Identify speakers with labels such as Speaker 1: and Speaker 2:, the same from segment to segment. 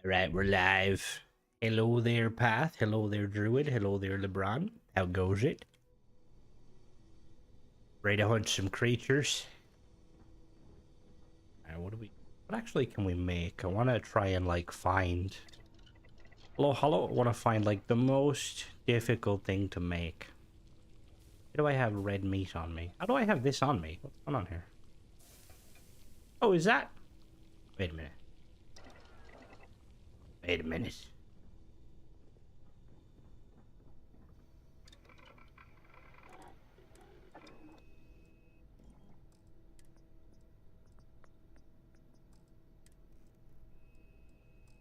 Speaker 1: Alright, we're live. Hello there, Path. Hello there, Druid. Hello there, LeBron. How goes it? Ready to hunt some creatures? Alright, what actually can we make? I want to try and, like, find... Hello? I want to find, like, the most difficult thing to make. Why do I have red meat on me? How do I have this on me? What's going on here? Oh, is that... Wait a minute. Wait a minute.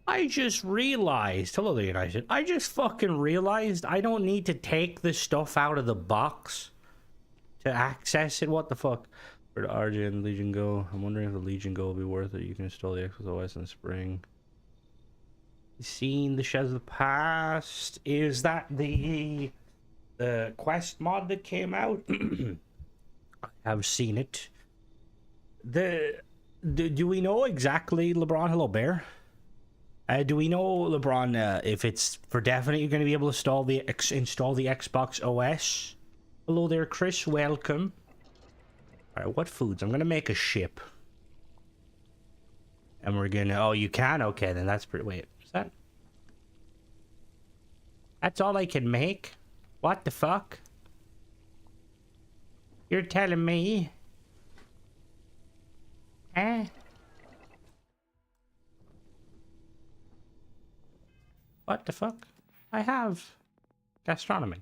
Speaker 1: I just realized, hello there, United. I just fucking realized I don't need to take the stuff out of the box to access it. What the fuck? Where the RJ and Legion go? I'm wondering if the Legion go will be worth it. You can install the XOS in the spring. Seen the Shadows of the Past. Is that the quest mod that came out? I have seen it. Do we know exactly, LeBron? Hello, Bear. Do we know, LeBron, if it's for definite you're going to be able to install the Xbox OS? Hello there, Chris. Welcome. Alright, what foods? I'm going to make a ship. And we're going to... Oh, you can? Okay, then that's pretty... Wait, is that... That's all I can make? What the fuck? You're telling me? Eh? What the fuck? I have gastronomy.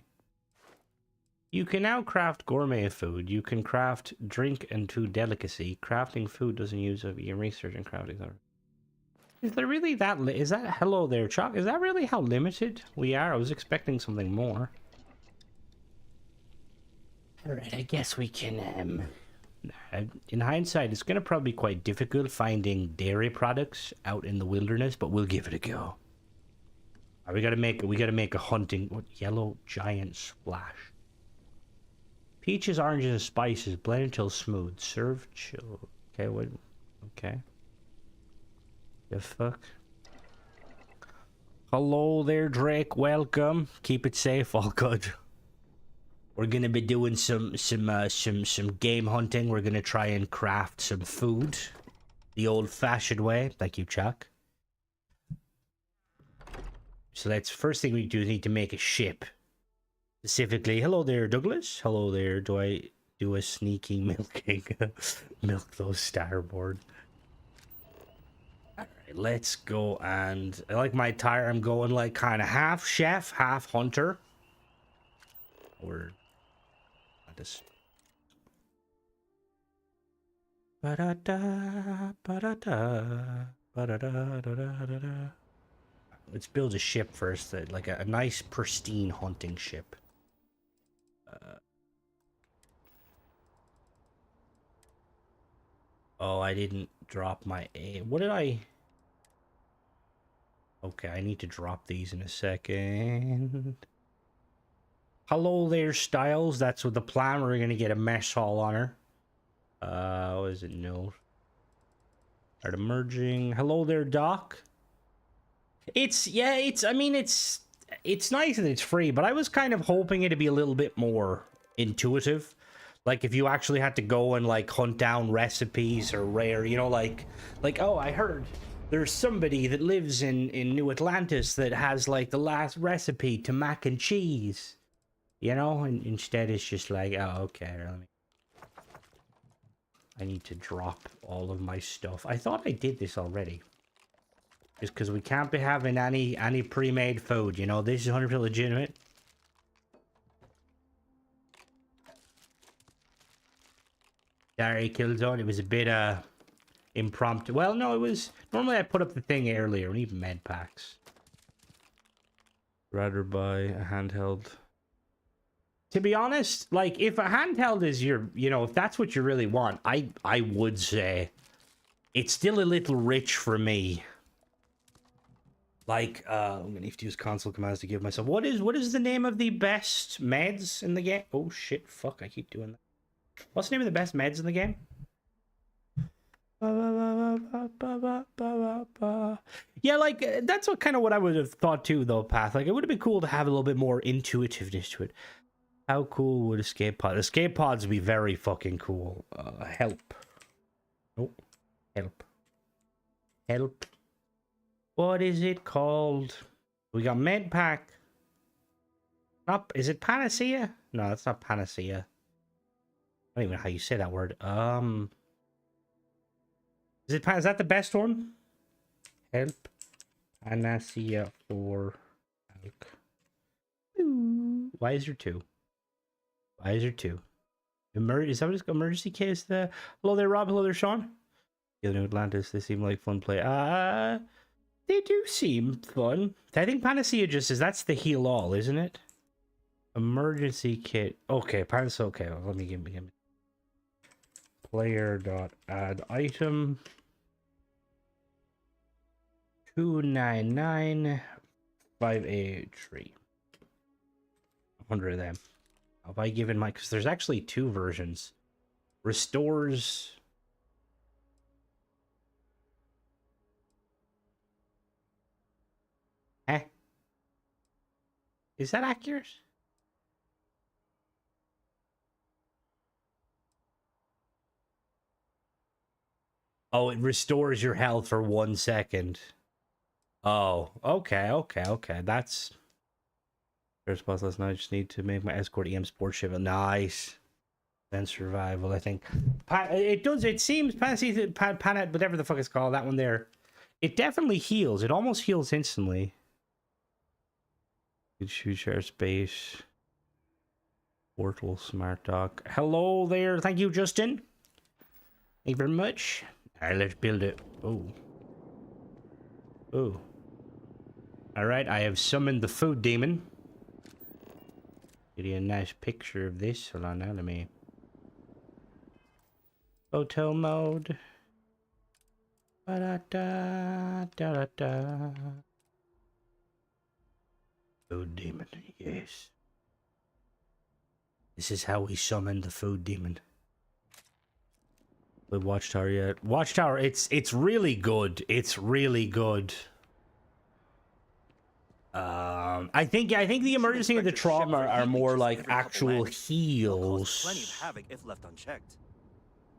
Speaker 1: You can now craft gourmet food. You can craft drink into delicacy. Crafting food doesn't use your research and crafting. Is there really that? Is that hello there, Chuck? Is that really how limited we are? I was expecting something more. All right, I guess we can. In hindsight, it's gonna probably be quite difficult finding dairy products out in the wilderness, but we'll give it a go. We gotta make a hunting yellow giant splash. Peaches, oranges, and spices blend until smooth. Serve chill. Okay, what? Okay. The fuck? Hello there, Drake. Welcome. Keep it safe. All good. We're gonna be doing some game hunting. We're gonna try and craft some food, the old-fashioned way. Thank you, Chuck. So that's first thing we do is need to make a ship. Specifically, hello there, Douglas. Hello there. Do I do a sneaky milking? Milk those starboard. Alright, let's go. And I like my attire. I'm going like kind of half chef, half hunter. Or just ba-da-da, ba-da-da, ba-da-da-da-da-da-da. Let's build a ship first, like a nice, pristine hunting ship. Oh, I didn't drop my A. What did I... Okay, I need to drop these in a second. Hello there, Styles. That's what the plan. We're going to get a mesh hall on her. What is it? No. Start emerging. Hello there, Doc. I mean, it's nice that it's free, but I was kind of hoping it to be a little bit more intuitive. Like, if you actually had to go and, like, hunt down recipes or rare, you know, like, oh, I heard there's somebody that lives in New Atlantis that has, like, the last recipe to mac and cheese. You know? And instead it's just like, oh, okay, I need to drop all of my stuff. I thought I did this already. Just because we can't be having any pre-made food, you know? This is 100% legitimate. Sorry, Killzone. It was a bit, impromptu. Well, no, it was... Normally I put up the thing earlier. We need med packs. Rather buy a handheld. To be honest, like, if a handheld is your... You know, if that's what you really want, I would say... It's still a little rich for me. Like, I'm gonna have to use console commands to give myself... What is the name of the best meds in the game? Oh, shit, fuck, I keep doing that. What's the name of the best meds in the game? Yeah, like that's what kind of what I would have thought too, though. Path, like it would have been cool to have a little bit more intuitiveness to it. How cool would escape pod? Escape pods would be very fucking cool. Help. Oh, help. Help. What is it called? We got med pack. Up, is it panacea? No, that's not panacea. I don't even know how you say that word. Is that the best one? Help. Panacea for elk. Why is there two? Why is there two? Is that what it's called? Emergency case? Hello there, Rob. Hello there, Sean. The New Atlantis. They seem like fun play. They do seem fun. I think Panacea just says that's the heal all, isn't it? Emergency kit. Okay, Panacea. Okay, well, let me give me. Player.add item. 299583. 100 of them. Have I given my... Because there's actually two versions. Restores... Eh? Is that accurate? Oh, it restores your health for 1 second. Oh, okay. That's... First boss last night. I just need to make my escort EM sports ship. Nice. Then survival, I think. It seems, Panet, whatever the fuck it's called, that one there. It definitely heals. It almost heals instantly. Good shoot, share space. Portal, smart dock. Hello there. Thank you, Justin. Thank you very much. Alright, let's build it. Oh. Oh. Alright, I have summoned the food demon. Get you a nice picture of this. Hold on now, let me... Photo mode. Ba-da-da-da-da-da. Food demon, yes. This is how we summon the food demon. The Watchtower yet? Watchtower, it's really good. It's really good. I think the emergency and the trauma are more like actual heals.
Speaker 2: Plenty of havoc if left unchecked.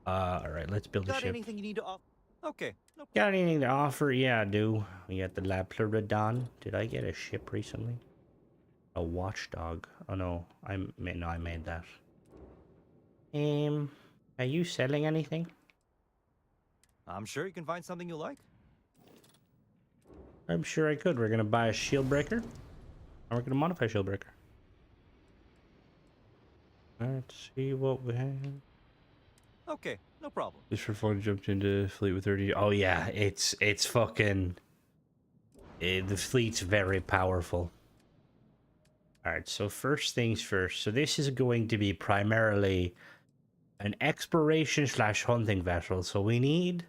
Speaker 1: All right, let's build a ship.
Speaker 2: Got anything you need to offer? Okay. No
Speaker 1: Got anything to offer? Yeah, I do. We got the Laplurodon. Did I get a ship recently? A watchdog. Oh no, I made that. Are you selling anything?
Speaker 2: I'm sure you can find something you like.
Speaker 1: I'm sure I could. We're gonna buy a shield breaker. And we're gonna modify shield breaker. Let's see what we have.
Speaker 2: Okay, no problem.
Speaker 1: Just for fun, jumped into fleet with 30. Oh yeah, it's fucking... the fleet's very powerful. Alright, so first things first. So this is going to be primarily an exploration / hunting vessel. So we need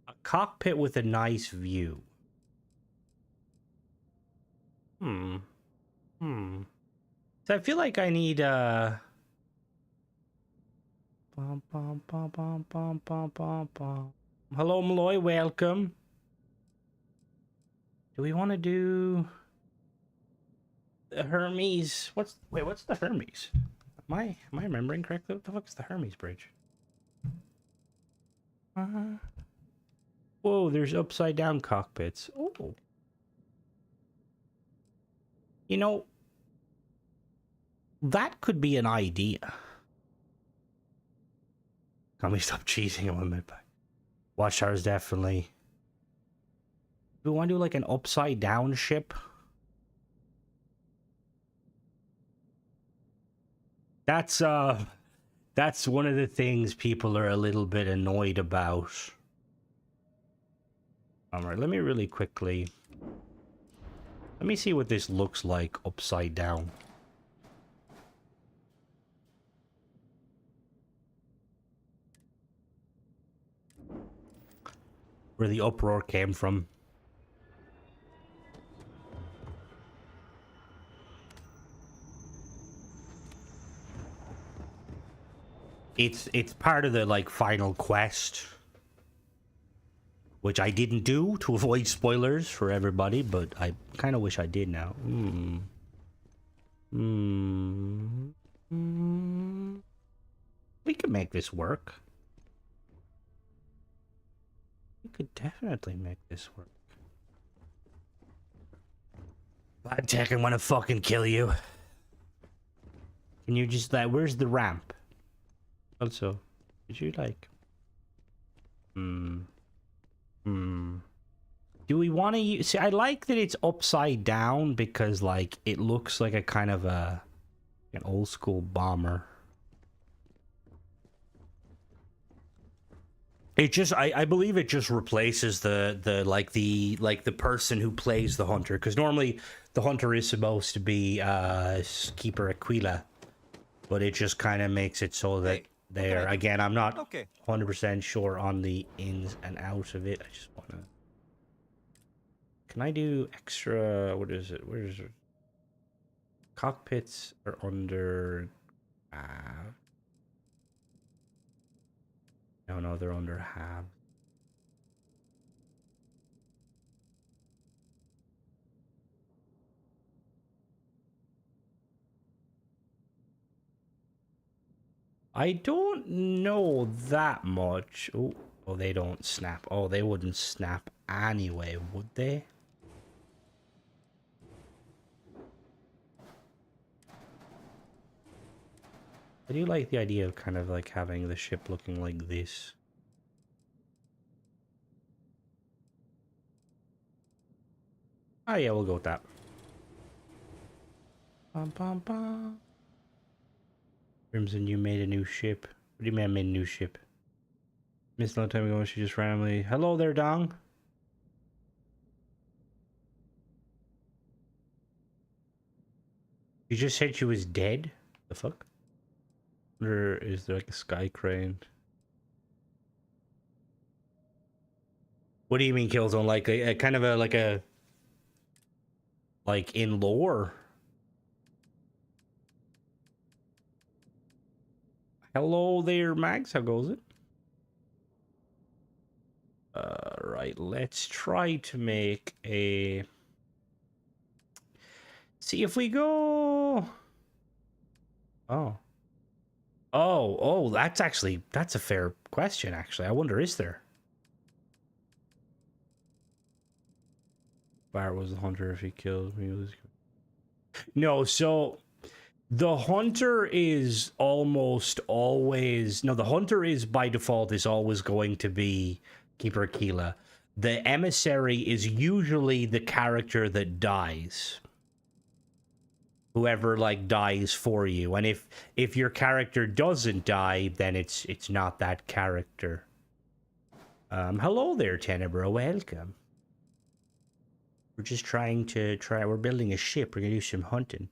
Speaker 1: a cockpit with a nice view. So I feel like I need Hello Malloy, welcome. Do we want to do the Hermes? What's the Hermes? Am I remembering correctly? What the fuck is the Hermes bridge? Whoa, there's upside down cockpits. Oh. You know, that could be an idea. Can we stop cheating on my medpack? Watchtower's definitely. Do we want to do like an upside down ship? That's one of the things people are a little bit annoyed about. Alright, let me really quickly... Let me see what this looks like upside down. Where the uproar came from. It's part of the like final quest. which I didn't do to avoid spoilers for everybody, but I kind of wish I did now. We could make this work. We could definitely make this work. Blackjack, I want to fucking kill you. Can you just like, where's the ramp? Also, did you like... Do we want to use... See, I like that it's upside down because, like, it looks like a kind of an old school bomber. It just, I believe it just replaces the person who plays the hunter, because normally the hunter is supposed to be Keeper Aquila, but it just kind of makes it so that they're, again, I'm not 100% sure on the ins and outs of it. I just want to... Can I do extra... What is it? Where is it? Cockpits are under... No, they're under hab. I don't know that much. Oh, they don't snap. Oh, they wouldn't snap anyway, would they? I do like the idea of kind of like having the ship looking like this. Oh yeah, we'll go with that. Bum, bum, bum. Crimson, you made a new ship. What do you mean I made a new ship? Missed a long time ago, she just randomly... Hello there, Dong. You just said she was dead? The fuck? Or is there like a sky crane? What do you mean Killzone? Like a kind of a like in lore? Hello there, Max. How goes it? Right. Let's try to make a... See if we go... Oh. Oh, that's a fair question, actually. I wonder, is there? Fire was the hunter if he kills me. No, so the hunter is almost always... No, the hunter is by default is always going to be Keeper Aquila. The emissary is usually the character that dies. Whoever like dies for you, and if your character doesn't die, then it's not that character. Hello there, Tenebro. Welcome. We're just we're building a ship. We're gonna do some hunting.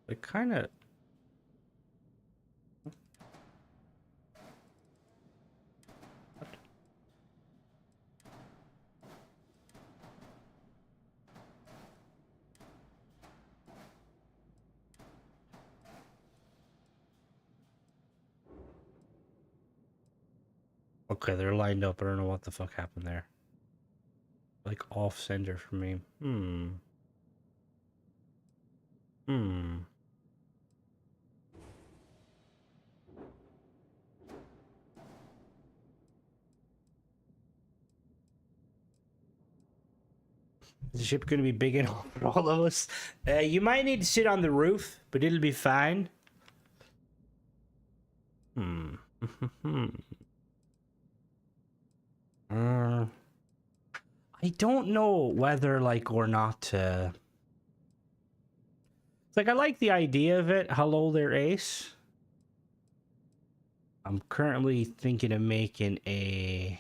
Speaker 1: It kind of... Okay, they're lined up. I don't know what the fuck happened there. Like off center for me. Is the ship going to be big enough for all of us? You might need to sit on the roof, but it'll be fine. I don't know whether, like, or not. It's like, I like the idea of it. Hello there, Ace. I'm currently thinking of making a...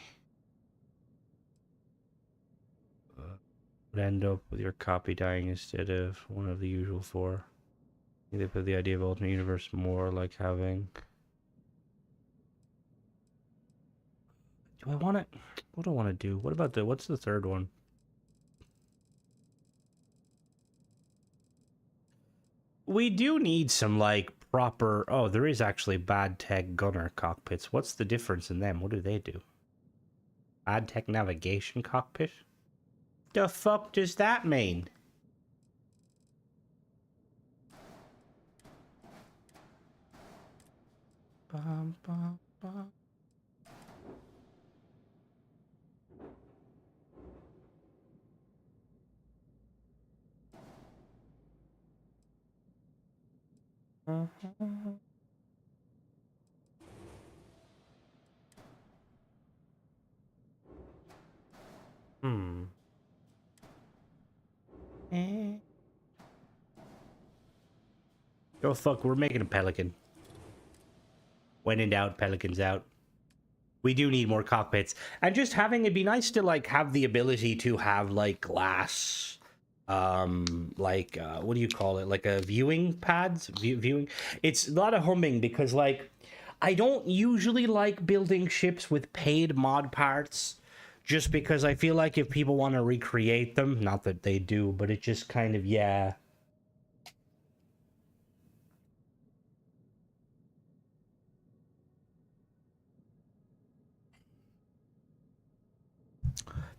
Speaker 1: would end up with your copy dying instead of one of the usual four. They put the idea of alternate universe more like having... Do I want it? What do I want to do? What about what's the third one? we do need some, like, proper... Oh, there is actually bad tech gunner cockpits. What's the difference in them? What do they do? Bad tech navigation cockpit? The fuck does that mean? Bum, bum, bum. Hmm. Oh fuck, we're making a Pelican. When in doubt, Pelican's out. We do need more cockpits. And just having, it'd be nice to, like, have the ability to have, like, glass, what do you call it? Like a viewing pads? Viewing. It's a lot of humming because, like, I don't usually like building ships with paid mod parts just because I feel like if people want to recreate them, not that they do, but it just kind of, yeah.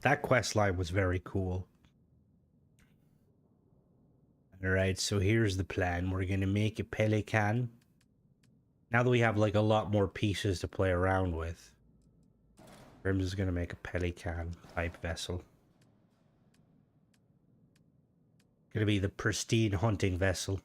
Speaker 1: That quest line was very cool. Alright, so here's the plan. We're going to make a Pelican. Now that we have, like, a lot more pieces to play around with, Grims is going to make a Pelican type vessel. Going to be the pristine hunting vessel.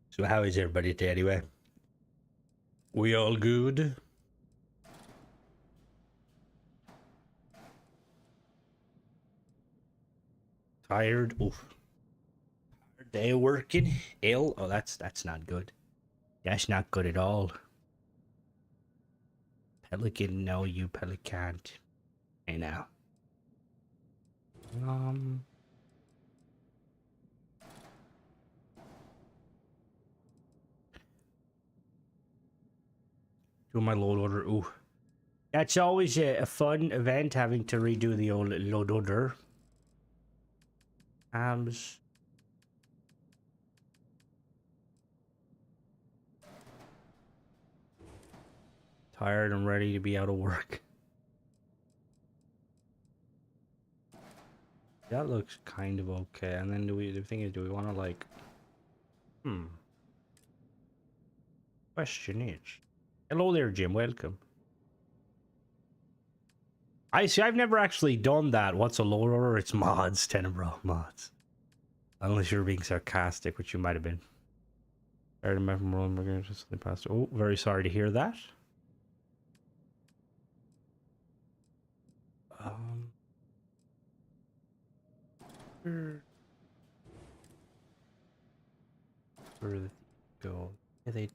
Speaker 1: So how is everybody today anyway? We all good? Tired? Oof. Hard day working? Ill? Oh, that's not good. That's not good at all. Pelican, no, you Pelican. Hey now. Do my load order. Ooh. That's always a fun event, having to redo the old load order. Tired and ready to be out of work. That looks kind of okay. And then the thing is, do we want to, like... Question is... Hello there, Jim. Welcome. I see, I've never actually done that. What's a load order? It's mods, Tenebro mods. Unless you're being sarcastic, which you might have been. I remember we're going to just pass. Oh, very sorry to hear that. Where did they go? Yeah, they...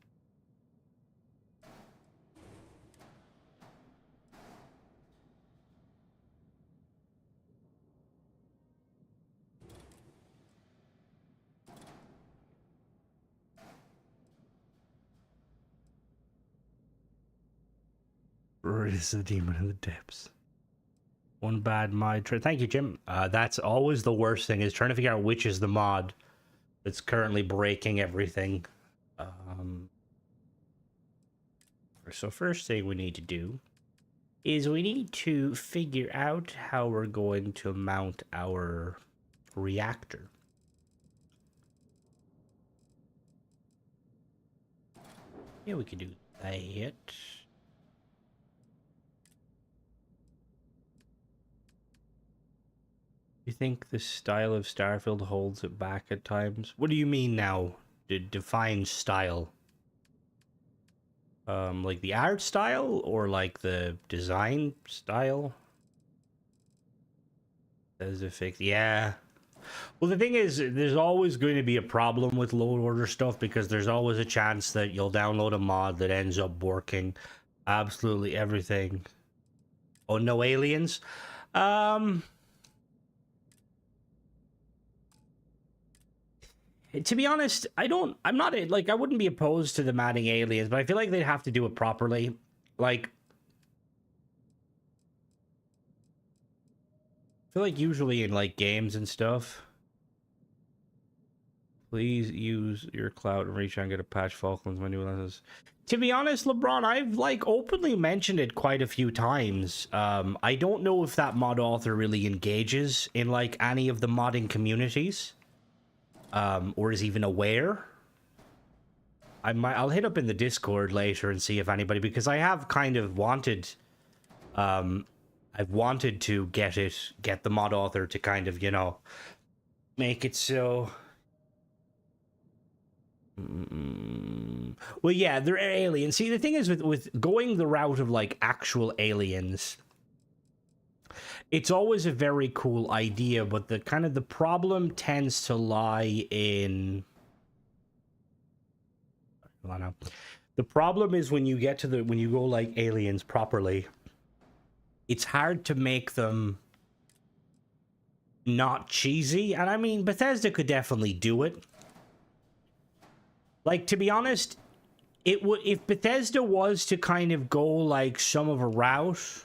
Speaker 1: Where is the demon in the depths? One bad mod. Thank you, Jim. That's always the worst thing, is trying to figure out which is the mod that's currently breaking everything. So first thing we need to do is we need to figure out how we're going to mount our reactor. Yeah, we can do that. You think the style of Starfield holds it back at times? What do you mean now? Define style. Like the art style or like the design style? As if it, yeah. Well, the thing is, there's always going to be a problem with load order stuff because there's always a chance that you'll download a mod that ends up working absolutely everything. Oh, no aliens? To be honest, I'm not like, I wouldn't be opposed to them adding aliens, but I feel like they'd have to do it properly. Like, I feel like usually in like games and stuff, please use your clout and reach out and get a patch Falklands when new lenses. To be honest, LeBron, I've like openly mentioned it quite a few times. I don't know if that mod author really engages in like any of the modding communities, or is even aware. I'll hit up in the Discord later and see if anybody, because I have kind of wanted, I've wanted to get the mod author to kind of, you know, make it so. Well, yeah, they're aliens. See, the thing is with going the route of like actual aliens, it's always a very cool idea, but the kind of the problem tends to lie in. Hold on now. The problem is when you get to when you go like aliens properly, it's hard to make them not cheesy. And I mean, Bethesda could definitely do it. Like, to be honest, it would, if Bethesda was to kind of go like some of a route.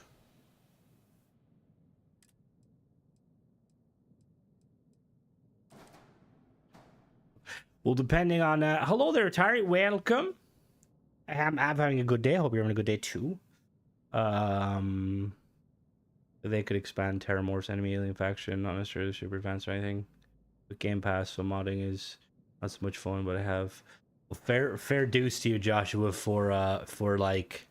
Speaker 1: Well, depending on hello there, Atari, welcome. I'm having a good day. I hope you're having a good day too. They could expand Terramorph's enemy alien faction, not necessarily super advanced or anything. With Game Pass, so modding is not so much fun, but I have fair dues to you, Joshua, for like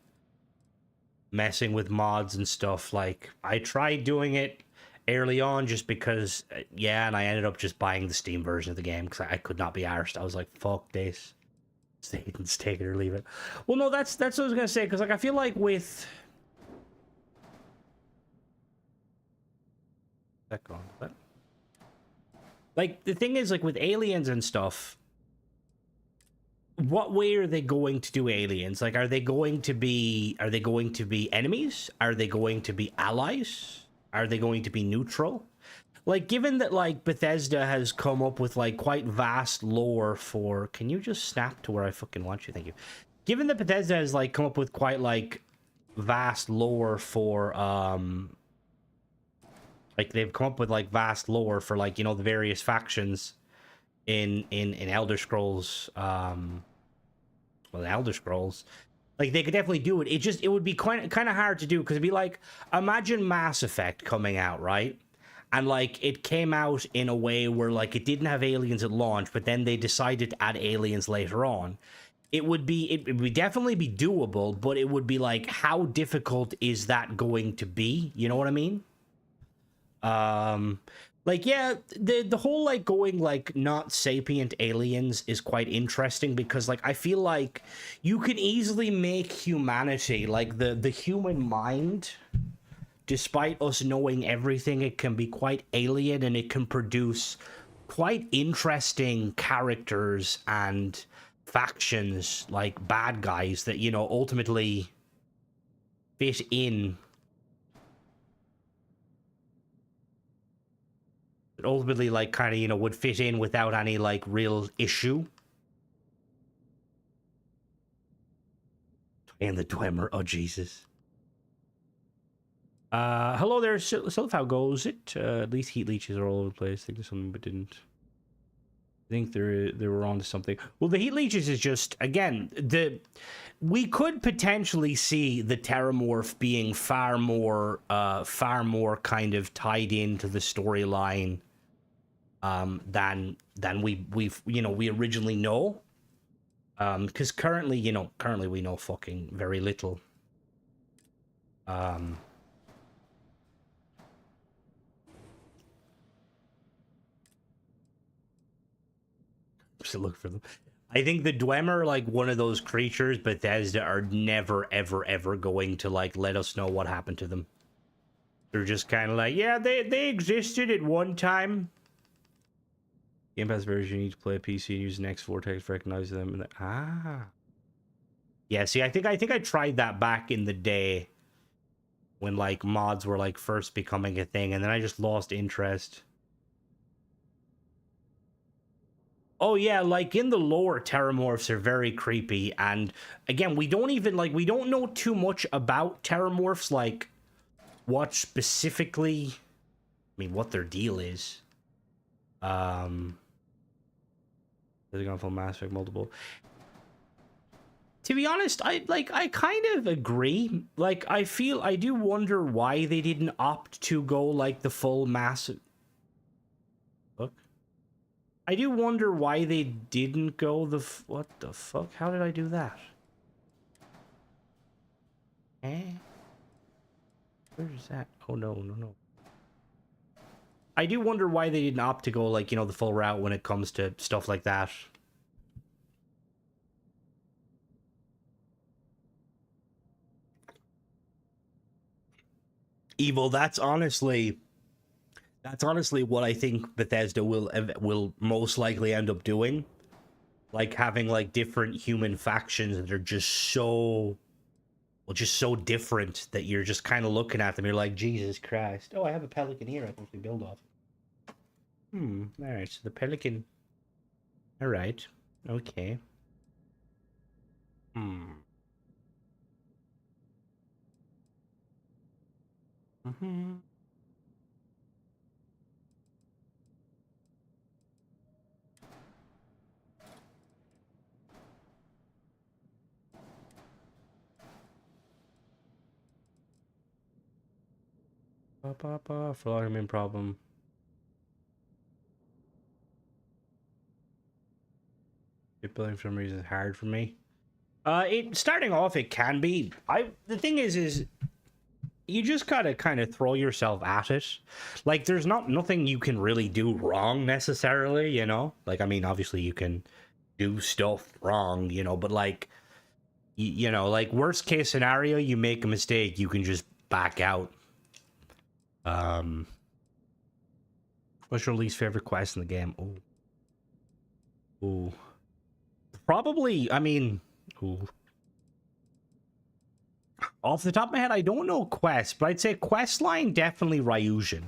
Speaker 1: messing with mods and stuff. Like, I tried doing it early on just because, yeah, and I ended up just buying the Steam version of the game because I could not be arsed. I was like, fuck this. Satan's take it or leave it. Well, no, that's what I was gonna say, because like I feel like with that going, but like the thing is, like with aliens and stuff, what way are they going to do aliens? Like, are they going to be enemies? Are they going to be allies? Are they going to be neutral? Like, given that like Bethesda has come up with like quite vast lore for, can you just snap to where I fucking want you? Thank you. Given that Bethesda has like come up with quite like vast lore for like they've come up with like vast lore for like, you know, the various factions in Elder Scrolls, well, Elder Scrolls, like they could definitely do it. It would be kind of hard to do, because it'd be like, imagine Mass Effect coming out, right? And like it came out in a way where like it didn't have aliens at launch, but then they decided to add aliens later on. It would definitely be doable, but it would be like, how difficult is that going to be? You know what I mean? Like, yeah, the whole like going like not sapient aliens is quite interesting, because like I feel like you can easily make humanity, like the human mind, despite us knowing everything, it can be quite alien, and it can produce quite interesting characters and factions, like bad guys that, you know, ultimately fit in. Ultimately, like, kind of, you know, would fit in without any, like, real issue. And the Dwemer, oh, Jesus. Hello there, Sylph, how goes it? At least heat leeches are all over the place. I think there's something, but didn't. I think they were on to something. Well, the heat leeches is just, again, we could potentially see the Terramorph being far more kind of tied into the storyline than we originally know. Because currently we know fucking very little. To look for them. I think the Dwemer are like one of those creatures Bethesda are never ever going to like let us know what happened to them. They're just kind of like, yeah, they existed at one time. Game Pass version, you need to play a PC and use an X Vortex to recognize them. And yeah, see, I think I tried that back in the day when like mods were like first becoming a thing, and then I just lost interest. Oh yeah, like in the lore, Terramorphs are very creepy, and again, we don't even like we don't know too much about Terramorphs, like what specifically, I mean, what their deal is. They're going for Mass Effect multiple. To be honest, I kind of agree. Like, I do wonder why they didn't opt to go like the full Mass. Look. I do wonder why they didn't go the what the fuck? How did I do that? Eh? Where is that? Oh no, no, no. I do wonder why they didn't opt to go like, you know, the full route when it comes to stuff like that. Evil, that's honestly what I think Bethesda will most likely end up doing. Like having like different human factions that are just so different that you're just kind of looking at them, you're like, Jesus Christ. Oh, I have a Pelican here I can actually build off. Alright, so the Pelican. Alright. Okay. Florman problem. Building for some reason is hard for me. Starting off, it can be. The thing is you just gotta kind of throw yourself at it. Like, there's nothing you can really do wrong necessarily, you know. Like, I mean, obviously you can do stuff wrong, you know, but like, you know, like worst case scenario, you make a mistake, you can just back out. What's your least favorite quest in the game? Ooh. Probably, I mean, off the top of my head, I don't know quest, but I'd say quest line definitely Ryujin.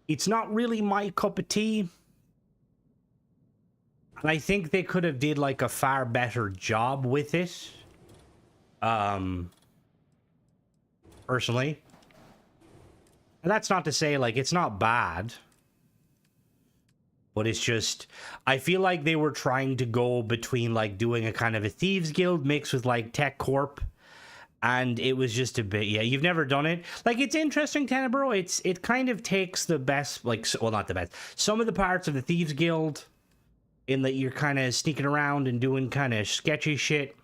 Speaker 1: It's not really my cup of tea. And I think they could have did like a far better job with it. Personally. And that's not to say like it's not bad. But it's just, I feel like they were trying to go between like doing a kind of a Thieves Guild mixed with like Tech Corp. And it was just a bit, yeah, you've never done it. Like, it's interesting, Tenebro. It kind of takes the best, like, well, not the best. Some of the parts of the Thieves Guild in that you're kind of sneaking around and doing kind of sketchy shit.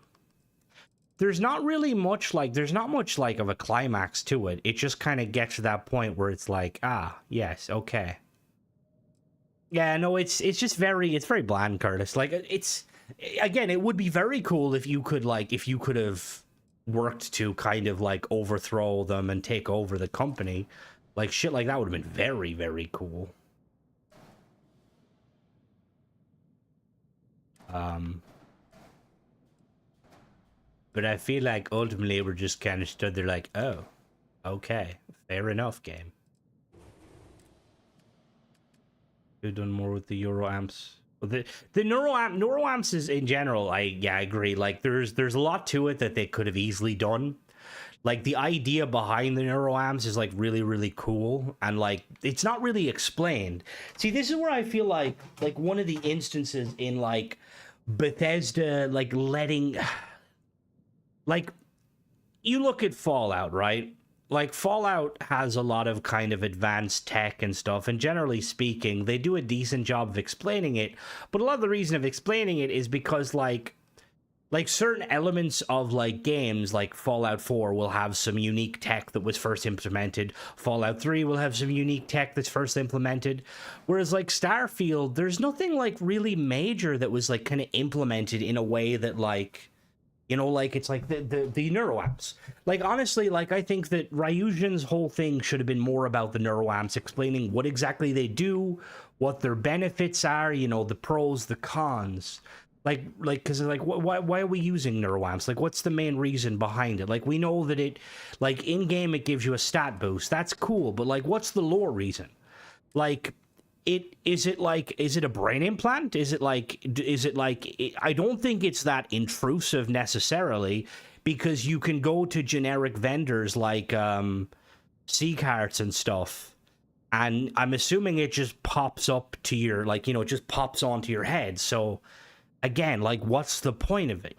Speaker 1: There's not really much, like, there's not much, like, of a climax to it. It just kind of gets to that point where it's like, ah, yes, okay. Yeah, no, it's just it's very bland, Curtis. Like, again, it would be very cool if you could have worked to kind of like overthrow them and take over the company. Like, shit like that would have been very, very cool. But I feel like ultimately we're just kind of stood there like, oh, okay, fair enough, game. Could have done more with the Euro amps. The neuroamps is in general, I agree. Like, there's a lot to it that they could have easily done. Like, the idea behind the neuroamps is like really, really cool, and like it's not really explained. See, this is where I feel like one of the instances in like Bethesda like letting, like, you look at Fallout, right? Like, Fallout has a lot of kind of advanced tech and stuff, and generally speaking, they do a decent job of explaining it, but a lot of the reason of explaining it is because, like certain elements of, like, games, like Fallout 4 will have some unique tech that was first implemented, Fallout 3 will have some unique tech that's first implemented, whereas, like, Starfield, there's nothing, like, really major that was, like, kind of implemented in a way that, like, you know, like, it's like the neuroamps. Like, honestly, like, I think that Ryujin's whole thing should have been more about the neuroamps, explaining what exactly they do, what their benefits are, you know, the pros, the cons. Like, because, like, why are we using neuroamps? Like, what's the main reason behind it? Like, we know that it, like, in-game it gives you a stat boost. That's cool, but, like, what's the lore reason? Like, is it a brain implant? I don't think it's that intrusive necessarily, because you can go to generic vendors like sea carts and stuff, and I'm assuming it just pops up to your, like, it just pops onto your head. So again, like, what's the point of it,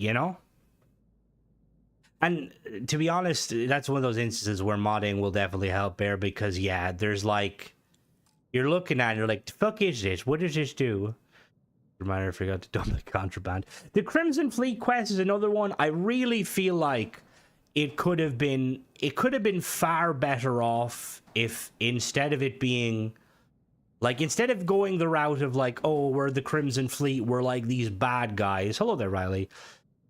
Speaker 1: And to be honest, that's one of those instances where modding will definitely help there, because yeah, there's like, you're looking at it, you're like, the fuck is this? What does this do? Reminder, I forgot to dump the contraband. The Crimson Fleet quest is another one. I really feel like it could have been far better off if, instead of it being like, instead of going the route of like, oh, we're the Crimson Fleet, we're like these bad guys. Hello there, Riley.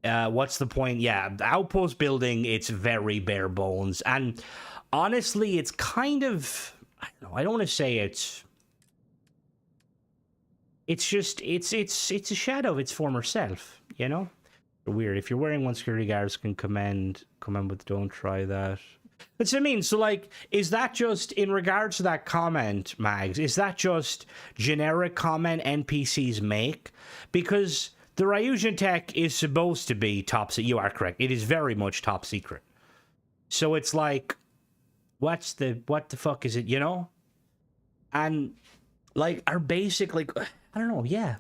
Speaker 1: What's the point? Yeah, the outpost building, it's very bare bones, and honestly, it's kind of, I don't know, I don't want to say it's just, it's a shadow of its former self, Weird. If you're wearing one, security guards can comment with, don't try that. That's what I mean. So, like, is that just, in regards to that comment, Mags, is that just generic comment NPCs make? Because the Ryusian tech is supposed to be top secret. You are correct. It is very much top secret. So it's like, what the fuck is it, And, like, our basic, like, I don't know, yeah.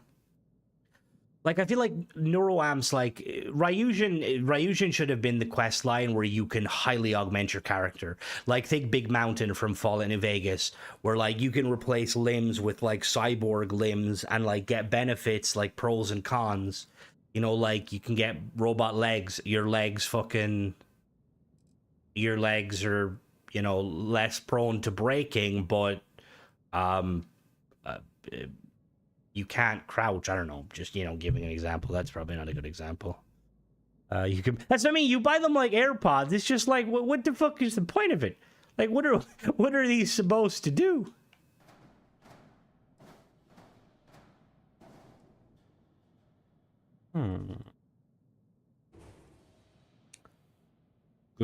Speaker 1: Like, I feel like NeuroAmp's, like, Ryusian should have been the quest line where you can highly augment your character. Like, think Big Mountain from Fallout New Vegas, where, like, you can replace limbs with, like, cyborg limbs and, like, get benefits, like, pros and cons. Like, you can get robot legs. Your legs are, less prone to breaking, but, you can't crouch. I don't know. Just, giving an example. That's probably not a good example. You can. That's what I mean. You buy them like AirPods. It's just like, what the fuck is the point of it? Like, what are these supposed to do? Good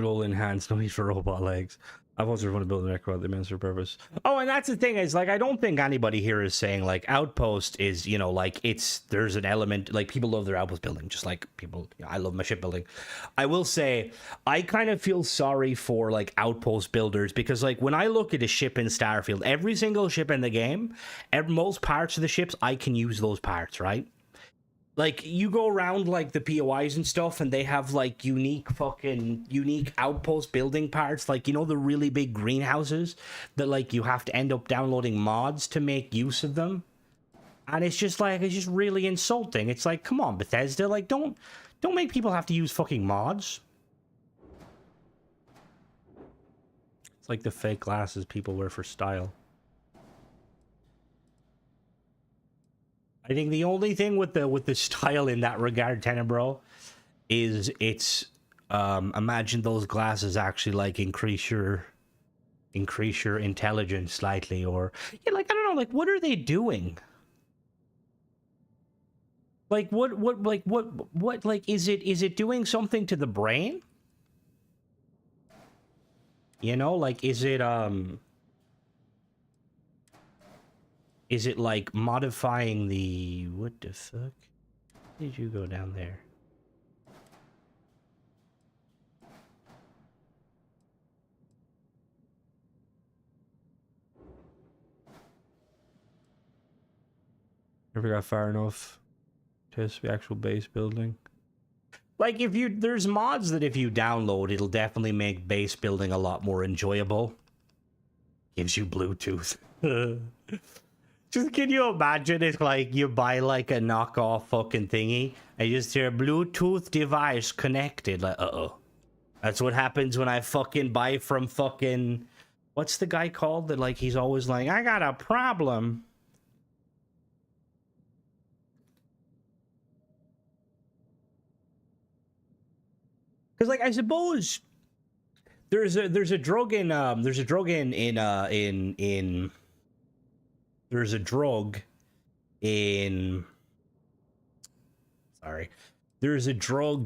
Speaker 1: old enhanced, no need for robot legs. I've also want to build an aircraft that means for purpose. Oh, and that's the thing, is like, I don't think anybody here is saying like Outpost is, like, there's an element, like, people love their Outpost building, just like people, I love my shipbuilding. I will say, I kind of feel sorry for like Outpost builders, because like when I look at a ship in Starfield, every single ship in the game, most parts of the ships, I can use those parts, right? Like, you go around, like, the POIs and stuff, and they have, like, unique outpost building parts. Like, the really big greenhouses that, like, you have to end up downloading mods to make use of them. And it's just, like, it's just really insulting. It's like, come on, Bethesda. Like, don't make people have to use fucking mods. It's like the fake glasses people wear for style. I think the only thing with the style in that regard, Tenebro, is it's imagine those glasses actually like increase your intelligence slightly, or yeah, like, I don't know, like, what are they doing? Like, what like, is it doing something to the brain? Like, is it like modifying the... What the fuck? Did you go down there? Never got far enough. Test the actual base building. Like, there's mods that if you download, it'll definitely make base building a lot more enjoyable. Gives you Bluetooth. Just, can you imagine if, like, you buy, like, a knockoff fucking thingy, and you just hear Bluetooth device connected, like, uh-oh. That's what happens when I fucking buy from fucking... What's the guy called that, like, he's always like, I got a problem. Because, like, I suppose there's a drug in there's a drug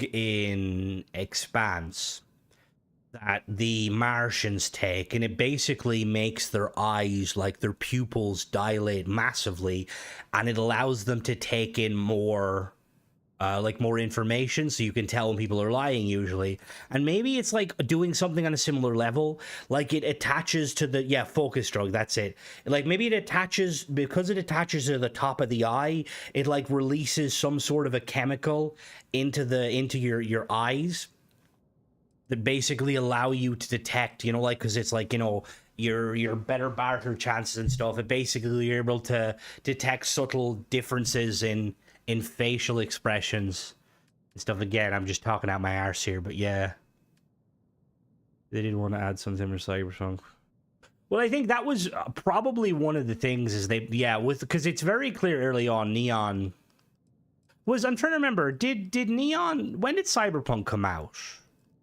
Speaker 1: in Expanse that the Martians take, and it basically makes their eyes, like their pupils, dilate massively, and it allows them to take in more more information, so you can tell when people are lying usually. And maybe it's like doing something on a similar level, like it attaches to the focus drug, that's it. Like maybe it attaches, because it attaches to the top of the eye, it like releases some sort of a chemical into your eyes that basically allow you to detect, like, because it's like, your better barter chances and stuff. It basically, you're able to detect subtle differences in facial expressions and stuff. Again, I'm just talking out my arse here, but yeah, they did want to add something for Cyberpunk. Well, I think that was probably one of the things is because it's very clear early on. Neon was, I'm trying to remember, did Neon, when did Cyberpunk come out?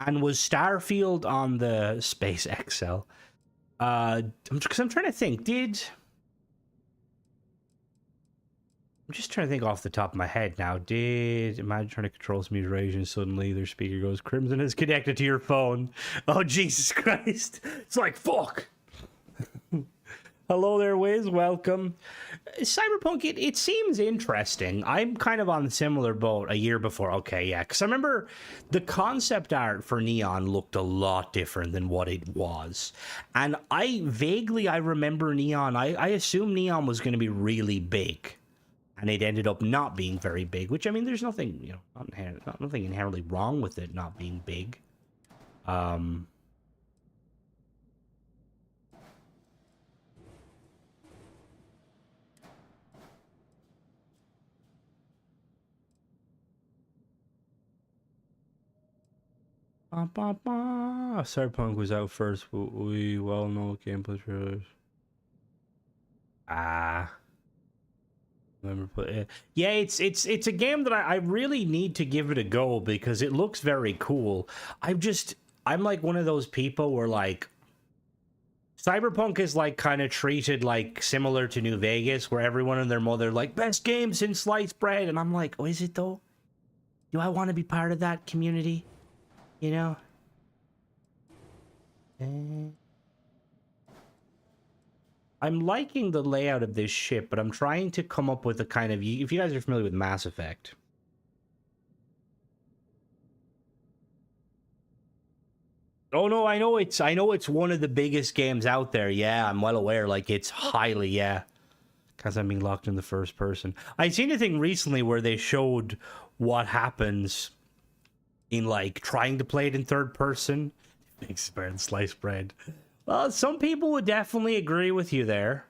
Speaker 1: And was Starfield on the Space XL? Because I'm trying to think, I'm just trying to think off the top of my head now. Imagine trying to control some mutation, suddenly their speaker goes, Crimson is connected to your phone. Oh, Jesus Christ. It's like, fuck. Hello there, Wiz. Welcome. Cyberpunk, it seems interesting. I'm kind of on a similar boat a year before. Okay, yeah. Because I remember the concept art for Neon looked a lot different than what it was. And I remember Neon. I assumed Neon was going to be really big. And it ended up not being very big, which, I mean, there's nothing, nothing inherently wrong with it not being big. Cyberpunk was out first, but we well know gameplay trailers. Yeah, it's a game that I really need to give it a go because it looks very cool. I'm like one of those people where like Cyberpunk is like kind of treated like similar to New Vegas, where everyone and their mother like best game since sliced bread, and I'm like, oh, is it though? Do I want to be part of that community? I'm liking the layout of this ship, but I'm trying to come up with a kind of, if you guys are familiar with Mass Effect. Oh no, I know it's one of the biggest games out there. Yeah, I'm well aware. Like it's highly, yeah. Because I'm being locked in the first person. I seen a thing recently where they showed what happens in like trying to play it in third person. Makes bread, sliced bread. Well, some people would definitely agree with you there.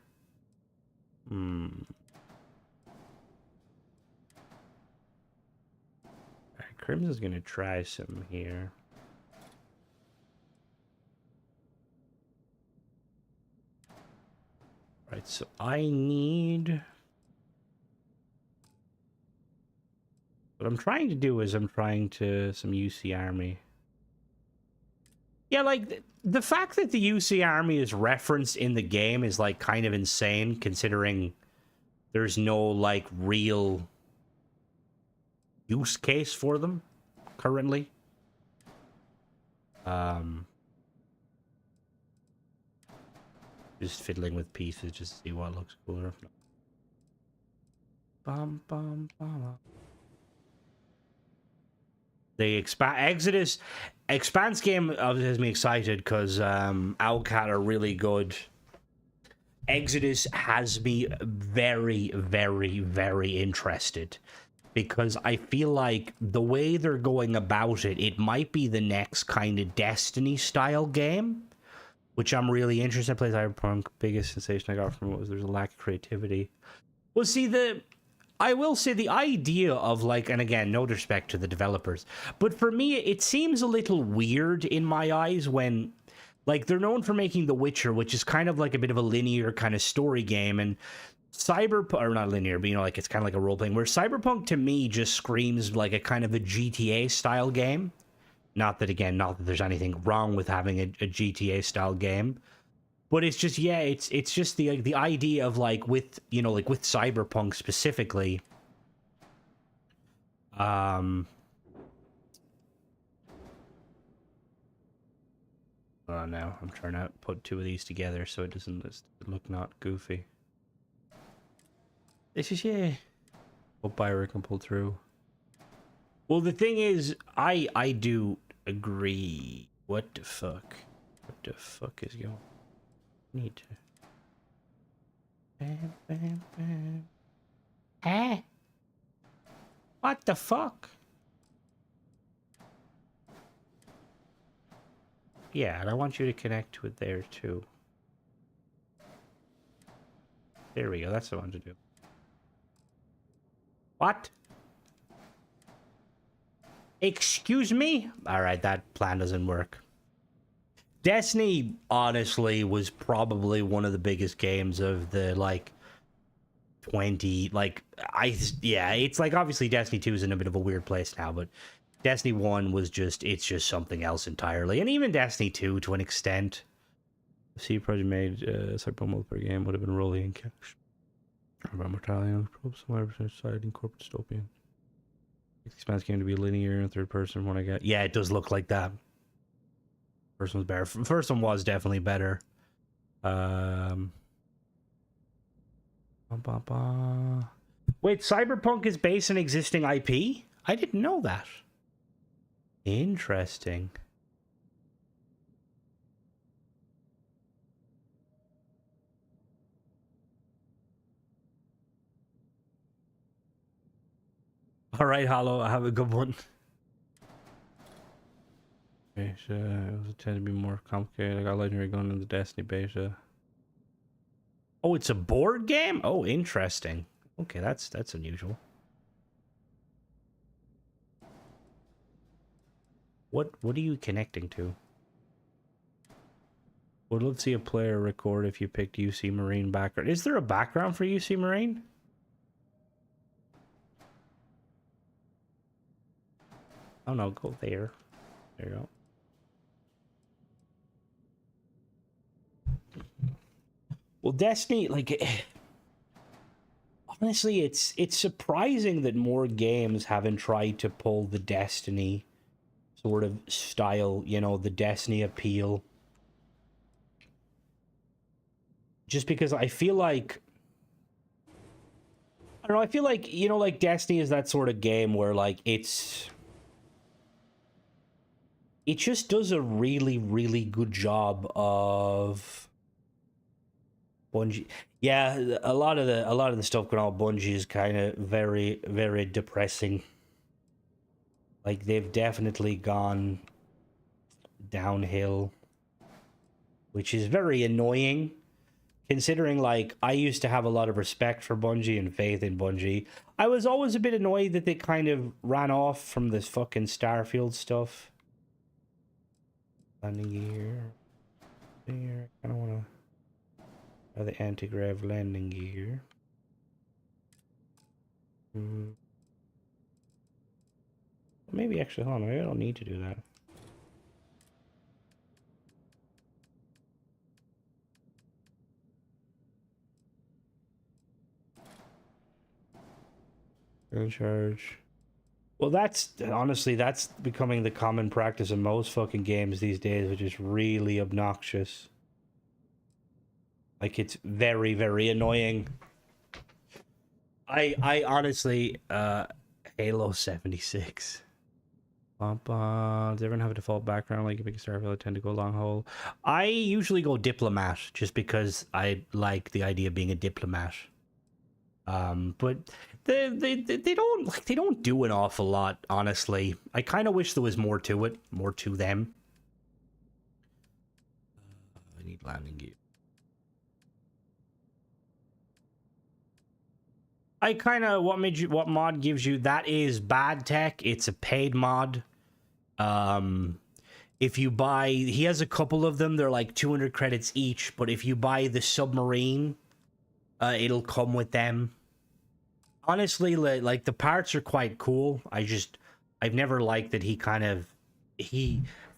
Speaker 1: Alright, Crimson's gonna try some here. Right, so I need... What I'm trying to do is I'm trying to some UC Army. Yeah, like, the fact that the UC Army is referenced in the game is, like, kind of insane, considering there's no, like, real use case for them currently. Just fiddling with pieces just to see what looks cooler. Bum, bum, bum. The Expanse game has me excited because Owlcat are really good. Exodus has me very, very, very interested because I feel like the way they're going about it, it might be the next kind of Destiny style game, which I'm really interested in. Play Cyberpunk, biggest sensation I got from it was there's a lack of creativity. Well, see, I will say the idea of like, and again, no disrespect to the developers, but for me, it seems a little weird in my eyes when, like, they're known for making The Witcher, which is kind of like a bit of a linear kind of story game, and Cyberpunk, or not linear, but like it's kind of like a role playing, where Cyberpunk to me just screams like a kind of a GTA style game. Not that there's anything wrong with having a GTA style game. But it's just, yeah, it's just the idea of like with Cyberpunk specifically. Oh, no, I'm trying to put two of these together so it doesn't look not goofy. This is, yeah. Hope Byron can pull through. Well, the thing is, I do agree. What the fuck? What the fuck is going? Need to. Bam, bam, bam. Hey? What the fuck? Yeah, and I want you to connect with there too. There we go. That's the one to do. What? Excuse me? Alright, that plan doesn't work. Destiny, honestly, was probably one of the biggest games of the, like, 20... Like, yeah, it's like, obviously, Destiny 2 is in a bit of a weird place now, but Destiny 1 was just... It's just something else entirely. And even Destiny 2, to an extent. The C project made Cyberpunk multiplayer game would have been rolling in cash. About mortality on the somewhere side in corporate dystopian. Expanse game to be linear and third person when I got. Yeah, it does look like that. First one's better. First one was definitely better. Wait, Cyberpunk is based on existing IP? I didn't know that. Interesting. All right, Hollow, have a good one. Beta, it was tend to be more complicated. I got legendary gun in the Destiny beta. Oh, it's a board game? Oh, interesting. Okay, that's unusual. What are you connecting to? Would love to see a player record if you picked UC Marine background. Is there a background for UC Marine? Oh no, go there. There you go. Well, Destiny, like, honestly, it's surprising that more games haven't tried to pull the Destiny sort of style, you know, the Destiny appeal. Just because I feel like, I don't know, I feel like, you know, like Destiny is that sort of game where, like, it just does a really, really good job of Bungie. Yeah, a lot of the stuff going on with Bungie is kind of very, very depressing. Like, they've definitely gone downhill, which is very annoying, considering, like, I used to have a lot of respect for Bungie and faith in Bungie. I was always a bit annoyed that they kind of ran off from this fucking Starfield stuff. Landing gear. There, I kind of want to... the anti-grav landing gear. Maybe actually, hold on, maybe I don't need to do that. Charge. Well, that's honestly, that's becoming the common practice in most fucking games these days, which is really obnoxious. Like, it's very, very annoying. I honestly, Halo 76. Does everyone have a default background? Like, if you Starfield, I tend to go long haul. I usually go diplomat, just because I like the idea of being a diplomat. But they don't do an awful lot, honestly. I kind of wish there was more to it, more to them. I need landing gear. I kind of what mod gives you that is bad tech. It's a paid mod. If you buy, he has a couple of them. They're like 200 credits each. But if you buy the submarine, it'll come with them. Honestly, like the parts are quite cool. I've never liked that he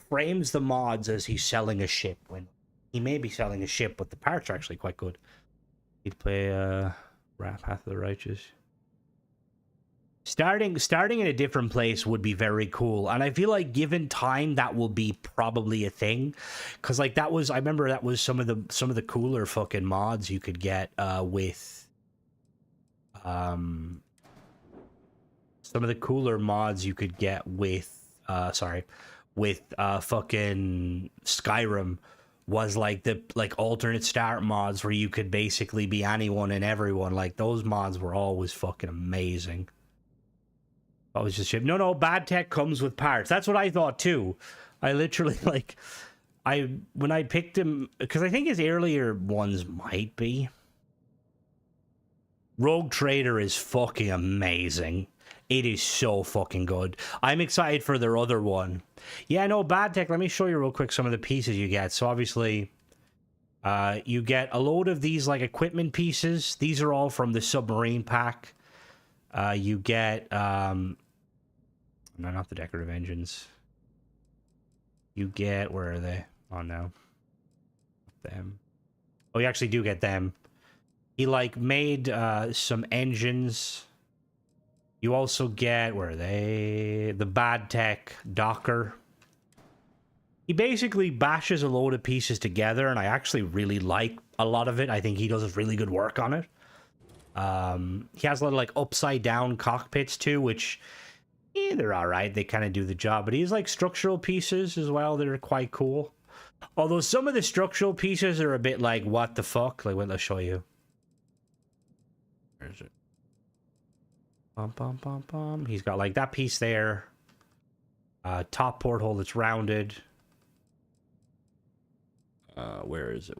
Speaker 1: frames the mods as he's selling a ship when he may be selling a ship, but the parts are actually quite good. He'd play Path of the Righteous. Starting in a different place would be very cool, and I feel like given time that will be probably a thing, because like that was, I remember that was some of the cooler fucking mods you could get with some of the cooler mods you could get with fucking Skyrim was like the alternate start mods where you could basically be anyone and everyone. Like those mods were always fucking amazing. I was just shit. No, bad tech comes with parts. That's what I thought too. I literally like when I picked him, because I think his earlier ones might be. Rogue Trader is fucking amazing. It is so fucking good. I'm excited for their other one. Yeah, no, bad tech. Let me show you real quick some of the pieces you get. So obviously, you get a load of these like equipment pieces. These are all from the submarine pack. You get no, not the decorative engines. You get, where are they? Oh no, them. Oh, you actually do get them. He like made some engines. You also get, where are they? The bad tech docker. He basically bashes a load of pieces together, and I actually really like a lot of it. I think he does really good work on it. He has a lot of like upside down cockpits too, which they're all right. They kind of do the job, but he's like structural pieces as well. They're quite cool. Although some of the structural pieces are a bit like, what the fuck? Like, wait, let's show you. Where is it? He's got like that piece there. Top porthole that's rounded. Where is it?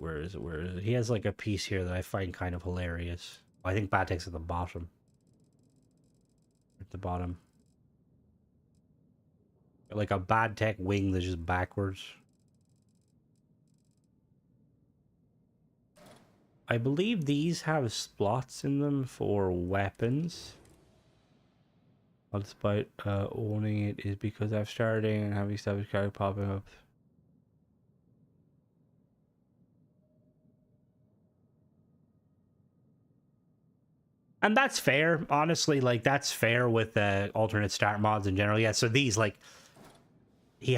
Speaker 1: He has like a piece here that I find kind of hilarious. I think Batek's at the bottom. At the bottom. Like a bad tech wing that's just backwards. I believe these have slots in them for weapons. Despite owning it is because I've started and having established carry popping up. And that's fair, honestly. Like that's fair with the alternate start mods in general. Yeah, so these like he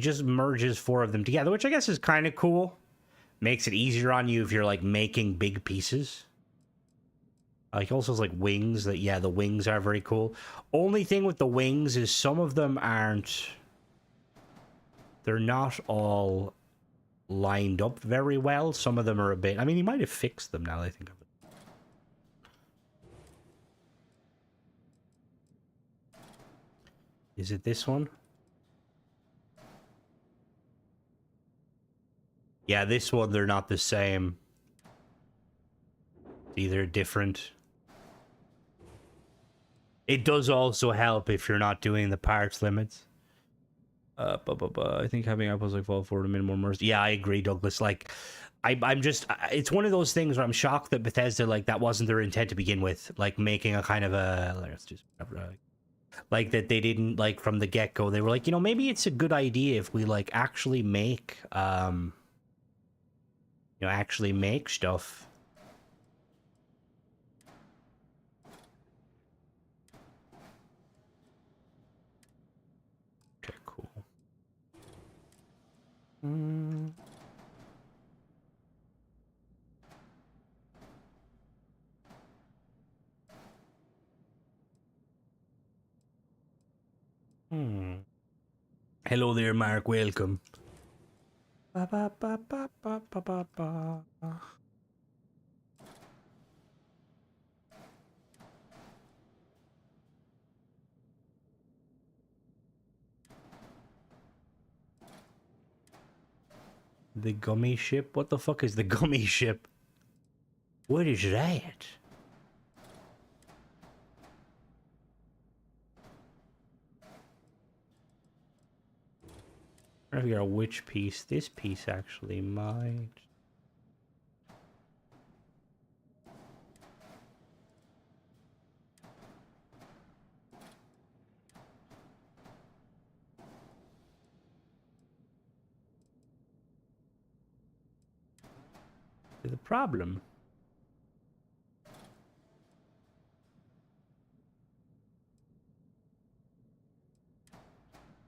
Speaker 1: just merges 4 of them together, which I guess is kind of cool. Makes it easier on you if you're like making big pieces. He also has like wings that, yeah, the wings are very cool. Only thing with the wings is some of them aren't, they're not all lined up very well. Some of them are a bit, I mean, he might have fixed them now that I think of it. Is it this one? Yeah, this one, they're not the same. Either different. It does also help if you're not doing the parts limits. I think having apples like fall forward a minimum mercy. Yeah, I agree, Douglas. Like, I'm just, it's one of those things where I'm shocked that Bethesda, like, that wasn't their intent to begin with. Like, making a kind of a, let's just, like, that they didn't, like, from the get-go, they were like, you know, maybe it's a good idea if we, like, actually make, actually make stuff. Okay, cool. Hello there, Mark. Welcome. Ba, ba, ba, ba, ba, ba, ba, ba. The gummy ship? What the fuck is the gummy ship? What is that? I'm trying to figure out which piece. This piece actually might. The problem.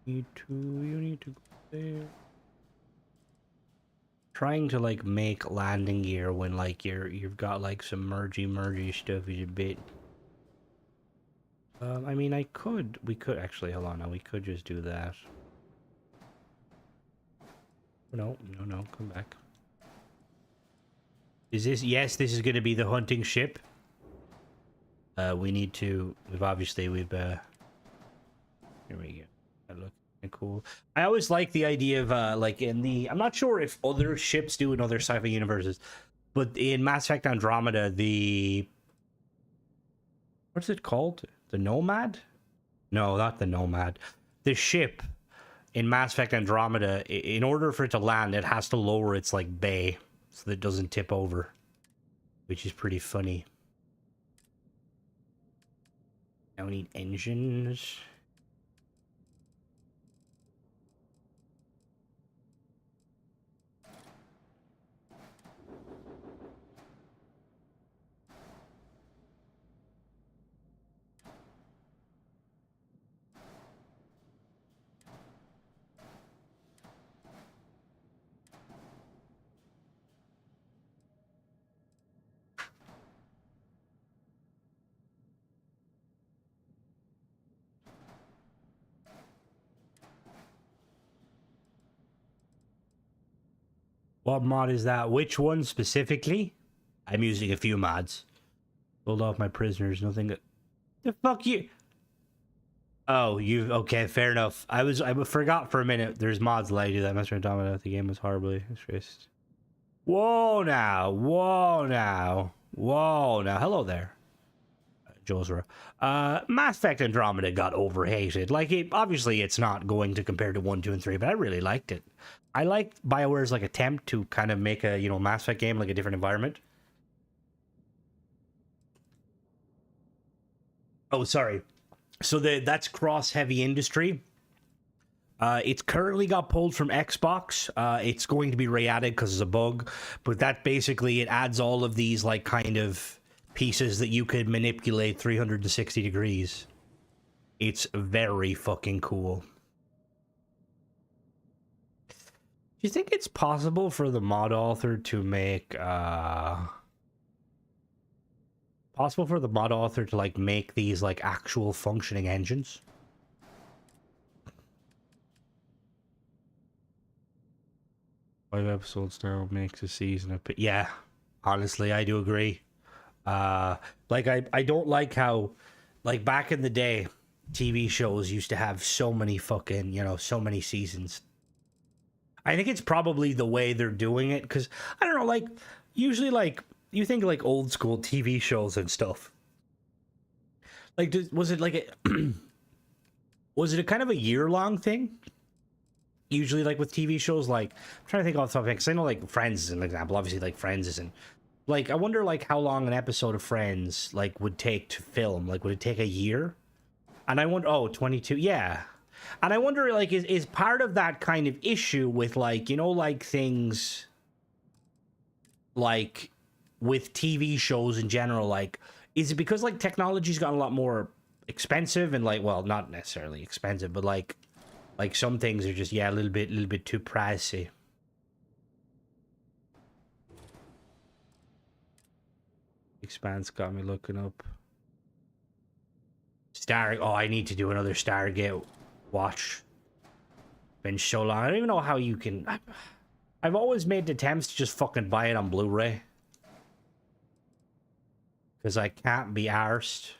Speaker 1: You need to go there. Trying to like make landing gear when like you've got like some mergy stuff is a bit. I mean, we could actually, hold on now, we could just do that. No, come back. Is this, yes, this is going to be the hunting ship. We need to, here we go. That looks cool. I always like the idea of, like in the, I'm not sure if other ships do in other sci-fi universes, but in Mass Effect Andromeda, what's it called? The Nomad? No, not the Nomad. The ship in Mass Effect Andromeda, in order for it to land, it has to lower its like bay so that it doesn't tip over, which is pretty funny. Now we need engines. What mod is that? Which one specifically? I'm using a few mods. Pulled off my prisoners, nothing. The fuck you? Oh, you okay? Fair enough. I forgot for a minute. There's mods that let you do that. Master Andromeda. The game was horribly stressed. Whoa now! Whoa now! Whoa now! Hello there, Josra. Mass Effect Andromeda got overhated. Like, obviously it's not going to compare to 1, 2, and 3, but I really liked it. I liked BioWare's like attempt to kind of make a, Mass Effect game like a different environment. Oh, sorry. So that's Cross Heavy Industry. It's currently got pulled from Xbox. It's going to be re-added because it's a bug, but that basically, it adds all of these like kind of pieces that you could manipulate 360 degrees. It's very fucking cool. Do you think it's possible for the mod author to make like make these like actual functioning engines? Five episodes now makes a season of, yeah, honestly, I do agree. Like I don't like how, like, back in the day, TV shows used to have so many fucking, so many seasons. I think it's probably the way they're doing it, because I don't know, like, usually, like, you think like old school TV shows and stuff. Like, was it like was it a kind of a year-long thing? Usually, like with TV shows, like, I'm trying to think off the top of my head, because I know like Friends is an example. Obviously, like Friends isn't. Like, I wonder like how long an episode of Friends like would take to film. Like, would it take a year? And I wonder, 22, yeah. And I wonder, like, is part of that kind of issue with, like, like things like with TV shows in general, like, is it because like technology's gotten a lot more expensive and like, well, not necessarily expensive, but like some things are just, yeah, a little bit too pricey. Expanse got me looking up I need to do another Stargate watch. Been so long. I don't even know how you can. I've always made attempts to just fucking buy it on Blu-ray, because I can't be arsed.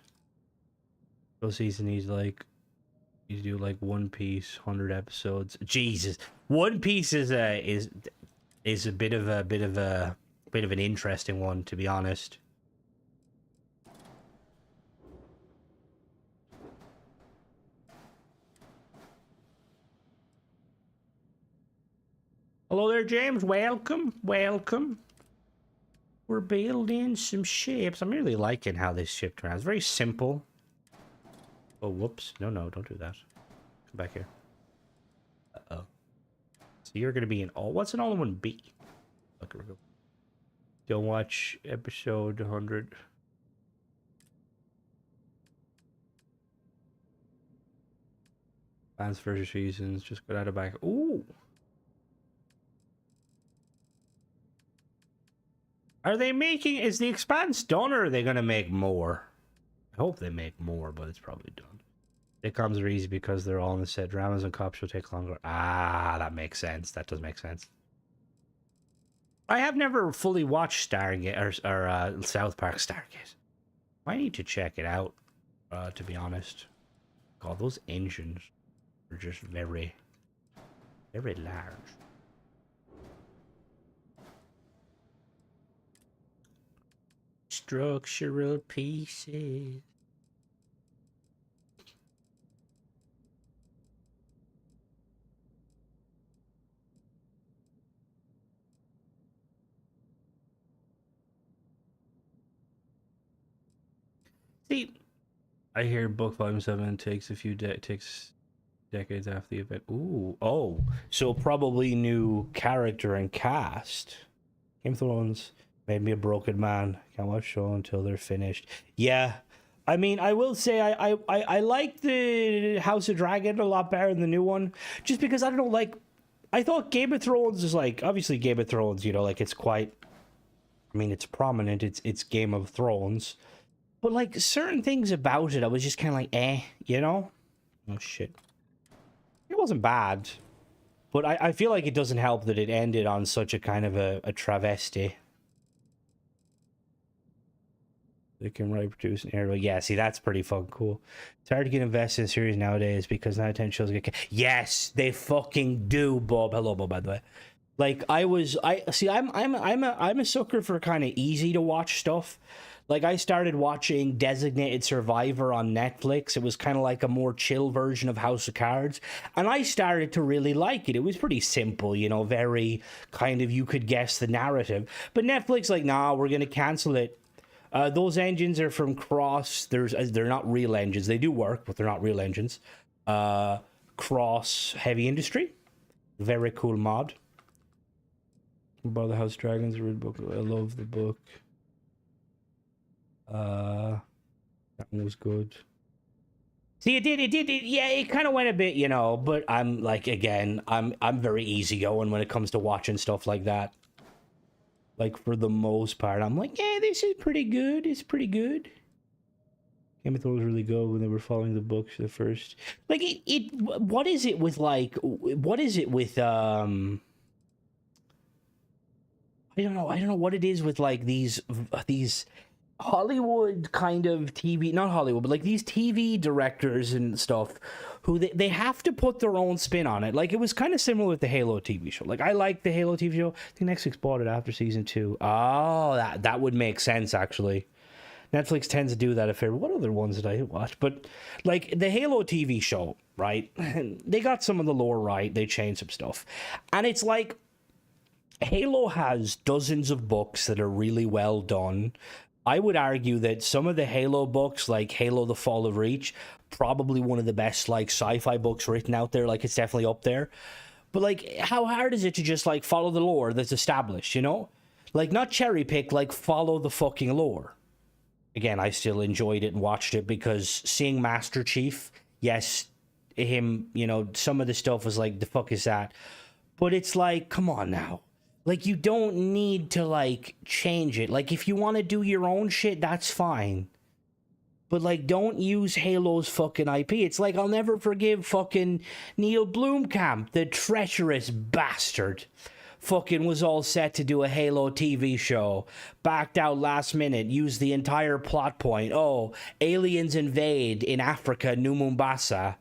Speaker 1: This season he's like, you do like One Piece, 100 episodes. Jesus, One Piece is a bit of an interesting one, to be honest. Hello there, James. Welcome. We're building some ships. I'm really liking how this ship turns. It's very simple. Oh, whoops. No, don't do that. Come back here. Uh-oh. So you're going to be in all... What's an all-in-one B? Okay, we're good. Don't watch episode 100. Plants versus seasons. Just got out of back. Ooh. Are they making... Is the Expanse done, or are they going to make more? I hope they make more, but it's probably done. Sitcoms are easy because they're all in the set. Dramas and cops will take longer. Ah, that makes sense. That does make sense. I have never fully watched Stargate or South Park Stargate. I need to check it out, to be honest. God, those engines are just very, very large. Structural pieces. See, I hear book volume 7 takes takes decades after the event. Ooh, oh, so probably new character and cast. Game of Thrones made me a broken man. Can't watch show until they're finished. Yeah, I mean, I will say I like the House of Dragon a lot better than the new one, just because I don't know, like, I thought Game of Thrones is like, obviously Game of Thrones, you know, like, it's quite, I mean, it's prominent, it's Game of Thrones, but like certain things about it, I was just kind of like, you know? Oh shit. It wasn't bad, but I feel like it doesn't help that it ended on such a kind of a travesty. They can write, produce, and air. Yeah, see, that's pretty fucking cool. It's hard to get invested in series nowadays because 9 out of 10 shows get... Yes, they fucking do, Bob. Hello, Bob, by the way. Like, I'm a sucker for kind of easy to watch stuff. Like, I started watching Designated Survivor on Netflix. It was kind of like a more chill version of House of Cards. And I started to really like it. It was pretty simple, you know, very kind of, you could guess the narrative. But Netflix, like, nah, we're going to cancel it. Those engines are from Cross. They're not real engines. They do work, but they're not real engines. Cross Heavy Industry. Very cool mod. About the House Dragons, read book. I love the book. That one was good. See, it did. Yeah, it kind of went a bit, you know. But I'm like, again, I'm very easygoing when it comes to watching stuff like that. Like, for the most part, I'm like, yeah, this is pretty good. It's pretty good. Game of Thrones was really good when they were following the books the first. Like, what is it with, like, what is it with, I don't know what it is with, like, these Hollywood kind of TV, not Hollywood, but like these TV directors and stuff who they have to put their own spin on it. Like, it was kind of similar with the Halo TV show. Like, I like the Halo TV show. I think Netflix bought it after season 2. Oh, that would make sense, actually. Netflix tends to do that a fair. What other ones did I watch? But like the Halo TV show, right? They got some of the lore right. They changed some stuff. And it's like Halo has dozens of books that are really well done. I would argue that some of the Halo books, like Halo: The Fall of Reach, probably one of the best, like, sci-fi books written out there. Like, it's definitely up there. But, like, how hard is it to just, like, follow the lore that's established, you know? Like, not cherry pick, like, follow the fucking lore. Again, I still enjoyed it and watched it because seeing Master Chief, yes, him, you know, some of the stuff was like, the fuck is that? But it's like, come on now. Like, you don't need to, like, change it. Like, if you want to do your own shit, that's fine. But, like, don't use Halo's fucking IP. It's like, I'll never forgive fucking Neil Blomkamp, the treacherous bastard. Fucking was all set to do a Halo TV show. Backed out last minute, used the entire plot point. Oh, aliens invade in Africa, New Mombasa.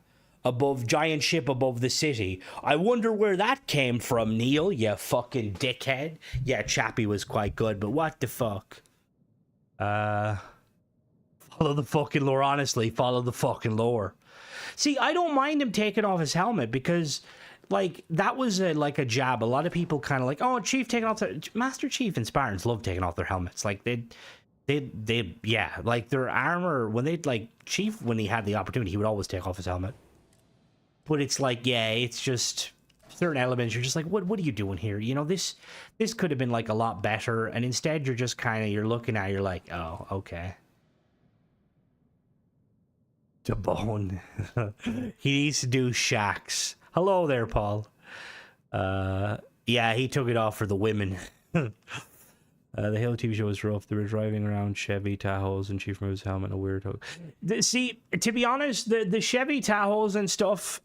Speaker 1: Giant ship above the city. I wonder where that came from, Neil, you fucking dickhead. Yeah, Chappie was quite good, but what the fuck? Follow the fucking lore, honestly. Follow the fucking lore. See, I don't mind him taking off his helmet because, like, that was like a jab. A lot of people kind of like, oh, Chief taking off their... Master Chief and Spartans love taking off their helmets. Like, yeah, like, their armor, when they'd, like, Chief, when he had the opportunity, he would always take off his helmet. But it's like, yeah, it's just certain elements. You're just like, what are you doing here? You know, this could have been like a lot better. And instead, you're just kind of, you're looking at it, you're like, oh, okay. to bone. He needs to do shacks. Hello there, Paul. Yeah, he took it off for the women. The Halo TV show was rough. They were driving around Chevy Tahoes and Chief removes helmet and a weird hook. See, to be honest, the Chevy Tahoes and stuff,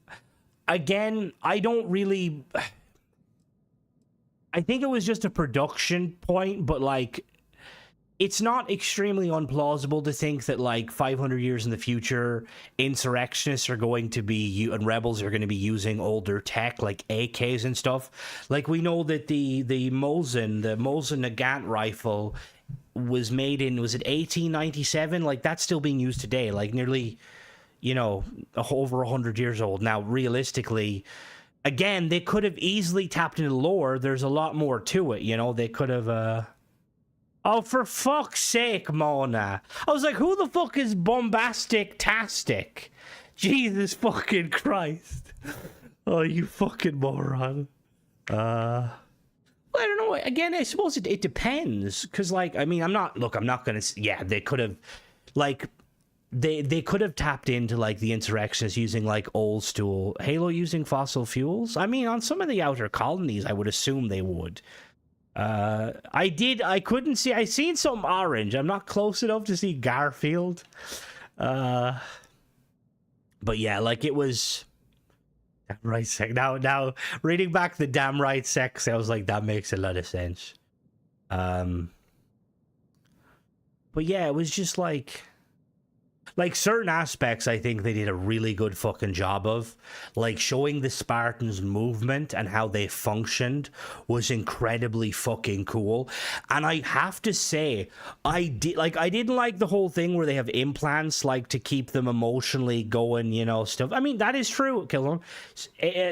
Speaker 1: again, I don't really... I think it was just a production point, but like, it's not extremely unplausible to think that like 500 years in the future, insurrectionists are going to be, and rebels are going to be using older tech like AKs and stuff. Like we know that the Mosin Nagant rifle was made in, was it 1897? Like that's still being used today, like nearly, you know, over 100 years old. Now, realistically, again, they could have easily tapped into lore. There's a lot more to it, you know. They could have, Oh, for fuck's sake, Mona. I was like, who the fuck is Bombastic-tastic? Jesus fucking Christ. Oh, you fucking moron. Well, I don't know. Again, I suppose it depends. Because, like, I mean, I'm not going to... Yeah, they could have... Like... They could have tapped into like the insurrectionists using like old school Halo using fossil fuels. I mean, on some of the outer colonies, I would assume they would. I couldn't see. I seen some orange. I'm not close enough to see Garfield. But yeah, like it was. Damn right sex. Now reading back the damn right sex, I was like, that makes a lot of sense. But yeah, it was just like certain aspects I think they did a really good fucking job of, like showing the Spartans movement and how they functioned was incredibly fucking cool. And I have to say, I didn't like the whole thing where they have implants like to keep them emotionally going, you know, stuff. I mean, that is true, Killon.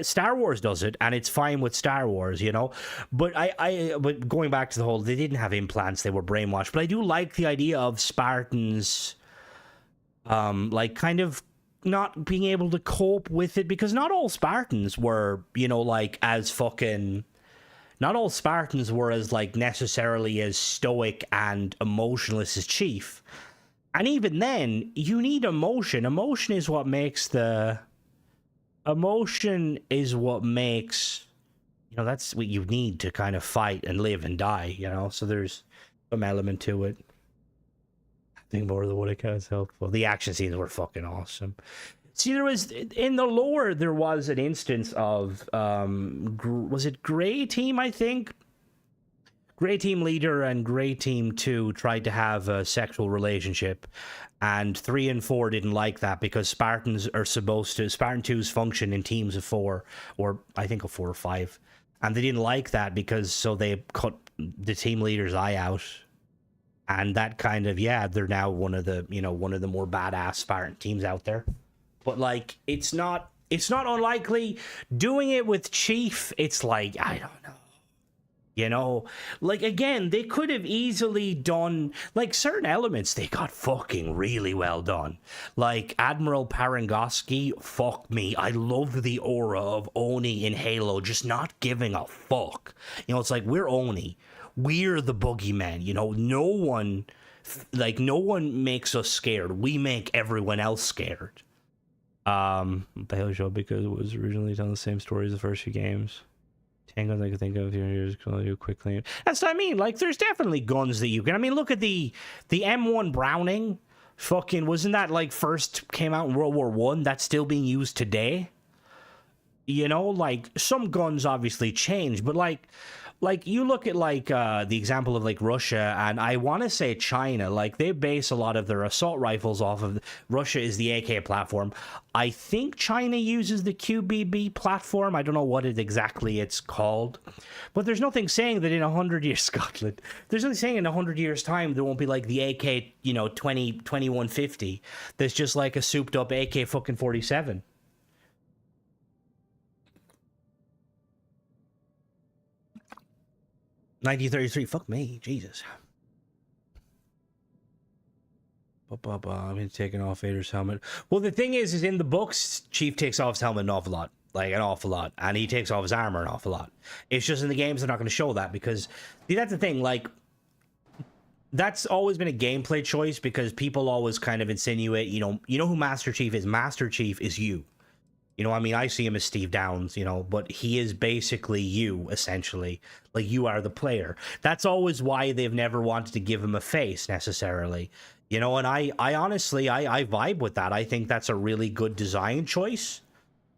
Speaker 1: Star Wars does it, and it's fine with Star Wars, you know. But but going back to the whole, they didn't have implants, they were brainwashed. But I do like the idea of Spartans like kind of not being able to cope with it, because not all Spartans were, you know, like as fucking, not all Spartans were as like necessarily as stoic and emotionless as Chief. And even then, you need emotion. Emotion is what makes, you know, that's what you need to kind of fight and live and die, you know, so there's some element to it. I think more than what it is helpful. The action scenes were fucking awesome. See, there was, in the lore, there was an instance of, was it Grey Team, I think? Grey Team leader and Grey Team 2 tried to have a sexual relationship, and 3 and 4 didn't like that because Spartans are supposed to, Spartan 2s function in teams of 4, or I think of 4 or 5, and they didn't like that because, so they cut the team leader's eye out. And that kind of, yeah, they're now one of the, you know, one of the more badass Spartan teams out there. But like, it's not unlikely. Doing it with Chief, it's like, I don't know. You know, like, again, they could have easily done, like, certain elements, they got fucking really well done. Like, Admiral Parangoski, fuck me. I love the aura of Oni in Halo, just not giving a fuck. You know, it's like, we're Oni. We're the boogeyman, you know, no one makes us scared. We make everyone else scared. The Halo show, because it was originally telling the same story as the first few games. 10 guns I can think of here. Just gonna do quickly. That's what I mean. Like, there's definitely guns that you can. I mean, look at the M1 Browning. Fucking, wasn't that like first came out in World War One? That's still being used today. You know, like some guns obviously change, but like you look at like the example of like Russia, and I want to say China, like they base a lot of their assault rifles off of, Russia is the AK platform. I think China uses the QBB platform. I don't know what exactly it's called, but there's nothing saying that in 100 years, Scotland, there's nothing saying in 100 years time there won't be like the AK, you know, 2150. There's just like a souped up AK fucking 47. 1933, fuck me, Jesus. I'm taking off Vader's helmet. Well, the thing is in the books, Chief takes off his helmet an awful lot. Like, an awful lot. And he takes off his armor an awful lot. It's just in the games they're not going to show that, because, see, that's the thing, like, that's always been a gameplay choice because people always kind of insinuate, you know who Master Chief is? Master Chief is you. You know, I mean, I see him as Steve Downs, but he is basically you, essentially. Like, you are the player. That's always why they've never wanted to give him a face, necessarily. And I honestly, I vibe with that. I think that's a really good design choice.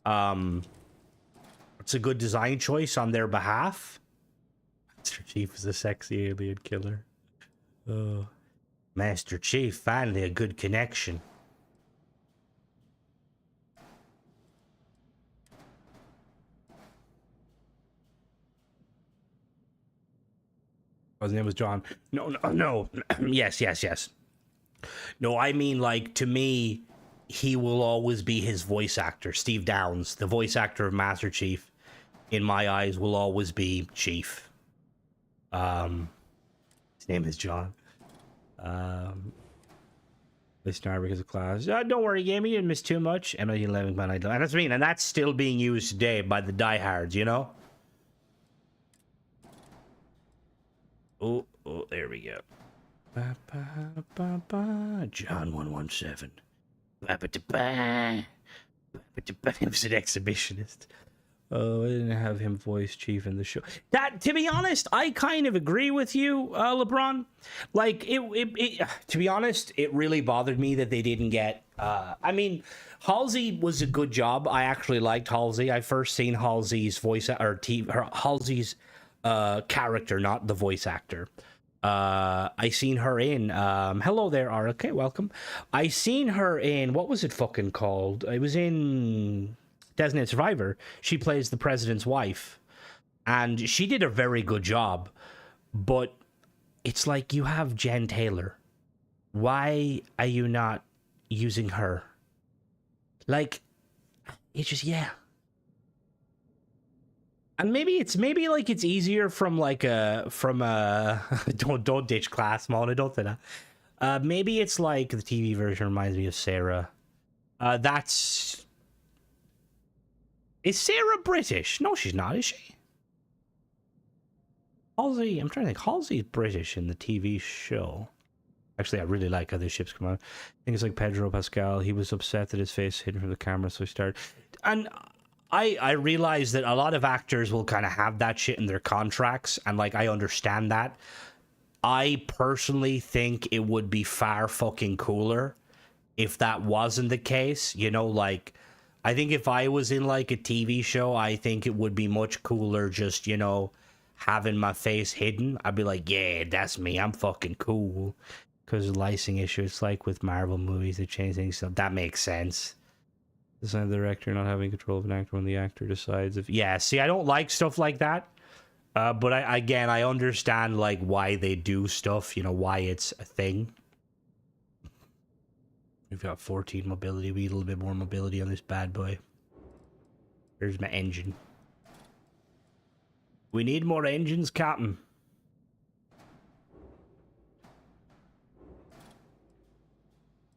Speaker 1: It's a good design choice on their behalf. Master Chief is a sexy alien killer. Oh. Master Chief, finally a good connection. His name was John. No. Yes. No, I mean, like, to me, he will always be his voice actor. Steve Downs, the voice actor of Master Chief, in my eyes, will always be Chief. His name is John. Listener because of class. Don't worry, Gamey, you didn't miss too much. Emily 11 man, and that's mean, and that's still being used today by the diehards, Oh, there we go. John 117. He was an exhibitionist. Oh, I didn't have him voice Chief in the show. That, to be honest, I kind of agree with you, LeBron. Like, it to be honest, it really bothered me that they didn't get. I mean, Halsey was a good job. I actually liked Halsey. I first seen Halsey's voice Halsey's character, not the voice actor. I seen her in hello there, Ara. Okay, welcome. I seen her in, what was it fucking called? It was in Designated Survivor. She plays the president's wife, and she did a very good job. But it's like, you have Jen Taylor. Why are you not using her? Like, it's just, yeah. And maybe it's easier from don't ditch class, Mona, don't say that. Maybe it's like the TV version reminds me of Sarah. Is Sarah British? No, she's not, is she? Halsey, I'm trying to think. Halsey's British in the TV show. Actually, I really like how the ships come out. I think it's like Pedro Pascal. He was upset that his face hidden from the camera, so he started. And I realize that a lot of actors will kind of have that shit in their contracts, and like, I understand that. I personally think it would be far fucking cooler if that wasn't the case. Like, I think if I was in like a TV show, I think it would be much cooler just, having my face hidden. I'd be like, yeah, that's me. I'm fucking cool. Because of licensing issues, like with Marvel movies, they change things, so that makes sense. Design the director not having control of an actor when the actor decides if... Yeah, see, I don't like stuff like that. But I understand like why they do stuff, why it's a thing. We've got 14 mobility. We need a little bit more mobility on this bad boy. Here's my engine. We need more engines, Captain.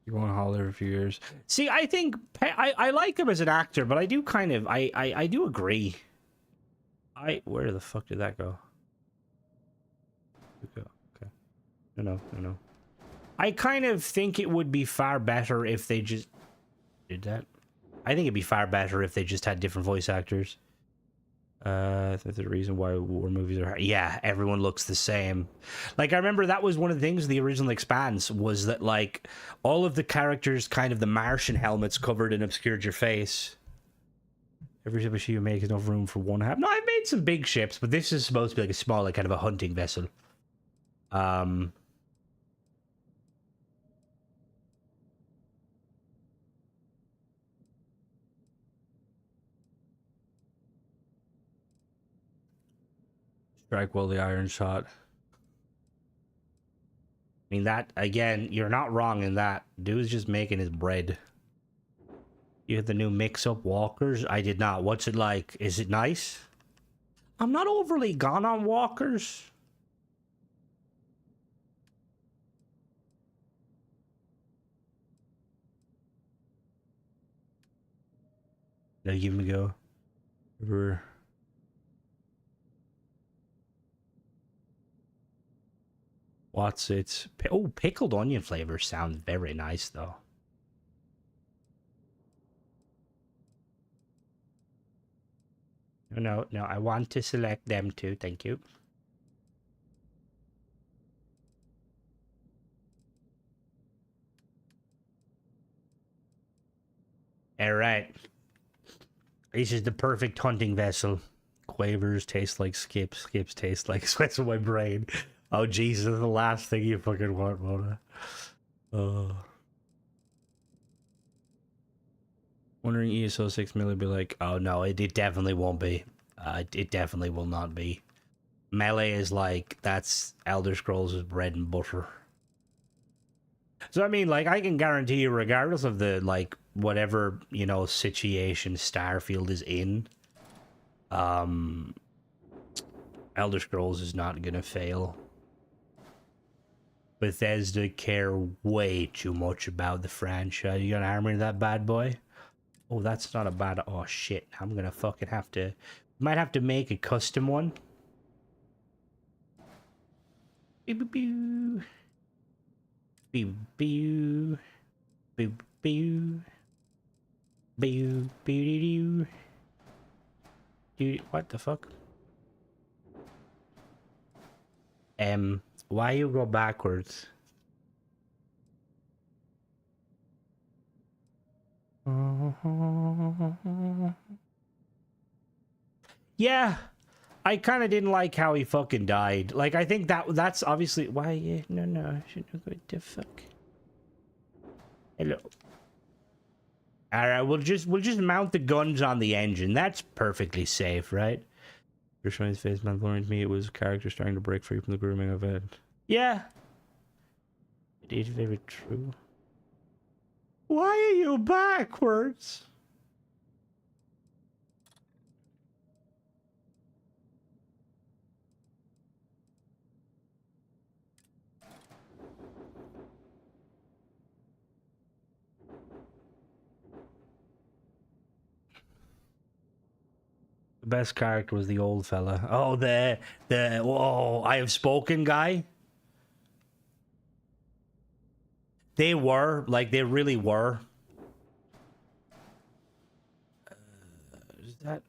Speaker 1: You're going to Hall every few years. See, I think I like him as an actor, but I do kind of I do agree. Where the fuck did that go? Okay. No. I kind of think it would be far better if they just did that. I think it'd be far better if they just had different voice actors. That's the reason why war movies are hard. Yeah, everyone looks the same. Like, I remember that was one of the things of the original Expanse, was that like all of the characters, kind of the Martian helmets covered and obscured your face. Every ship you make is enough room for one half. No, I've made some big ships, but this is supposed to be like a small, like kind of a hunting vessel. Strike while the iron shot. I mean, that, again, you're not wrong in that. Dude's just making his bread. You had the new mix-up walkers? I did not. What's it like? Is it nice? I'm not overly gone on walkers. Now give him a go. We're... What's its... Oh, pickled onion flavor sounds very nice, though. No, I want to select them too. Thank you. All right. This is the perfect hunting vessel. Quavers taste like skips. Skips taste like sweats in my brain. Oh, Jesus, the last thing you fucking want, Mona. Oh. Wondering ESO 6 will be like, oh no, it definitely won't be. It definitely will not be. Melee is like, that's Elder Scrolls' bread and butter. So I mean, like, I can guarantee you, regardless of the, like, whatever, you know, situation Starfield is in, Elder Scrolls is not gonna fail. Bethesda care way too much about the franchise. You gonna armor that bad boy? Oh, that's not a bad... Oh, shit. I'm gonna fucking have to... Might have to make a custom one. Beep, beep, beep. Beep, beep. Beep, beep. Beep, beep, beep. What the fuck? Why you go backwards? Yeah, I kind of didn't like how he fucking died. Like, I think that's obviously why. No, I shouldn't go the fuck. Hello. All right, we'll just mount the guns on the engine. That's perfectly safe, right? You're showing his face, man. Blurring to me, it was a character starting to break free from the grooming event. Yeah, it is very true. Why are you backwards? The best character was the old fella. Oh, whoa, I have spoken guy. They were, like, they really were.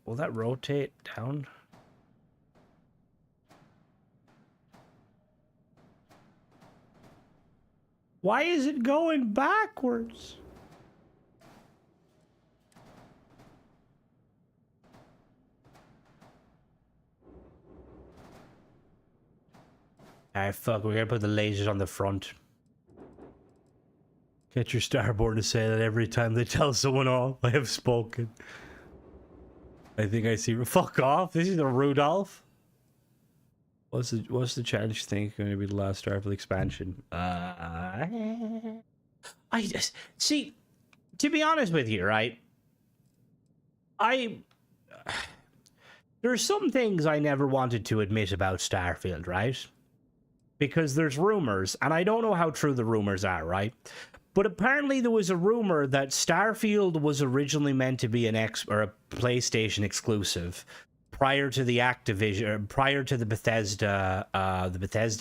Speaker 1: Will that rotate down? Why is it going backwards? Alright, fuck, we're gonna put the lasers on the front. Get your starboard to say that every time they tell someone off. I have spoken. I think I see. Fuck off! This is a Rudolph. What's the challenge think going to be the last Starfield expansion? I just see. To be honest with you, right? There's some things I never wanted to admit about Starfield, right? Because there's rumors, and I don't know how true the rumors are, right? But apparently there was a rumor that Starfield was originally meant to be a PlayStation exclusive prior to the Activision, prior to the Bethesda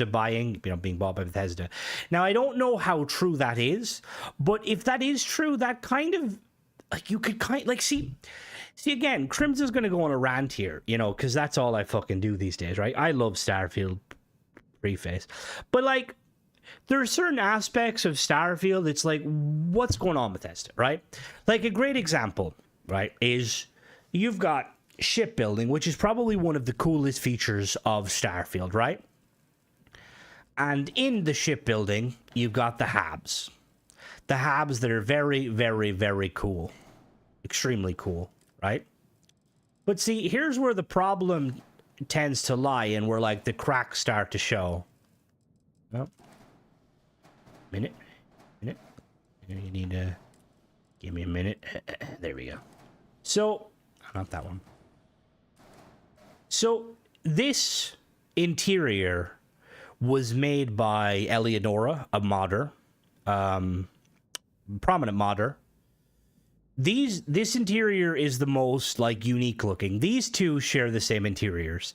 Speaker 1: buying, being bought by Bethesda. Now, I don't know how true that is, but if that is true, that kind of, like, you could see again, Crimson's going to go on a rant here, because that's all I fucking do these days, right? I love Starfield. Preface, but like there are certain aspects of Starfield it's like, what's going on with Bethesda, right? Like a great example, right, is you've got shipbuilding, which is probably one of the coolest features of Starfield, right? And in the shipbuilding you've got the habs that are very, very, very cool, extremely cool, right? But see, here's where the problem tends to lie, and where like the cracks start to show. Oh, minute. You need to give me a minute. There we go. So, not that one. So this interior was made by Eleonora, a modder, prominent modder. This interior is the most like unique looking. These two share the same interiors.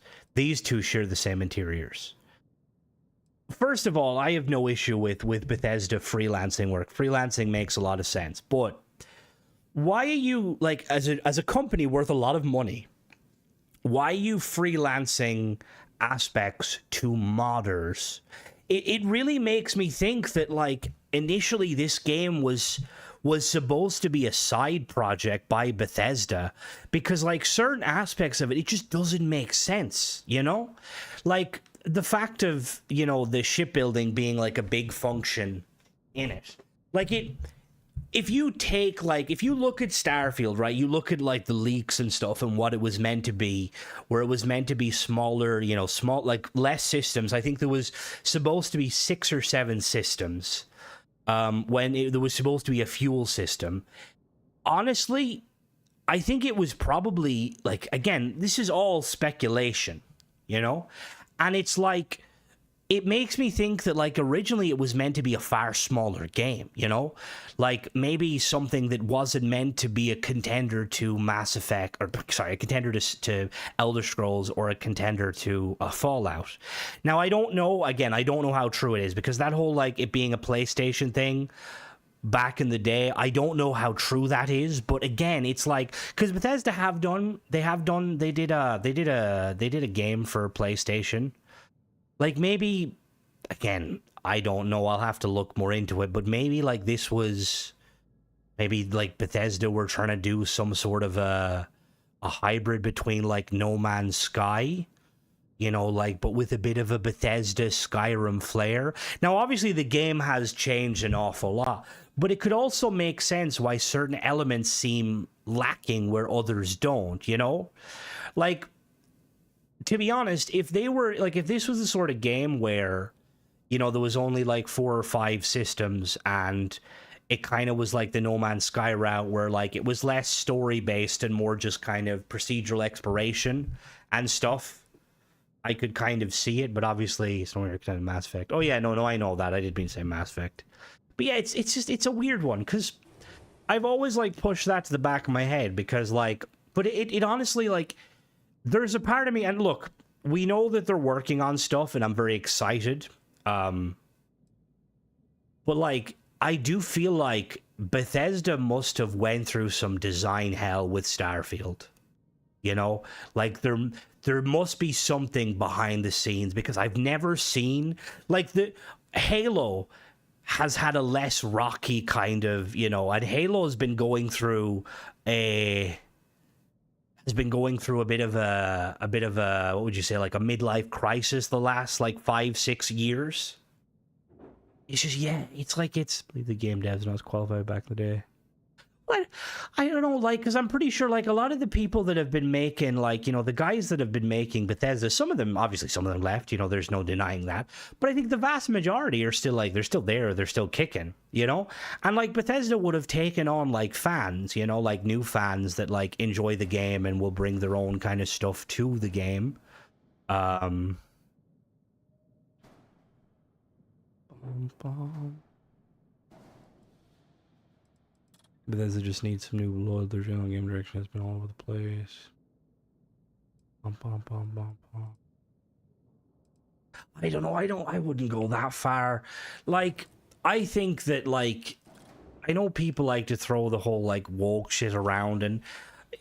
Speaker 1: first of all, I have no issue with Bethesda freelancing work. Freelancing makes a lot of sense, but why are you like as a company worth a lot of money? Why are you freelancing aspects to modders? It really makes me think that like initially this game was supposed to be a side project by Bethesda, because like certain aspects of it just doesn't make sense, you know? Like the fact of, you know, the shipbuilding being like a big function in it. Like it, if you take like, if you look at Starfield, right, you look at like the leaks and stuff and what it was meant to be, where it was meant to be smaller, you know, small, like less systems. I think there was supposed to be 6 or 7 systems, when there was supposed to be a fuel system. Honestly, I think it was probably like, again, this is all speculation, you know? And it's like, it makes me think that like originally it was meant to be a far smaller game, you know, like maybe something that wasn't meant to be a contender to Mass Effect, or sorry, a contender to Elder Scrolls, or a contender to Fallout. Now I don't know, again, I don't know how true it is, because that whole like it being a PlayStation thing back in the day, I don't know how true that is. But again, it's like, because Bethesda they did a game for PlayStation. Like maybe, again, I don't know, I'll have to look more into it, but maybe like this was, maybe like Bethesda were trying to do some sort of a hybrid between like No Man's Sky, you know, like, but with a bit of a Bethesda Skyrim flair. Now obviously the game has changed an awful lot, but it could also make sense why certain elements seem lacking where others don't, you know? Like, to be honest, if they were like, if this was the sort of game where, you know, there was only like 4 or 5 systems and it kind of was like the No Man's Sky route, where like it was less story based and more just kind of procedural exploration and stuff, I could kind of see it. But obviously it's not kind of Mass Effect. Oh yeah, no, I know that, I didn't mean to say Mass Effect. But yeah, it's just, it's a weird one, because I've always like pushed that to the back of my head, because like, but it honestly, like, there's a part of me, and look, we know that they're working on stuff and I'm very excited, but like, I do feel like Bethesda must have went through some design hell with Starfield, you know? Like there must be something behind the scenes, because I've never seen, like, the Halo has had a less rocky kind of, you know, and Halo has been going through a bit of a what would you say, like a midlife crisis the last like 5-6 years. It's just, yeah, it's like, it's, I believe the game devs not qualified back in the day. But I don't know, like, because I'm pretty sure like a lot of the people that have been making, like, you know, the guys that have been making Bethesda, some of them, obviously some of them left, you know, there's no denying that, but I think the vast majority are still like, they're still there, they're still kicking, you know? And like Bethesda would have taken on like fans, you know, like new fans that like enjoy the game and will bring their own kind of stuff to the game. Bum, bum. Bethesda just needs some new blood. Their general game direction has been all over the place. Bum, bum, bum, bum, bum. I don't know. I wouldn't go that far. Like, I think that, like, I know people like to throw the whole, like, woke shit around, and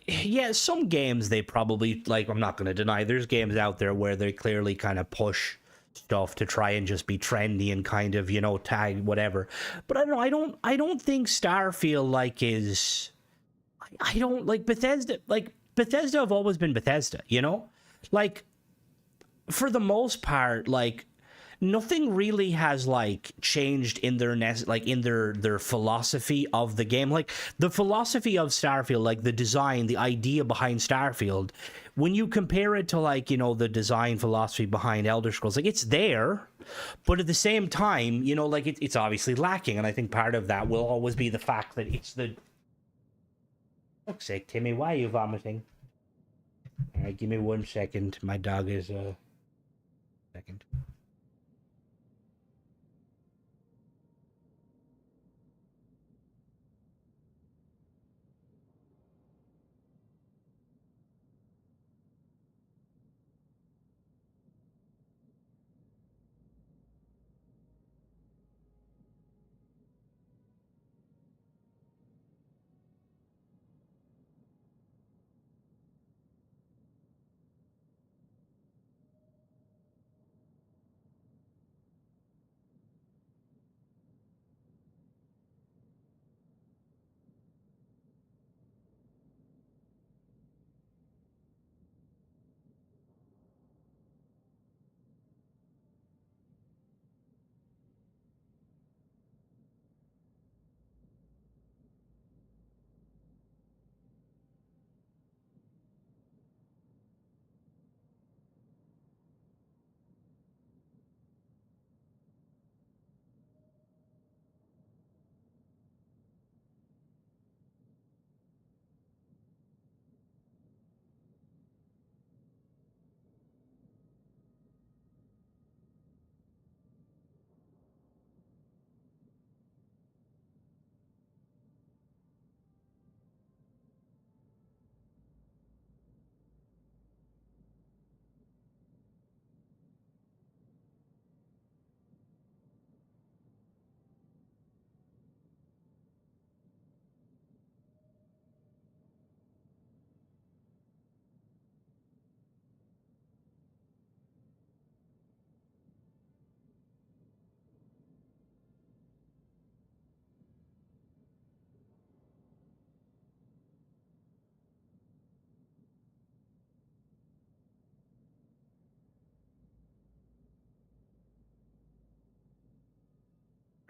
Speaker 1: yeah, some games they probably, like, I'm not going to deny, there's games out there where they clearly kind of push stuff to try and just be trendy and kind of, you know, tag whatever. But I don't know, I don't think Starfield like is, I don't like Bethesda, like Bethesda have always been Bethesda, you know? Like, for the most part, like, nothing really has like changed in their like in their philosophy of the game. Like the philosophy of Starfield, like the design, the idea behind Starfield, when you compare it to, like, you know, the design philosophy behind Elder Scrolls, like, it's there, but at the same time, you know, like, it's obviously lacking. And I think part of that will always be the fact that it's the, fuck's sake, Timmy, why are you vomiting? All right, give me 1 second. My dog is second.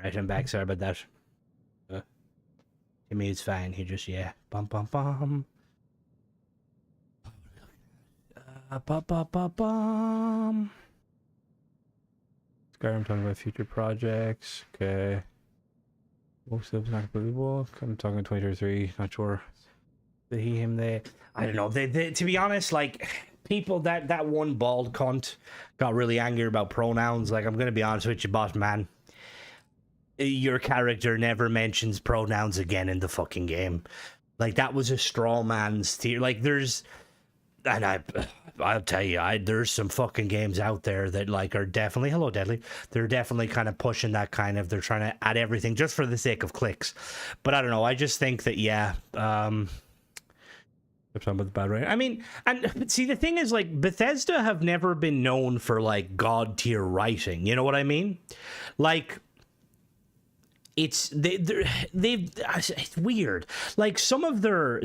Speaker 1: Right, I'm back. Sorry about that. Timmy is fine. He just, yeah. Bum, bum, bum. Bum.
Speaker 3: Skyrim talking about future projects. Okay. Most of it's not believable. I'm talking 2023. Not sure.
Speaker 1: The he, him, they. I don't know. They, to be honest, like, people, that one bald cunt got really angry about pronouns. Like, I'm going to be honest with you, boss man. Your character never mentions pronouns again in the fucking game. Like, that was a straw man's theory. Like, there's... And I'll tell you, there's some fucking games out there that, like, are definitely... Hello, Deadly. They're definitely kind of pushing that kind of... They're trying to add everything just for the sake of clicks. But I don't know. I just think that, yeah...
Speaker 3: I'm talking about the bad rating.
Speaker 1: I mean, and see, the thing is, like, Bethesda have never been known for, like, god-tier writing. You know what I mean? Like... It's it's weird. Like some of their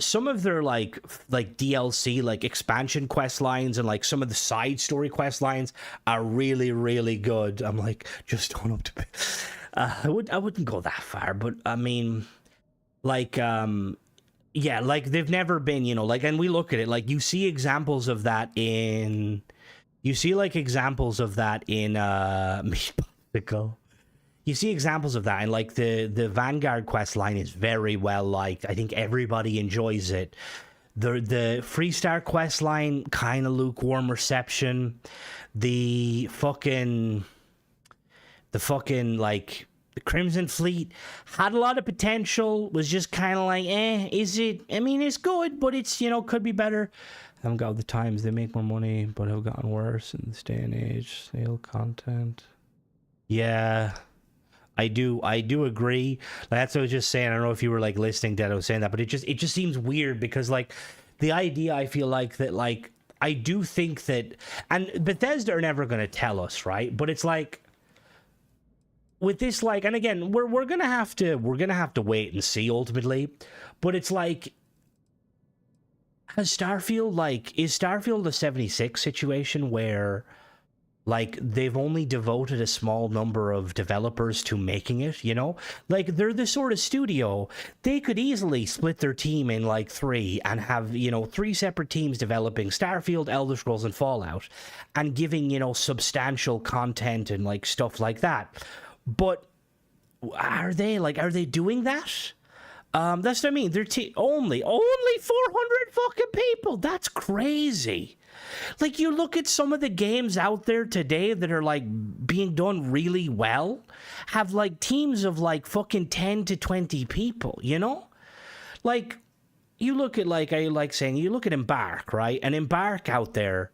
Speaker 1: like DLC, like expansion quest lines, and like some of the side story quest lines are really, really good. I'm like, just don't up to I wouldn't go that far, but I mean, like yeah, like they've never been, you know, like, and we look at it, like you see examples of that in Meatball. You see examples of that, and like the Vanguard quest line is very well liked. I think everybody enjoys it. The Freestar quest line, kind of lukewarm reception. The fucking like the Crimson Fleet had a lot of potential. Was just kind of like, is it? I mean, it's good, but it's, you know, could be better. I haven't got the times. They make more money, but have gotten worse in this day and age. Sale content. Yeah. I do agree. That's what I was just saying. I don't know if you were like listening to that. I was saying that, but it just seems weird because like the idea, I feel like that, like I do think that, and Bethesda are never going to tell us, right? But it's like with this, like, and again, we're gonna have to wait and see ultimately. But it's like, is Starfield a 76 situation where, like, they've only devoted a small number of developers to making it, you know? Like, they're the sort of studio, they could easily split their team in, like, 3 and have, you know, 3 separate teams developing Starfield, Elder Scrolls, and Fallout, and giving, you know, substantial content and, like, stuff like that. But are they doing that? That's what I mean. They're only 400 fucking people. That's crazy. Like, you look at some of the games out there today that are, like, being done really well, have, like, teams of, like, fucking 10 to 20 people, you know? Like, you look at, like, I like saying, you look at Embark, right? And Embark out there,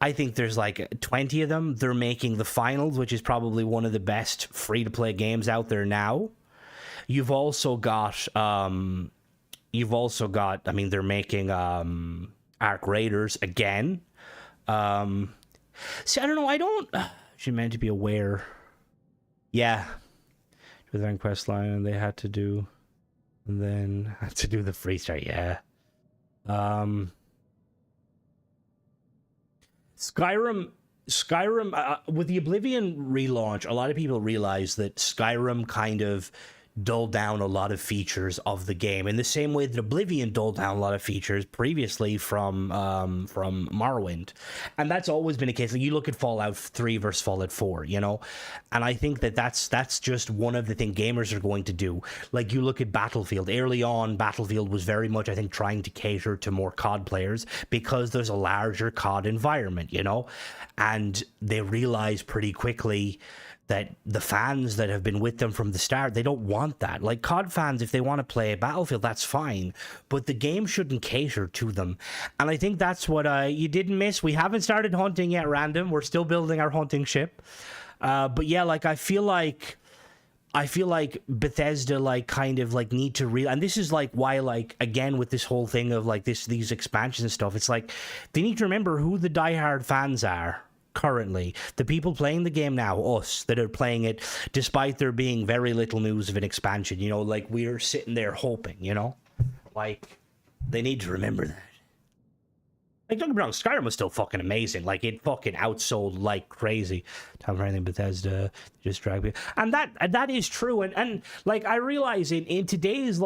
Speaker 1: I think there's, like, 20 of them. They're making the finals, which is probably one of the best free-to-play games out there now. You've also got, I mean, they're making, Arc Raiders again. See, I don't know. She meant to be aware. Yeah.
Speaker 3: With their quest line, and they had to do, and then
Speaker 1: had to do the freestyle. Yeah. Skyrim, with the Oblivion relaunch, a lot of people realized that Skyrim kind of dulled down a lot of features of the game in the same way that Oblivion dulled down a lot of features previously from Morrowind. And that's always been a case. Like, you look at Fallout 3 versus Fallout 4, you know, and I think that's just one of the things gamers are going to do. Like, you look at Battlefield. Early on, Battlefield was very much, I think, trying to cater to more COD players because there's a larger COD environment, you know, and they realized pretty quickly that the fans that have been with them from the start, they don't want that. Like, COD fans, if they want to play Battlefield, that's fine, but the game shouldn't cater to them. And I think that's what you didn't miss. We haven't started hunting yet, Random. We're still building our hunting ship. But yeah, like, I feel like Bethesda, like, kind of, like, need to and this is, like, why, like, again, with this whole thing of, like, these expansions and stuff, it's like, they need to remember who the diehard fans are currently. The people playing the game now, us, that are playing it despite there being very little news of an expansion, you know, like, we're sitting there hoping, you know, like, they need to remember that. Like, don't get me wrong, Skyrim was still fucking amazing. Like, it fucking outsold like crazy. Time for anything Bethesda, just drag me. And that is true. And like, I realize in today's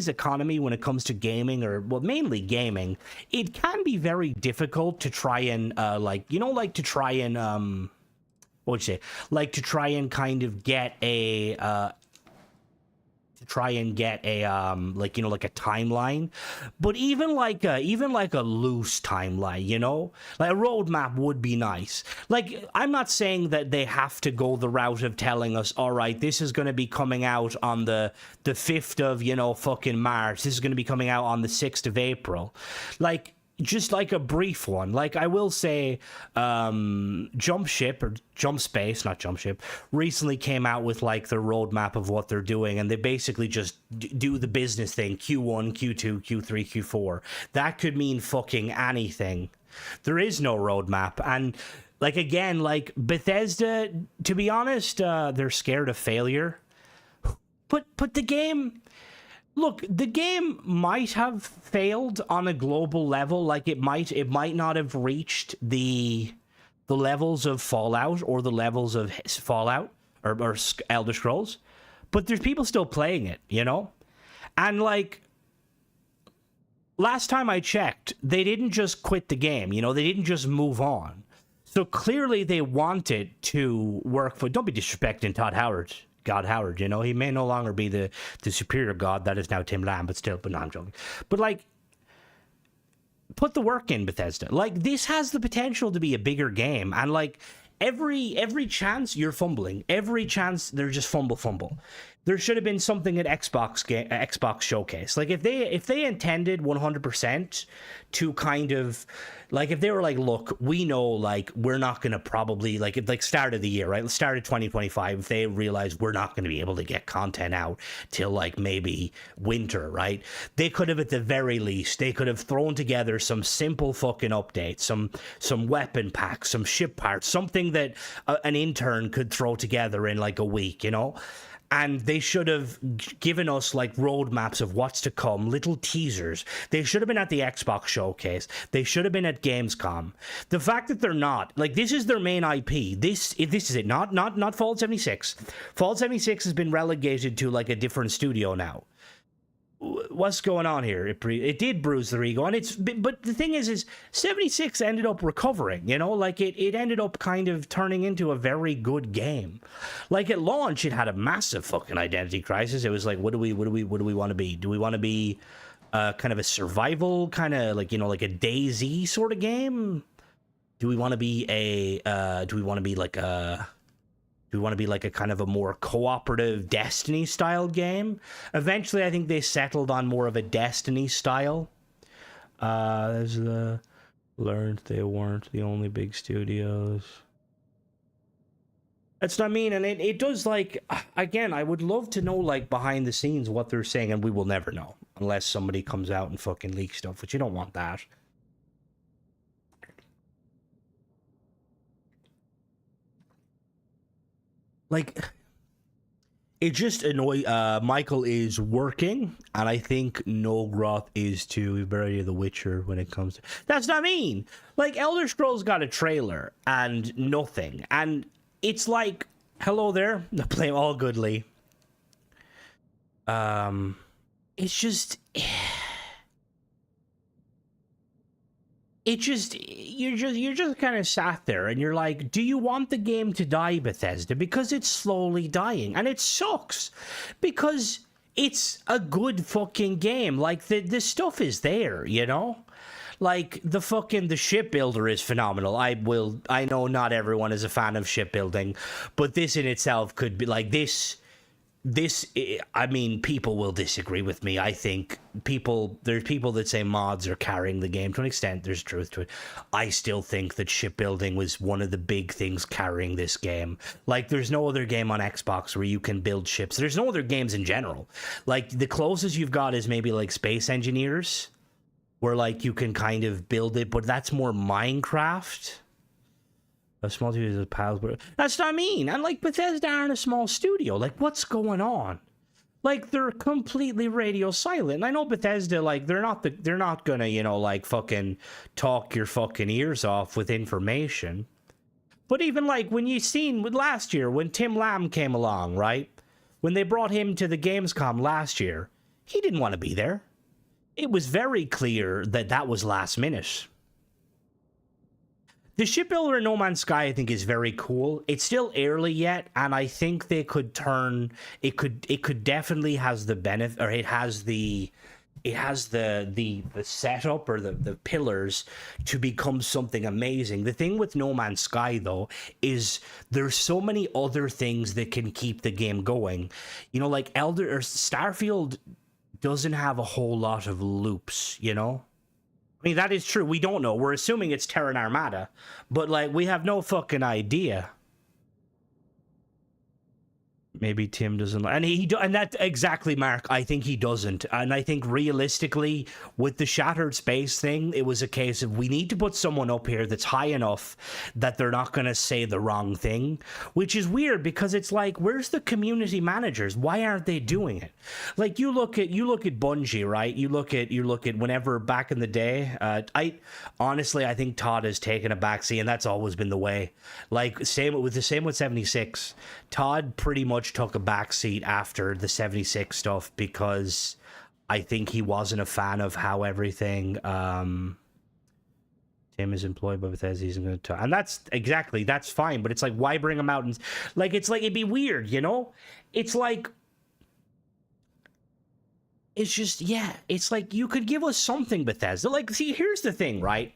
Speaker 1: economy, when it comes to gaming, or, well, mainly gaming, it can be very difficult to try and, to try and, what would you say? Like, to try and kind of get a, like a timeline, but even like a loose timeline, like a roadmap would be nice. Like, I'm not saying that they have to go the route of telling us, all right, this is going to be coming out on the 5th of fucking March, this is going to be coming out on the 6th of April, like, just like a brief one. Like, I will say, Jump Space recently came out with like the roadmap of what they're doing, and they basically just do the business thing: Q1, Q2, Q3, Q4. That could mean fucking anything. There is no roadmap. And like, again, like Bethesda, to be honest, they're scared of failure. But the game, look, the game might have failed on a global level. Like, it might not have reached the levels of Fallout or the levels of Fallout or Elder Scrolls, but there's people still playing it, And like, last time I checked, they didn't just quit the game, they didn't just move on. So clearly they wanted to work for, don't be disrespecting God Howard, he may no longer be the superior god that is now Tim Lamb, but still, but no, I'm joking. But like, put the work in, Bethesda. Like, this has the potential to be a bigger game, and like, every chance you're fumbling, every chance they're just fumble. There should have been something at Xbox Showcase. Like, if they intended 100% to kind of, like, if they were like, look, we know, like, we're not going to probably, like, start of the year, right? Start of 2025, if they realize we're not going to be able to get content out till, like, maybe winter, right? They could have, at the very least, they could have thrown together some simple fucking updates, some weapon packs, some ship parts, something that an intern could throw together in, like, a week, And they should have given us, like, roadmaps of what's to come, little teasers. They should have been at the Xbox Showcase. They should have been at Gamescom. The fact that they're not, like, this is their main IP. This is it. Not Fallout 76. Fallout 76 has been relegated to, like, a different studio now. What's going on here? It did bruise their ego, and but the thing is 76 ended up recovering, like it ended up kind of turning into a very good game. Like, at launch, it had a massive fucking identity crisis. It was like, what do we want to be? Do we want to be kind of a survival, kind of like, like a DayZ sort of game? Do we want to be like a kind of a more cooperative Destiny style game? Eventually, I think they settled on more of a Destiny style. There's learned they weren't the only big studios. That's what I mean, and it does, like, again, I would love to know, like, behind the scenes what they're saying, and we will never know unless somebody comes out and fucking leaks stuff, but you don't want that. Like, it just Michael is working, and I think Nogroth is too. We've already The Witcher when it comes to... That's what I mean. Like, Elder Scrolls got a trailer and nothing, and it's like, hello there, play all goodly. It's just... you're just kind of sat there and you're like, do you want the game to die, Bethesda? Because it's slowly dying, and it sucks because it's a good fucking game. Like, the stuff is there, like the shipbuilder is phenomenal. I know not everyone is a fan of shipbuilding, but this in itself could be like this, I mean, people will disagree with me. I think there's people that say mods are carrying the game. To an extent, there's truth to it. I still think that shipbuilding was one of the big things carrying this game. Like, there's no other game on Xbox where you can build ships. There's no other games in general. Like, the closest you've got is maybe, like, Space Engineers, where, like, you can kind of build it, but that's more Minecraft. A small studio is pals, but that's what I mean. And like, Bethesda aren't a small studio. Like, what's going on? Like, they're completely radio silent. And I know Bethesda, like, they're not gonna, you know, like, fucking talk your fucking ears off with information. But even, like, when you seen with last year, when Tim Lamb came along, right? When they brought him to the Gamescom last year, he didn't want to be there. It was very clear that that was last minute. The shipbuilder in No Man's Sky, I think, is very cool. It's still early yet, and I think they could turn it could definitely has the benefit, or it has the setup or the pillars to become something amazing. The thing with No Man's Sky, though, is there's so many other things that can keep the game going. You know, like Starfield doesn't have a whole lot of loops, you know? I mean, that is true. We don't know. We're assuming it's Terran Armada, but, like, we have no fucking idea. Maybe Tim doesn't, and that exactly, Mark. I think he doesn't, and I think realistically, with the shattered space thing, it was a case of we need to put someone up here that's high enough that they're not going to say the wrong thing, which is weird because it's like, where's the community managers? Why aren't they doing it? Like, you look at Bungie, right? You look at whenever back in the day. I think Todd has taken a backseat, and that's always been the way. Like, same with 76. Todd pretty much took a backseat after the 76 stuff because I think he wasn't a fan of how everything. Tim is employed by Bethesda. He's going to, and that's fine. But it's like, why bring him out? And like, it's like, it'd be weird, you know? It's like, it's just, yeah. It's like, you could give us something, Bethesda. Like, see, here's the thing, right?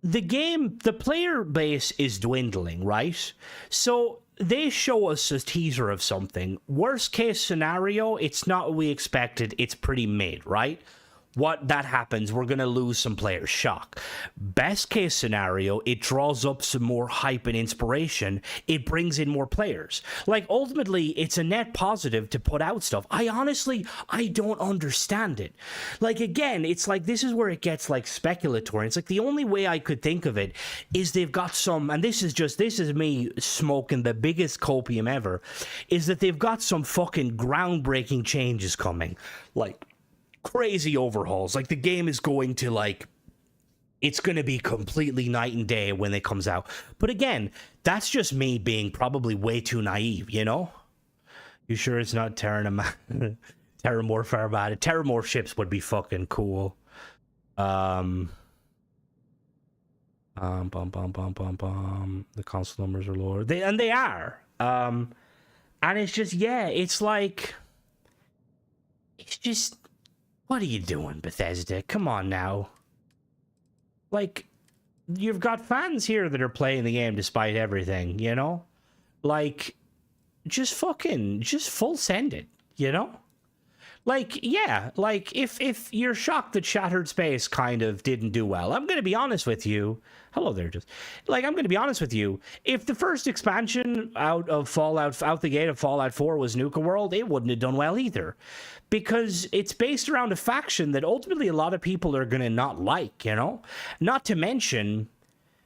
Speaker 1: The player base is dwindling, right? So they show us a teaser of something. Worst case scenario, it's not what we expected. It's pretty mid, right? What that happens, we're going to lose some players. Shock. Best case scenario, it draws up some more hype and inspiration. It brings in more players. Like, ultimately, it's a net positive to put out stuff. I don't understand it. Like, again, it's like, this is where it gets, like, speculatory. It's like, the only way I could think of it is they've got some, and this is me smoking the biggest copium ever, is that they've got some fucking groundbreaking changes coming. Like, crazy overhauls. Like, the game is going to, like, it's going to be completely night and day when it comes out. But again, that's just me being probably way too naive, you know? You sure it's not Terramorph Armada? Terramorph ships would be fucking cool. The console numbers are lower. They are. And it's just, yeah, it's like, it's just, what are you doing, Bethesda? Come on now. Like, you've got fans here that are playing the game despite everything, you know? Like, just full send it, you know? Like, yeah, like, if you're shocked that Shattered Space kind of didn't do well, I'm going to be honest with you. Hello there, just. Like, I'm going to be honest with you. If the first expansion out the gate of Fallout 4 was Nuka World, it wouldn't have done well either. Because it's based around a faction that ultimately a lot of people are going to not like, you know? Not to mention,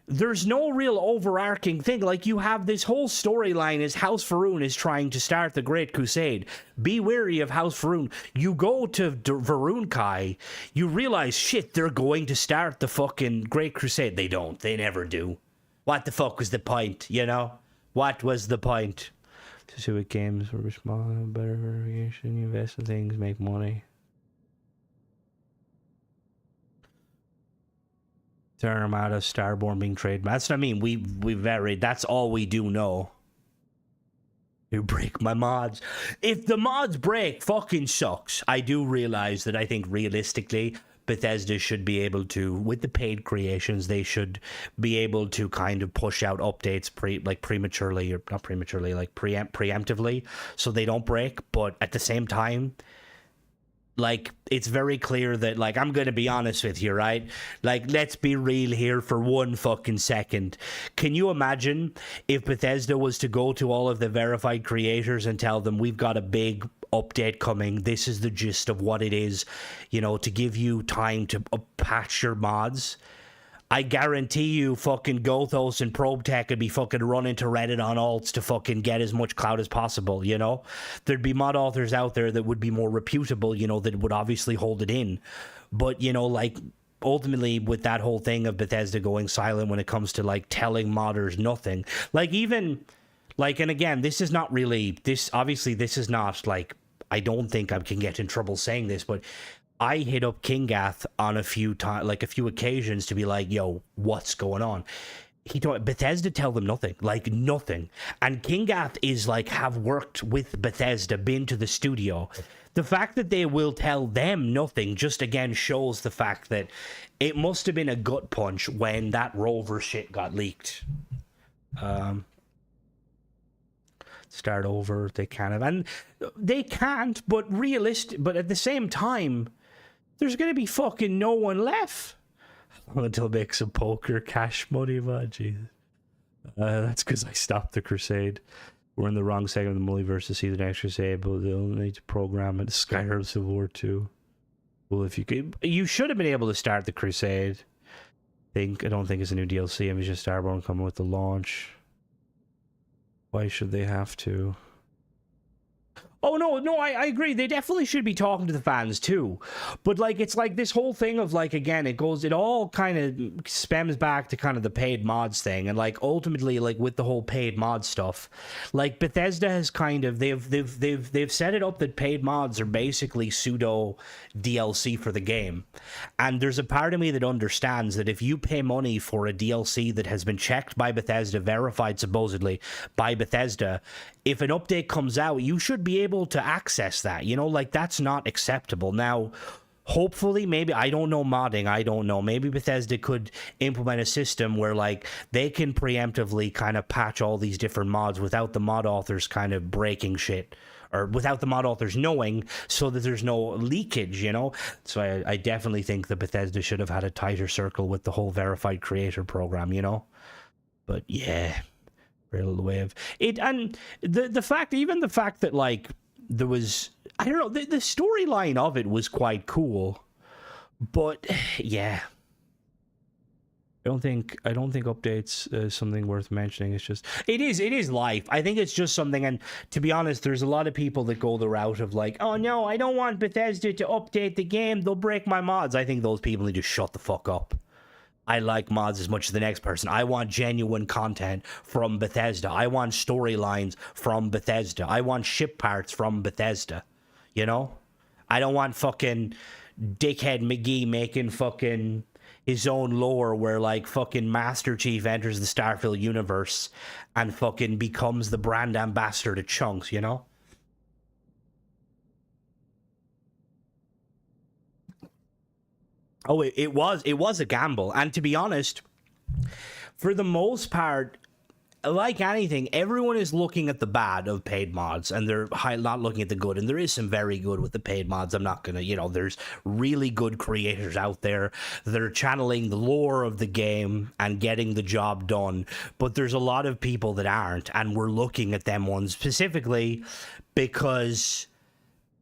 Speaker 1: there's no real overarching thing. Like, you have this whole storyline as House Faroon is trying to start the Great Crusade. Be wary of House Faroon. You go to Varunkai, you realize, shit, they're going to start the fucking Great Crusade. They don't. They never do. What the fuck was the point, you know? What was the point? To see what games were small, better variation, you invest in things, make money. Terran Armada, Starborn being trademarked. That's what I mean. We varied. That's all we do know. You break my mods. If the mods break, fucking sucks. I do realize that I think realistically, Bethesda should be able to, with the paid creations, they should be able to kind of push out updates prematurely, or not prematurely, like preemptively, so they don't break. But at the same time, like, it's very clear that, like, I'm going to be honest with you, right? Like, let's be real here for one fucking second. Can you imagine if Bethesda was to go to all of the verified creators and tell them, we've got a big update coming, this is the gist of what it is, you know, to give you time to patch your mods? I guarantee you fucking Gothos and Probe Tech would be fucking running to Reddit on alts to fucking get as much clout as possible, you know? There'd be mod authors out there that would be more reputable, you know, that would obviously hold it in. But, you know, like, ultimately with that whole thing of Bethesda going silent when it comes to, like, telling modders nothing. Like, even, like, and again, this is not really, obviously this is not, like, I don't think I can get in trouble saying this, but I hit up Kingath on a few occasions to be like, yo, what's going on? He told Bethesda tell them nothing, like nothing. And Kingath is like, have worked with Bethesda, been to the studio. The fact that they will tell them nothing just again shows the fact that it must have been a gut punch when that rover shit got leaked. Start over, they kind of, and they can't, but at the same time, there's gonna be fucking no one left until make some poker cash money, man. Jesus, that's because I stopped the crusade. We're in the wrong segment of the multiverse to see the next crusade, but they'll need to program it. Skyrim Civil War 2. Well, if you could, you should have been able to start the crusade. I don't think it's a new DLC. I'm just Starborn coming with the launch. Why should they have to? Oh, no, I agree. They definitely should be talking to the fans, too. But, like, it's like this whole thing of, like, again, it all kind of stems back to kind of the paid mods thing. And, like, ultimately, like, with the whole paid mod stuff, like, Bethesda has kind of, they've set it up that paid mods are basically pseudo DLC for the game. And there's a part of me that understands that if you pay money for a DLC that has been checked by Bethesda, verified supposedly by Bethesda, if an update comes out, you should be able to access that, you know, like that's not acceptable. Now, hopefully, maybe, I don't know modding, I don't know, maybe Bethesda could implement a system where like they can preemptively kind of patch all these different mods without the mod authors kind of breaking shit, or without the mod authors knowing, so that there's no leakage, you know. So I definitely think that Bethesda should have had a tighter circle with the whole verified creator program, you know. But yeah, real way of it. And the fact that like there was, I don't know, the storyline of it was quite cool, but yeah, I don't think updates is something worth mentioning. It's just it is life. I think it's just something, and to be honest, there's a lot of people that go the route of like, oh no, I don't want Bethesda to update the game, they'll break my mods. I think those people need to shut the fuck up. I like mods as much as the next person. I want genuine content from Bethesda. I want storylines from Bethesda. I want ship parts from Bethesda. You know? I don't want fucking dickhead McGee making fucking his own lore where like fucking Master Chief enters the Starfield universe and fucking becomes the brand ambassador to Chunks, you know? Oh, it was a gamble. And to be honest, for the most part, like anything, everyone is looking at the bad of paid mods, and they're not looking at the good. And there is some very good with the paid mods. I'm not gonna, you know, there's really good creators out there that are channeling the lore of the game and getting the job done. But there's a lot of people that aren't, and we're looking at them ones specifically because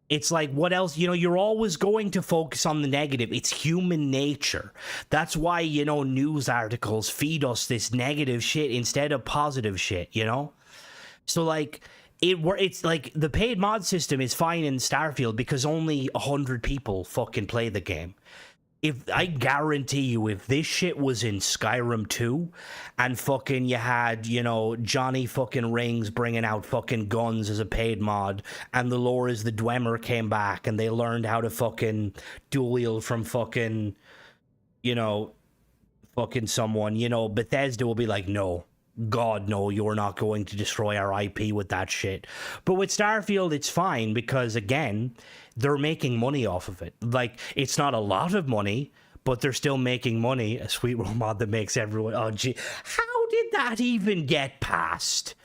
Speaker 1: it's like, what else? You know, you're always going to focus on the negative. It's human nature. That's why, you know, news articles feed us this negative shit instead of positive shit, you know? So, like, it's like the paid mod system is fine in Starfield because only 100 people fucking play the game. If I guarantee you, if this shit was in Skyrim 2 and fucking you had, you know, Johnny fucking Rings bringing out fucking guns as a paid mod, and the lore is the Dwemer came back and they learned how to fucking dual wield from fucking, you know, fucking someone, you know, Bethesda will be like, no, God, no, you're not going to destroy our IP with that shit. But with Starfield, it's fine because, again, they're making money off of it. Like, it's not a lot of money, but they're still making money. A sweet world mod that makes everyone, oh, gee, how did that even get past?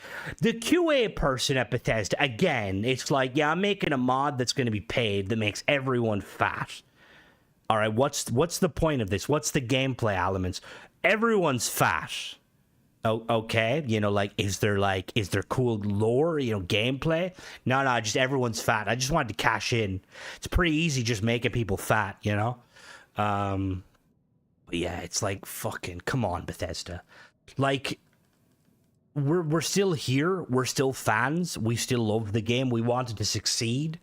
Speaker 1: The QA person at Bethesda, again, it's like, yeah, I'm making a mod that's going to be paid that makes everyone fat. All right, what's the point of this? What's the gameplay elements? Everyone's fat. Oh, okay, you know, like, is there cool lore, you know, gameplay? No, just everyone's fat. I just wanted to cash in. It's pretty easy just making people fat, you know? But But yeah, it's like, fucking, come on, Bethesda. Like, we're still here. We're still fans. We still love the game. We wanted to succeed.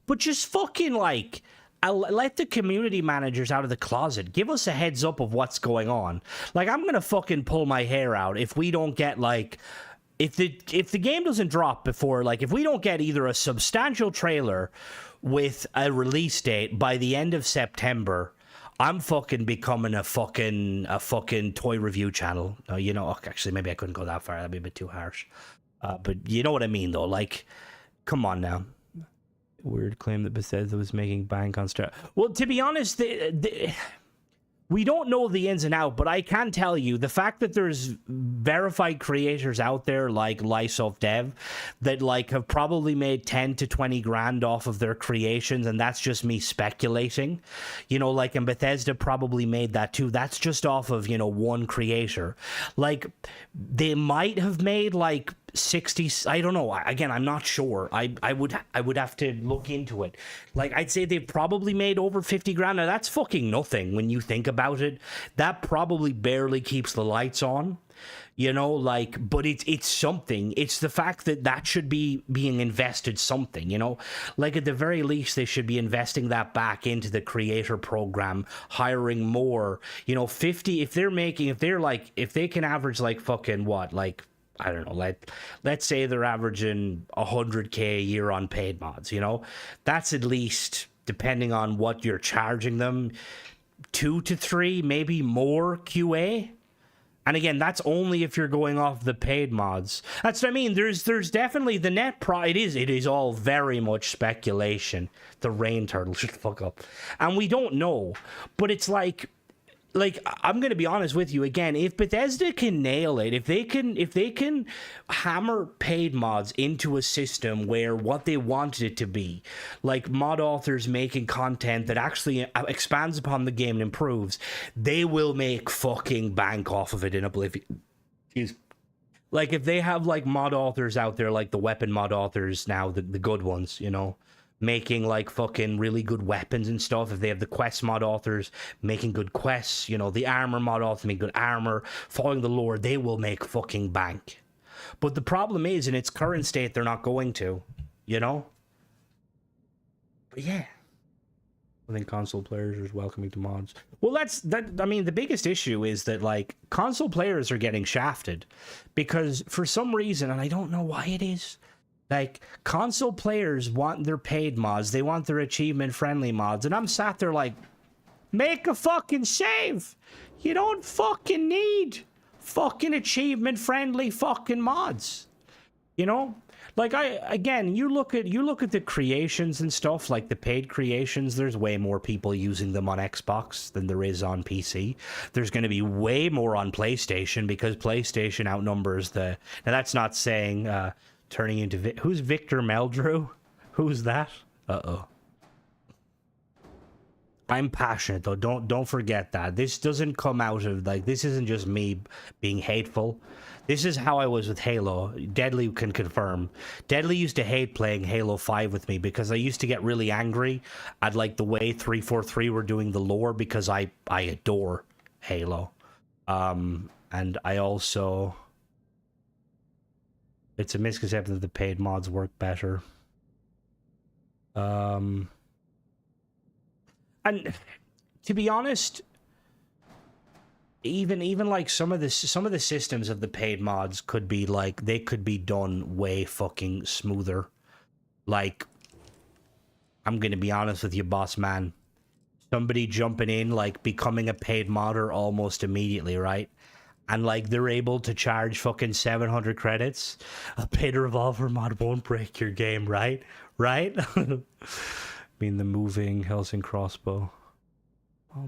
Speaker 1: But just fucking, like, let the community managers out of the closet. Give us a heads up of what's going on. Like, I'm gonna fucking pull my hair out if we don't get, like... If the game doesn't drop before, like, if we don't get either a substantial trailer with a release date by the end of September... I'm fucking becoming a fucking toy review channel. You know, actually, maybe I couldn't go that far. That'd be a bit too harsh. But you know what I mean, though. Like, come on now. Weird claim that Bethesda was making bank on Star. Well, to be honest, we don't know the ins and out, but I can tell you the fact that there's verified creators out there like Lysoft Dev that like have probably made 10 to 20 grand off of their creations, and that's just me speculating. You know, like, and Bethesda probably made that too. That's just off of, you know, one creator. Like, they might have made like 60, I don't know, again, I'm not sure. I would have to look into it. Like, I'd say they've probably made over 50 grand. Now that's fucking nothing when you think about it. That probably barely keeps the lights on, you know, like, but it's something. It's the fact that should be being invested something, you know, like, at the very least they should be investing that back into the creator program, hiring more, you know. 50, if they can average like fucking what, like, I don't know, let's say they're averaging 100k a year on paid mods, you know, that's at least, depending on what you're charging them, 2 to 3, maybe more QA. And again, that's only if you're going off the paid mods. That's what I mean. There's definitely the net it is all very much speculation. The rain turtle, shut the fuck up. And we don't know, but it's like, I'm going to be honest with you again, if Bethesda can nail it, if they can hammer paid mods into a system where what they wanted it to be, like mod authors making content that actually expands upon the game and improves, they will make fucking bank off of it in Oblivion. Jeez. Like, if they have like mod authors out there, like the weapon mod authors now, the good ones, you know, making like fucking really good weapons and stuff, if they have the quest mod authors making good quests, you know, the armor mod authors making good armor, following the lore, they will make fucking bank. But the problem is, in its current state, they're not going to, you know. But yeah, I think console players are welcoming to mods. Well, I mean, the biggest issue is that like console players are getting shafted because for some reason, and I don't know why it is, like, console players want their paid mods. They want their achievement-friendly mods. And I'm sat there like, make a fucking save. You don't fucking need fucking achievement-friendly fucking mods. You know? Like, you look at the creations and stuff, like the paid creations, there's way more people using them on Xbox than there is on PC. There's going to be way more on PlayStation because PlayStation outnumbers the... Now, that's not saying... turning into who's Victor Meldrew? Who's that? Uh-oh. I'm passionate though. Don't forget that. This doesn't come out of like, this isn't just me being hateful. This is how I was with Halo. Deadly can confirm. Deadly used to hate playing Halo 5 with me because I used to get really angry at like the way 343 were doing the lore because I adore Halo. And I also... It's a misconception that the paid mods work better. And to be honest, even like some of the systems of the paid mods could be like, they could be done way fucking smoother. Like, I'm gonna be honest with you, boss man. Somebody jumping in, like becoming a paid modder almost immediately, right? And like they're able to charge fucking 700 credits. A paid revolver mod won't break your game, right? Right? I mean, the moving Helsing crossbow.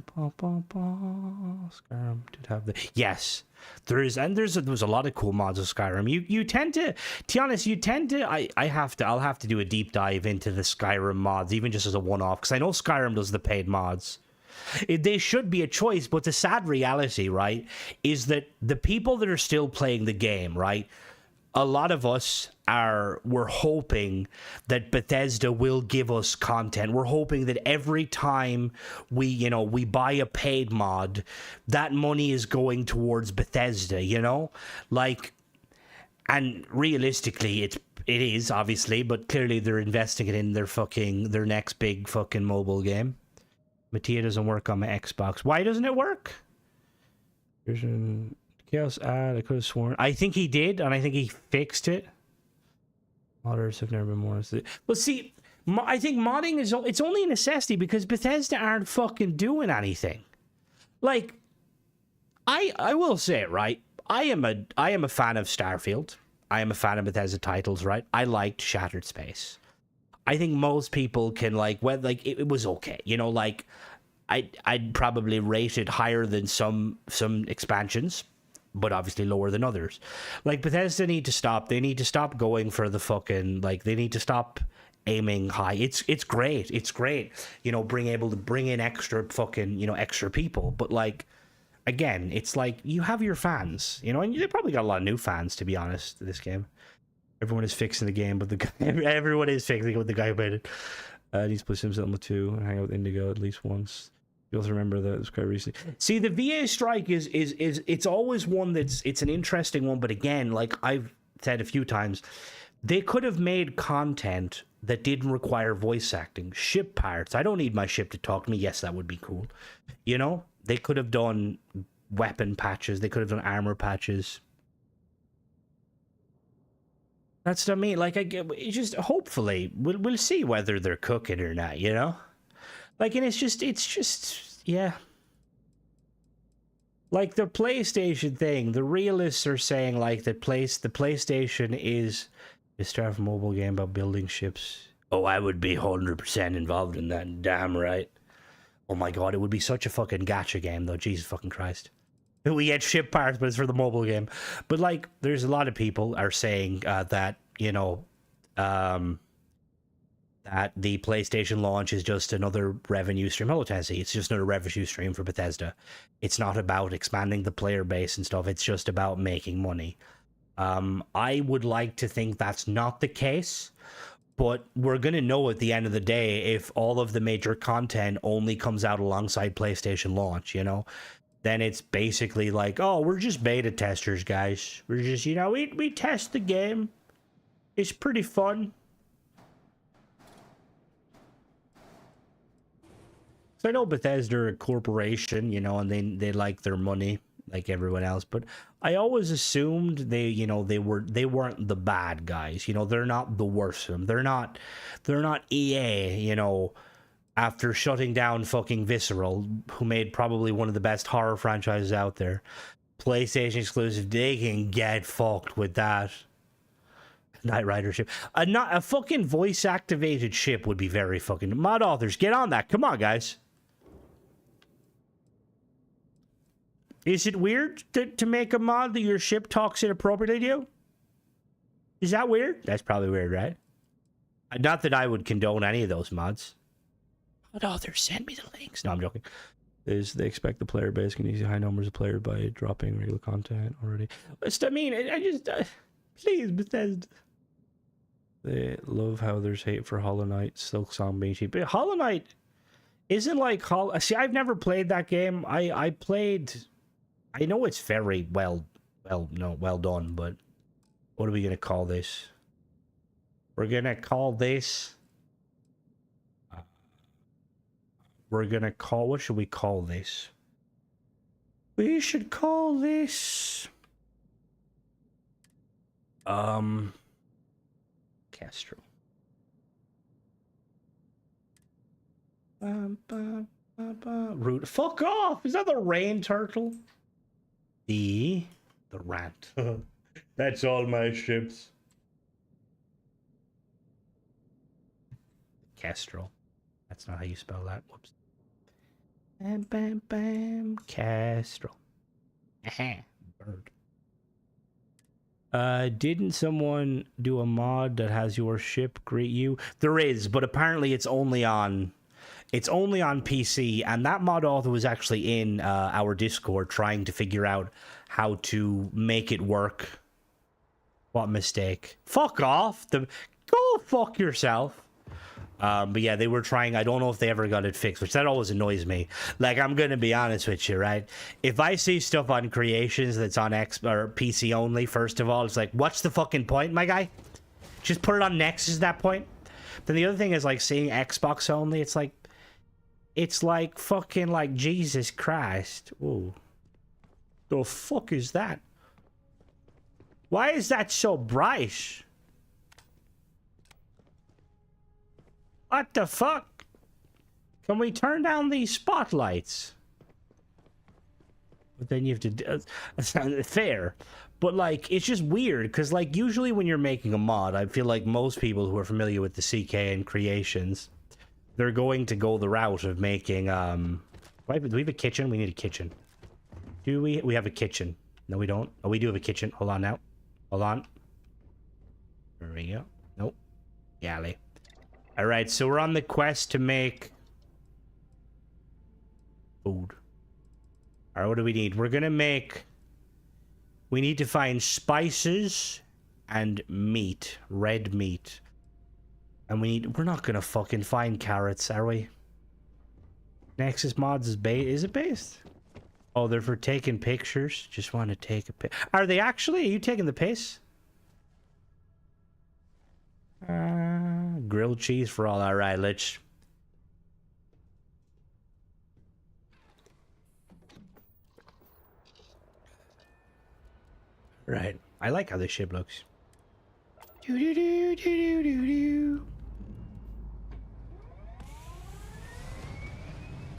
Speaker 1: Skyrim did have the... Yes, there's a lot of cool mods of Skyrim. You tend to be honest, I'll have to do a deep dive into the Skyrim mods, even just as a one-off, because I know Skyrim does the paid mods. They should be a choice, but the sad reality, right, is that the people that are still playing the game, right, a lot of us we're hoping that Bethesda will give us content. We're hoping that every time we buy a paid mod, that money is going towards Bethesda, like, and realistically it is obviously, but clearly they're investing it in their next big fucking mobile game. Mattia doesn't work on my Xbox. Why doesn't it work? Chaos ad, I could have sworn. I think he did, and I think he fixed it. Modders have never been more. But see, I think modding it's only a necessity because Bethesda aren't fucking doing anything. Like, I will say it, right? I am a fan of Starfield. I am a fan of Bethesda titles, right? I liked Shattered Space. I think most people can it was okay, like I'd probably rate it higher than some expansions, but obviously lower than others. Like, Bethesda need to stop. They need to stop going for the fucking, they need to stop aiming high. It's great. It's great, being able to bring in extra fucking, extra people. But again, it's like, you have your fans, and they probably got a lot of new fans, to be honest, this game. Everyone is fixing the game, but everyone is fixing it with the guy who made it. Needs to play Sims Element 2 and hang out with Indigo at least once. You also remember that it was quite recently. See, the VA strike is it's always one it's an interesting one, but again, like I've said a few times, they could have made content that didn't require voice acting. Ship parts. I don't need my ship to talk to me. Yes, that would be cool. They could have done weapon patches. They could have done armor patches. That's what I mean. Like, it's just hopefully we'll see whether they're cooking or not. Like, and it's just yeah. Like the PlayStation thing, the realists are saying like the PlayStation is a Starfield mobile game about building ships. Oh, I would be 100% involved in that. Damn right. Oh my god, it would be such a fucking gacha game though. Jesus fucking Christ. We get ship parts, but it's for the mobile game. But like, there's a lot of people are saying that that the PlayStation launch is just another revenue stream. Hello, Tennessee. It's just another revenue stream for Bethesda. It's not about expanding the player base and stuff. It's just about making money. I would like to think that's not the case, but we're going to know at the end of the day if all of the major content only comes out alongside PlayStation launch, then it's basically like, oh, we're just beta testers, guys. We're just, we test the game. It's pretty fun. So I know Bethesda are a corporation, and they like their money like everyone else, but I always assumed they weren't the bad guys. They're not the worst of them. They're not EA, after shutting down fucking Visceral, who made probably one of the best horror franchises out there. PlayStation exclusive, they can get fucked with that. Knight Rider ship. Not a fucking voice activated ship would be very fucking. Mod authors, get on that. Come on, guys. Is it weird to make a mod that your ship talks inappropriately to you? Is that weird? That's probably weird, right? Not that I would condone any of those mods. Mod authors, send me the links. No, I'm joking. They expect the player base can use high numbers of players by dropping regular content already. I mean, I just please, Bethesda. They love how there's hate for Hollow Knight, Silk Song being cheap. But Hollow Knight isn't like Hollow. See, I've never played that game. I played. I know it's very well done, but what are we gonna call this? We're gonna call this. What should we call this? We should call this. Castro. Root. Fuck off! Is that the rain turtle? The rant. That's all my ships. Castro. That's not how you spell that. Whoops. Bam, bam, bam. Castro. Bird. Didn't someone do a mod that has your ship greet you? There is, but apparently it's only on PC, and that mod author was actually in our Discord trying to figure out how to make it work. What mistake? Fuck off. Go fuck yourself. But yeah, they were trying. I don't know if they ever got it fixed, which that always annoys me. Like, I'm gonna be honest with you, right? If I see stuff on Creations that's on X or PC only, first of all, it's like, what's the fucking point, my guy? Just put it on Nexus at that point. Then the other thing is, like, seeing Xbox only, it's like fucking, like, Jesus Christ. Ooh. The fuck is that? Why is that so bright? What the fuck? Can we turn down these spotlights? But then you have to... That's not fair. But, like, it's just weird, because, like, usually when you're making a mod, I feel like most people who are familiar with the CK and Creations, they're going to go the route of making, do we have a kitchen? We need a kitchen. Do we? We have a kitchen. No, we don't. Oh, we do have a kitchen. Hold on now. Hold on. There we go. Nope. Galley. Alright, so we're on the quest to make food. Alright, what do we need? We're gonna make... We need to find spices and meat. Red meat. And we're not gonna fucking find carrots, are we? Nexus Mods is it based? Oh, they're for taking pictures. Just want to take a pic. Are they actually? Are you taking the piss? Grilled cheese for all. All right, let's... Right. I like how this ship looks. Do do do do do do do.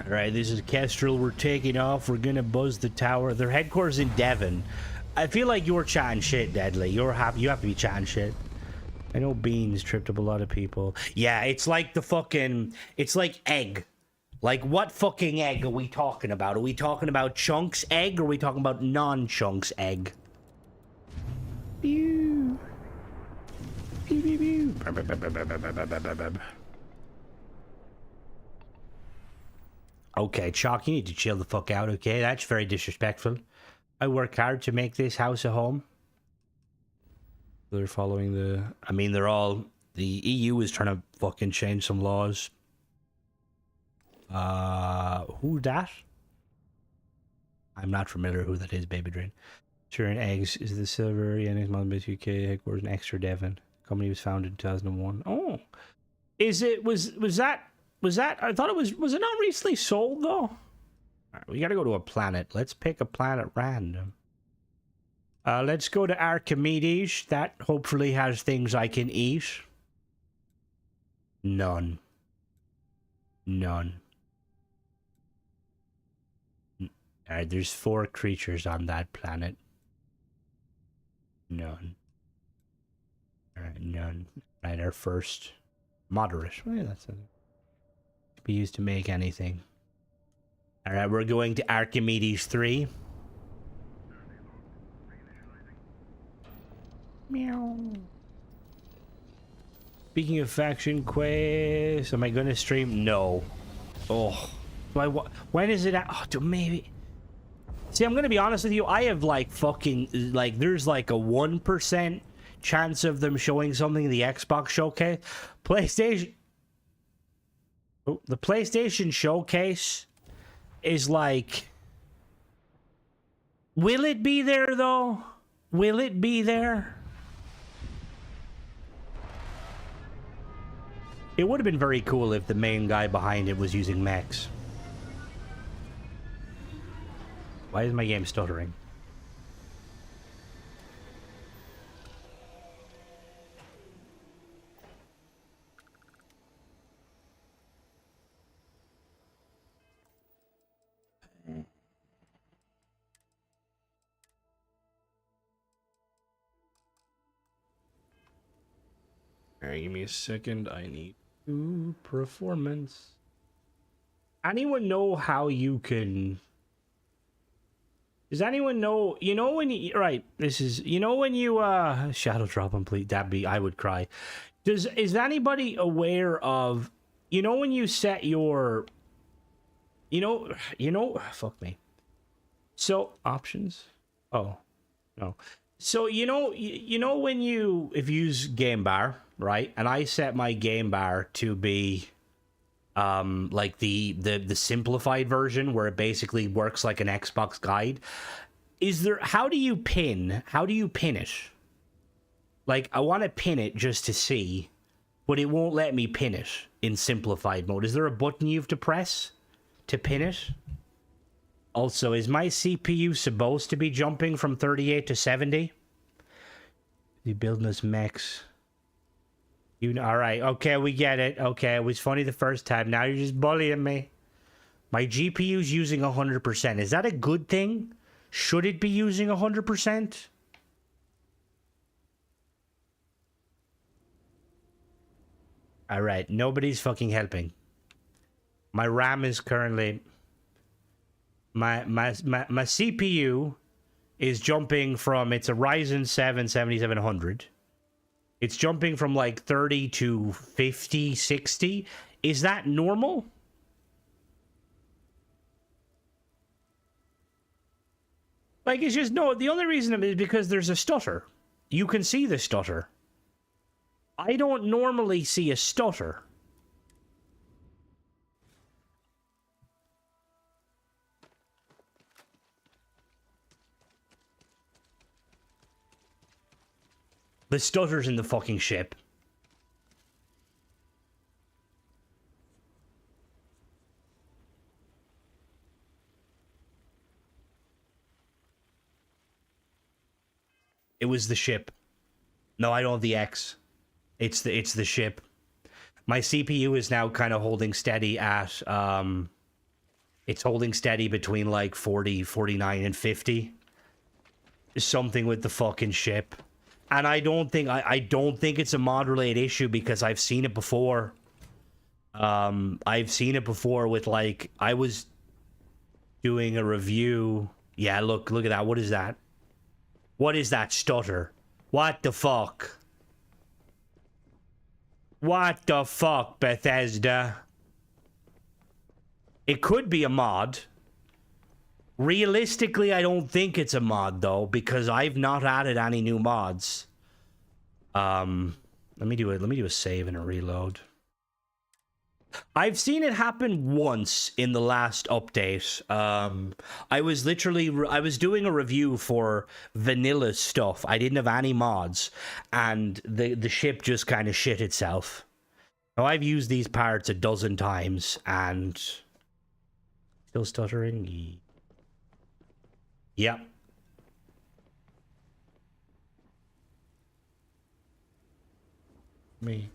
Speaker 1: All right, this is Kestrel. We're taking off. We're gonna buzz the tower. Their headquarters in Devon. I feel like you're chatting shit, Deadly. You have to be chatting shit. I know Beans tripped up a lot of people. Yeah, it's like the fucking... It's like egg. Like, what fucking egg are we talking about? Are we talking about Chunks egg, or are we talking about non-Chunks egg? Pew. Pew, pew, pew. Okay, Chalk, you need to chill the fuck out, okay? That's very disrespectful. I work hard to make this house a home. They're following the... I mean, they're all... The EU is trying to fucking change some laws. Who that? I'm not familiar who that is, Baby Drain. Sure, and Eggs is the Silver Yannick Modbase UK headquarters in Exeter, Devon. The company was founded in 2001. Oh! Is it... Was that... I thought it was it not recently sold, though? All right, we gotta go to a planet. Let's pick a planet random. Let's go to Archimedes. That hopefully has things I can eat. None. Alright, there's 4 creatures on that planet. None. Alright, none. Right, our first moderate. Well, yeah, that's it. Be used to make anything. Alright, we're going to Archimedes 3. Meow. Speaking of faction quests, am I going to stream? No. Oh. When is it at? Oh, maybe. See, I'm going to be honest with you. I have like fucking, like, there's like a 1% chance of them showing something in the Xbox showcase. PlayStation. Oh, the PlayStation showcase is like... Will it be there, though? Will it be there? It would have been very cool if the main guy behind it was using mechs. Why is my game stuttering? Alright, give me a second. I need performance. Anyone know how you can... Does anyone know... You know when you... Right, this is... You know when you... Shadow drop complete. That'd be... I would cry. Is anybody aware of... You know when you set your... You know... Fuck me. So, options? Oh. No. So you know when if you use game bar, right? And I set my game bar to be like the simplified version where it basically works like an Xbox guide. How do you pin it? Like, I want to pin it just to see, but it won't let me pin it in simplified mode. Is there a button you have to press to pin it? Also, is my CPU supposed to be jumping from 38 to 70? You building us mechs. All right, okay, we get it. Okay, it was funny the first time. Now you're just bullying me. My GPU's using 100%. Is that a good thing? Should it be using 100%? All right, nobody's fucking helping. My RAM is currently... My CPU is jumping from... It's a Ryzen 7 7700. It's jumping from like 30 to 50, 60. Is that normal? Like, it's just... No, the only reason is because there's a stutter. You can see the stutter. I don't normally see a stutter. The stutter's in the fucking ship. It was the ship. No, I don't have the X. It's the ship. My CPU is now kind of holding steady at it's holding steady between like 40, 49 and 50. Something with the fucking ship. And I don't think it's a mod related issue because I've seen it before. I've seen it before with, like, I was doing a review. Yeah, look at that. What is that? What is that stutter? What the fuck? What the fuck, Bethesda? It could be a mod. Realistically, I don't think it's a mod, though, because I've not added any new mods. Let me do a save and a reload. I've seen it happen once in the last update. I was doing a review for vanilla stuff. I didn't have any mods, and the ship just kind of shit itself. Now, I've used these parts a dozen times, and still stuttering. Yep. Me.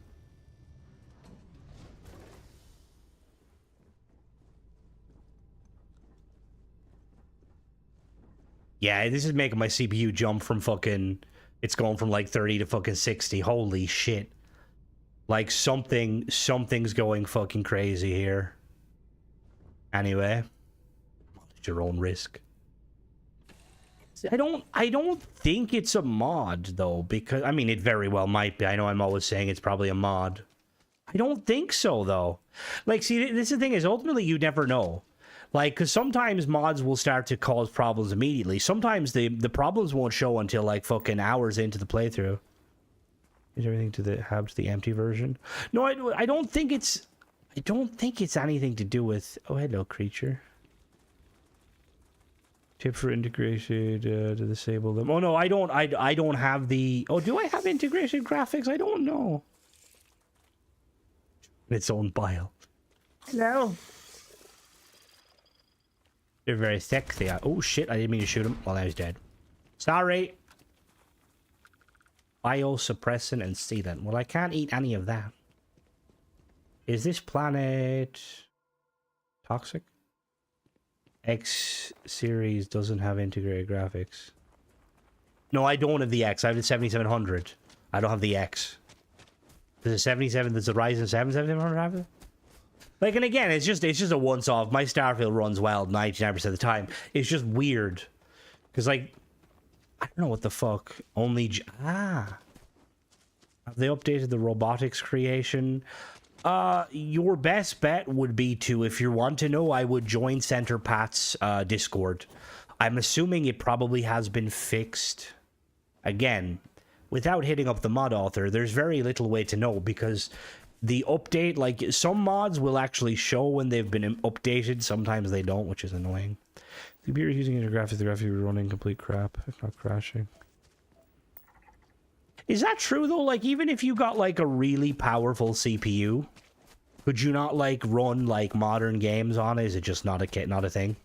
Speaker 1: Yeah, this is making my CPU jump from fucking... It's going from like 30 to fucking 60. Holy shit. Like something's going fucking crazy here. Anyway. At your own risk. I don't think it's a mod, though, because... I mean, it very well might be. I know I'm always saying it's probably a mod. I don't think so, though. Like, see, this is the thing is, ultimately, you never know. Like, because sometimes mods will start to cause problems immediately. Sometimes the problems won't show until, like, fucking hours into the playthrough. Is everything to the empty version? No, I don't think it's... I don't think it's anything to do with... Oh, hello, creature. Tip for integration to disable them. Oh no, I don't have the... Oh, do I have integrated graphics? I don't know. Its own bile. Hello. They're very sexy. Oh shit, I didn't mean to shoot him. Well, now he's dead. Sorry. Biosuppressant and sealant. Well, I can't eat any of that. Is this planet toxic? X series doesn't have integrated graphics. No, I don't have the X. I have the 7700. I don't have the X. There's a 77. There's a Ryzen 7 7700 have it? Like, and again, it's just a once-off. My Starfield runs well 99% of the time. It's just weird. Because, like, I don't know what the fuck. Have they updated the robotics creation? Your best bet would be to, if you want to know, I would join Center Pat's Discord. I'm assuming it probably has been fixed. Again, without hitting up the mod author, there's very little way to know, because the update, like, some mods will actually show when they've been updated, sometimes they don't, which is annoying. The computer is using your graphics, the graphics are running complete crap, if not crashing. Is that true, though? Like, even if you got, like, a really powerful CPU, could you not, like, run, like, modern games on it? Is it just not a thing?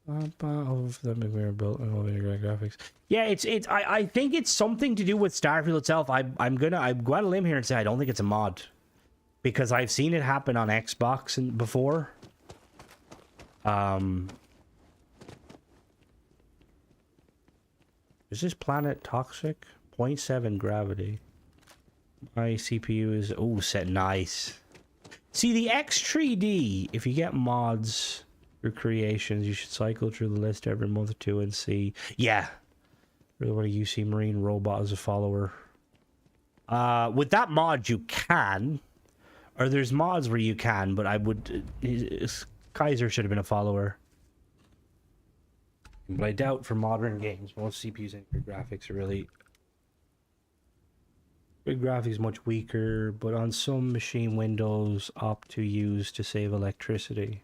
Speaker 1: All of them were built on elevator graphics. Yeah, I think it's something to do with Starfield itself. I'm going to limb here and say I don't think it's a mod, because I've seen it happen on Xbox before. Is this planet toxic? 0.7 gravity. My CPU is set nice. See, the X3D, if you get mods for creations, you should cycle through the list every month or two and see. Yeah. Really want to UC Marine Robot as a follower. With that mod, you can. Or there's mods where you can, but I would... Kaiser should have been a follower. But I doubt for modern games, most CPUs and your graphics are really... Good graphics much weaker, but on some machine windows opt to use to save electricity.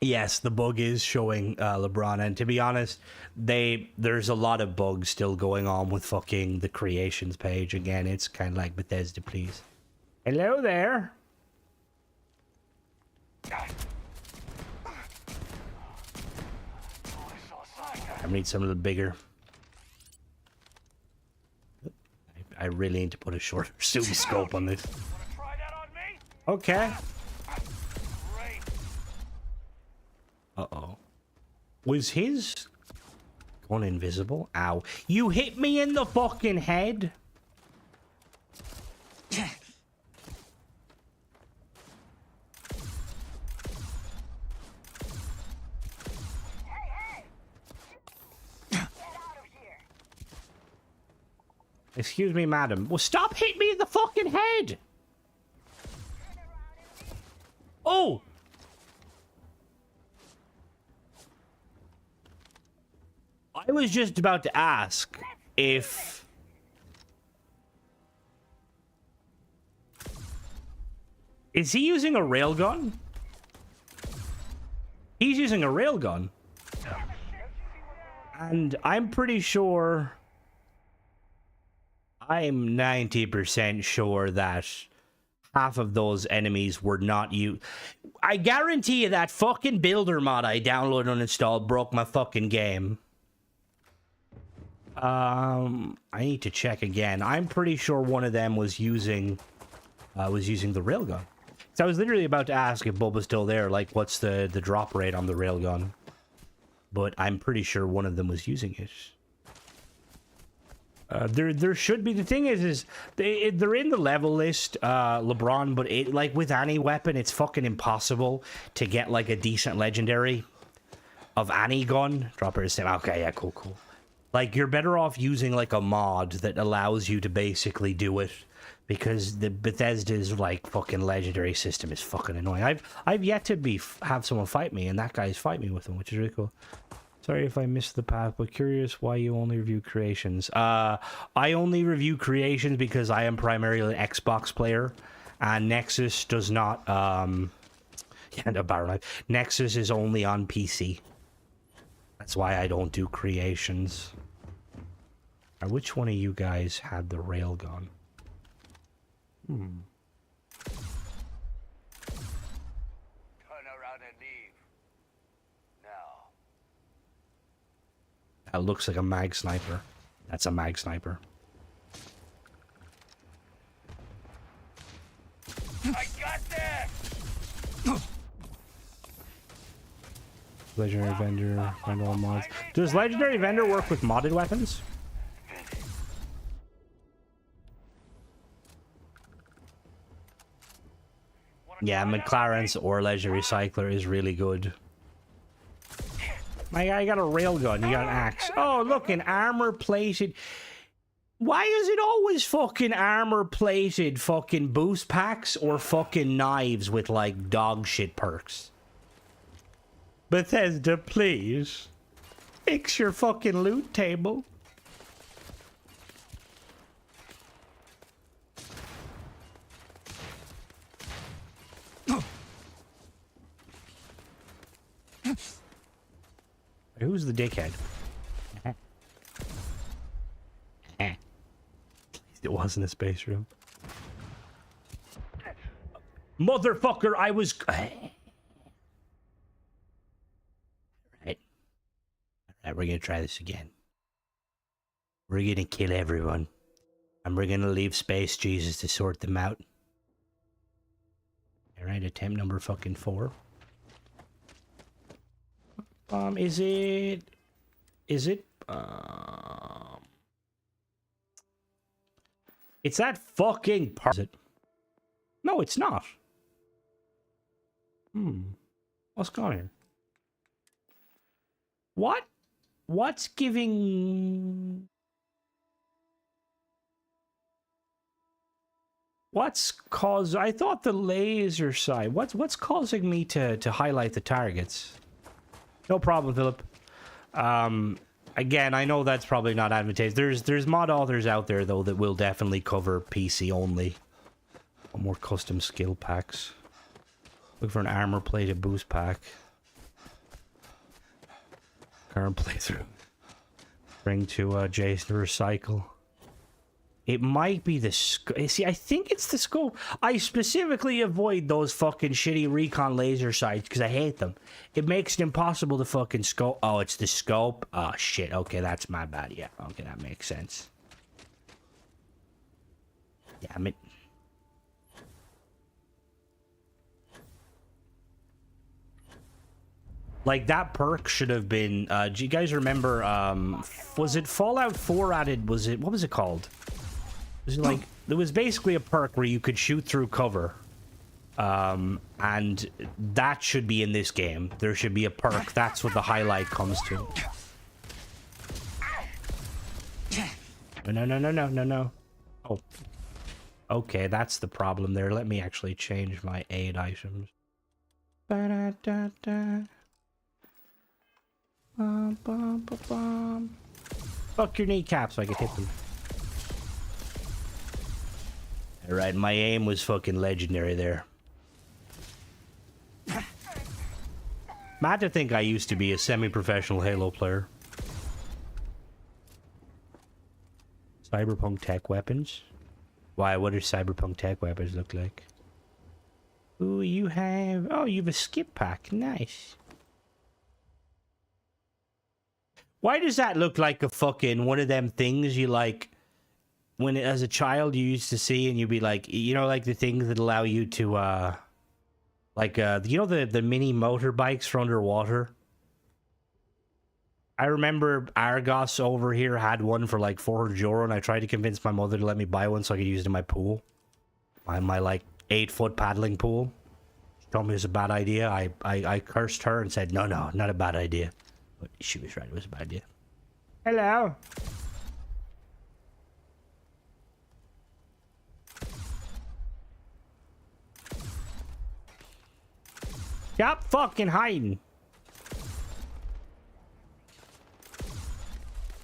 Speaker 1: Yes, the bug is showing LeBron, and to be honest, there's a lot of bugs still going on with fucking the creations page. Again, it's kind of like Bethesda, please. Hello there. I need something a little bigger. I really need to put a shorter zoom scope on this. Okay. Uh-oh. Was his gun invisible? Ow. You hit me in the fucking head? Excuse me, madam. Well, stop hitting me in the fucking head! Oh! I was just about to ask if... Is he using a railgun? He's using a railgun. And I'm pretty sure... I'm 90% sure that half of those enemies were not you. I guarantee you that fucking builder mod I downloaded and installed broke my fucking game. I need to check again. I'm pretty sure one of them was using the railgun. So I was literally about to ask if Bub was still there, like what's the drop rate on the railgun. But I'm pretty sure one of them was using it. There should be. The thing is they're in the level list, LeBron, but it, like with any weapon, it's fucking impossible to get like a decent legendary of any gun. Dropper is same. Okay, yeah, cool. Like you're better off using like a mod that allows you to basically do it, because the Bethesda's like fucking legendary system is fucking annoying. I've yet to have someone fight me, and that guy's fight me with him, which is really cool. Sorry if I missed the path, but curious why you only review creations. I only review creations because I am primarily an Xbox player, and Nexus does not. Yeah, no, Barrow Knife. Nexus is only on PC. That's why I don't do creations. Now, which one of you guys had the railgun? That looks like a mag sniper. That's a mag sniper. I got this! Legendary Vendor, find all mods. Does Legendary Vendor work with modded weapons? Yeah, McLaren's or Legendary Cycler is really good. My guy got a railgun, you got an axe. Oh, look, an armor-plated... Why is it always fucking armor-plated fucking boost packs or fucking knives with, like, dog shit perks? Bethesda, please. Fix your fucking loot table. Who's the dickhead? It wasn't a space room. Motherfucker, I was... Right. Alright, we're gonna try this again. We're gonna kill everyone. And we're gonna leave Space Jesus to sort them out. Alright, attempt number fucking 4. Is it... It's that fucking part. Is it? No, it's not. What's going on here? What? What's giving... What's cause... I thought the laser sight... What's causing me to highlight the targets? No problem, Philip. Again, I know that's probably not advantageous. There's mod authors out there, though, that will definitely cover PC only. More custom skill packs. Look for an armor plated boost pack. Current playthrough. Bring to Jason to recycle. It might be the scope. See, I think it's the scope. I specifically avoid those fucking shitty recon laser sights because I hate them. It makes it impossible to fucking scope. Oh, it's the scope? Oh, shit. Okay, that's my bad. Yeah, okay, that makes sense. Damn it. Like, that perk should have been... do you guys remember... was it Fallout 4 added... Was it... What was it called? Was it like... There was basically a perk where you could shoot through cover. And that should be in this game. There should be a perk. That's what the highlight comes to. No. Oh. Okay, that's the problem there. Let me actually change my aid items. Ba-da-da-da. Bum, bum, bum, bum. Fuck your kneecaps so I can hit them. Alright, my aim was fucking legendary there. Mad to think I used to be a semi-professional Halo player. Cyberpunk tech weapons? Why, what do cyberpunk tech weapons look like? Ooh, you have... Oh, you have a skip pack. Nice. Why does that look like a fucking one of them things you like when as a child you used to see and you'd be like, you know, like the things that allow you to like you know the mini motorbikes for underwater? I remember Argos over here had one for like €400 and I tried to convince my mother to let me buy one so I could use it in my pool. My like 8-foot paddling pool. She told me it was a bad idea. I cursed her and said, no, not a bad idea. But she was right, it was a bad idea. Hello. Stop fucking hiding.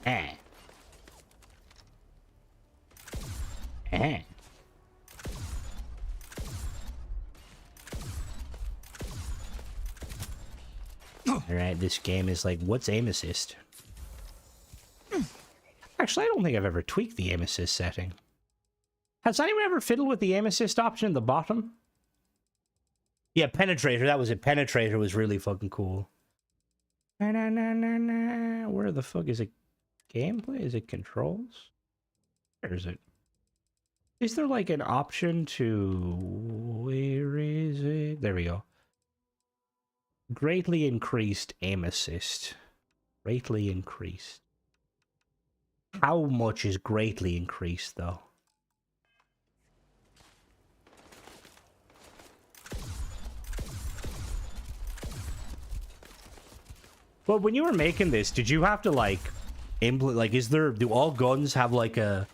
Speaker 1: Eh. Alright, this game is like, what's aim assist? Actually, I don't think I've ever tweaked the aim assist setting. Has anyone ever fiddled with the aim assist option in the bottom? Yeah, Penetrator, that was it. Penetrator was really fucking cool. Where the fuck is it? Gameplay? Is it controls? Where is it? Is there like an option to... Where is it? There we go. Greatly increased aim assist. Greatly increased. How much is greatly increased, though? Well, when you were making this, did you have to, like, implement... Like, is there... Do all guns have, like, an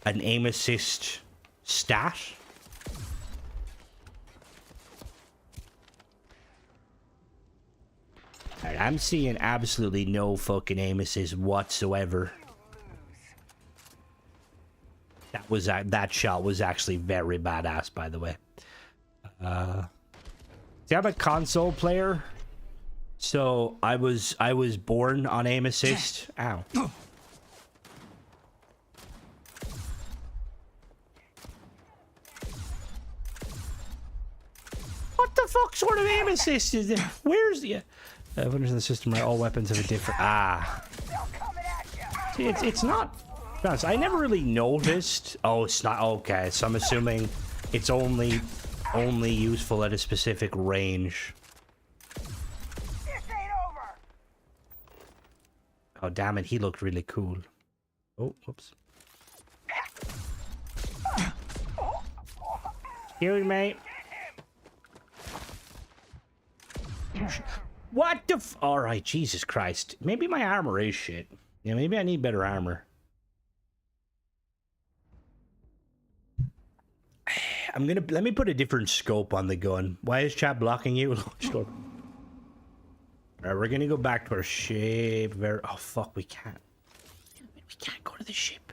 Speaker 1: aim assist stat? Alright, I'm seeing absolutely no fucking aim assist whatsoever. That shot was actually very badass, by the way. See, I'm a console player, so I was born on aim assist. Ow. What the fuck sort of aim assist is this? Where's the... Winners in the system, right? All weapons have a different... Ah. See, it's not... I never really noticed... Oh, it's not... Okay, so I'm assuming it's only useful at a specific range. Oh, damn it. He looked really cool. Oh, whoops. Excuse me. What the f... Alright, Jesus Christ. Maybe my armor is shit. Yeah, maybe I need better armor. I'm gonna... Let me put a different scope on the gun. Why is chat blocking you? Alright, we're gonna go back to our ship. Oh, fuck, we can't. We can't go to the ship.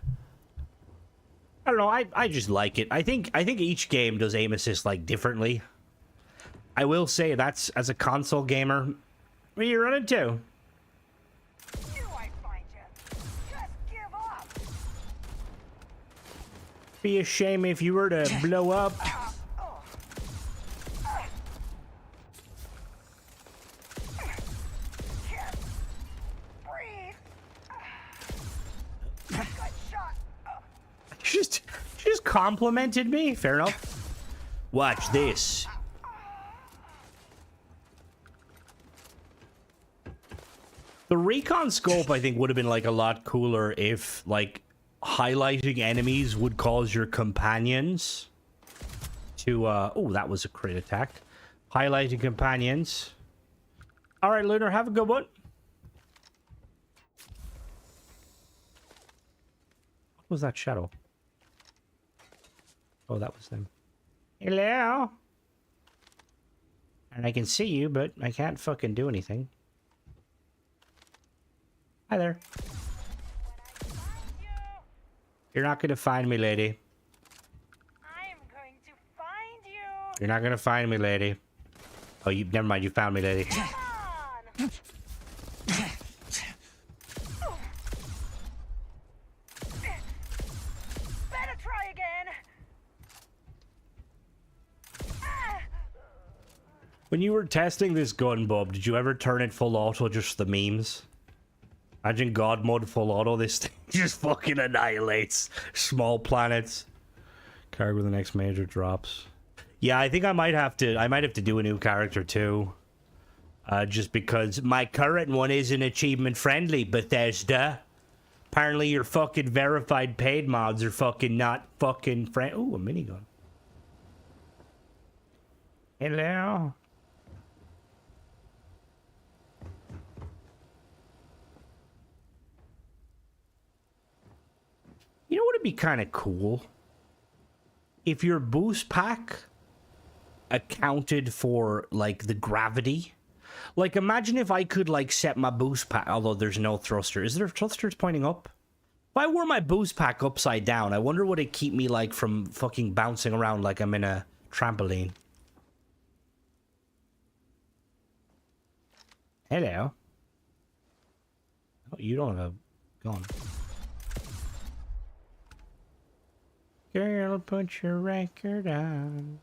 Speaker 1: I don't know, I just like it. I think each game does aim assist, like, differently. I will say that's, as a console gamer... What are you running to? Be a shame if you were to blow up. She just complimented me. Fair enough. Watch this. The recon scope, I think, would have been, like, a lot cooler if, like, highlighting enemies would cause your companions to, Oh, that was a crit attack. Highlighting companions. Alright, Lunar, have a good one. What was that shadow? Oh, that was them. Hello? And I can see you, but I can't fucking do anything. Hi there. You're not gonna find me, lady.
Speaker 4: I'm going to find you.
Speaker 1: You're not gonna find me, lady. Oh, you never mind. You found me, lady.
Speaker 4: Come on. Better try again.
Speaker 1: When you were testing this gun, Bob, did you ever turn it full auto just for the memes? Imagine God mode full auto. This thing just fucking annihilates small planets. Card with the next major drops. Yeah, I think I might have to do a new character too. Just because my current one isn't achievement friendly, Bethesda. Apparently your fucking verified paid mods are fucking not fucking friend. Ooh, a minigun. Hello. You know what would be kind of cool? If your boost pack accounted for, like, the gravity. Like, imagine if I could, like, set my boost pack... Although there's no thruster. Is there thrusters pointing up? If I wore my boost pack upside down, I wonder would it keep me, like, from fucking bouncing around like I'm in a trampoline. Hello. Oh, you don't have a gun. Girl, put your record on.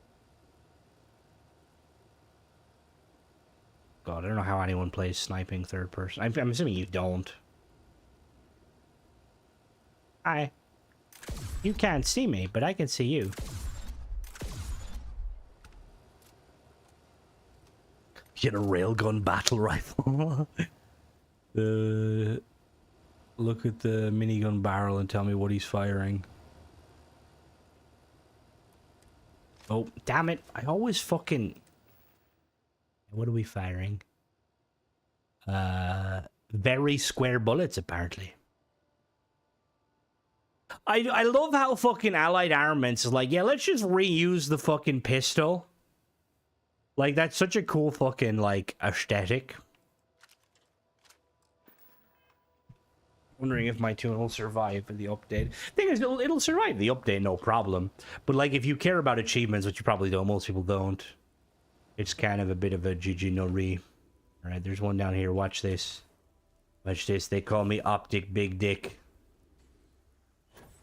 Speaker 1: God, I don't know how anyone plays sniping third person. I'm assuming you don't. Hi. You can't see me, but I can see you. Get a railgun battle rifle. Look at the minigun barrel and tell me what he's firing. Oh, damn it. I always fucking... What are we firing? Very square bullets, apparently. I love how fucking Allied Armaments is like, yeah, let's just reuse the fucking pistol. Like, that's such a cool fucking, like, aesthetic. Wondering if my tune will survive the update. Thing is, it'll survive the update, no problem. But like, if you care about achievements, which you probably don't, most people don't. It's kind of a bit of a GG no re. All right, there's one down here. Watch this. Watch this. They call me Optic Big Dick.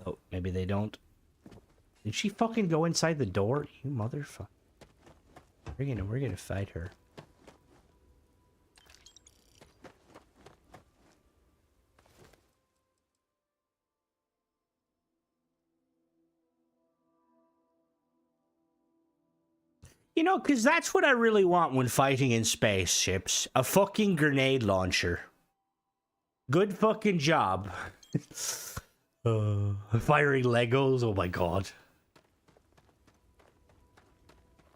Speaker 1: Oh, maybe they don't. Did she fucking go inside the door? You motherfucker. We're gonna fight her. You know, because that's what I really want when fighting in spaceships. A fucking grenade launcher. Good fucking job. Firing Legos, oh my god.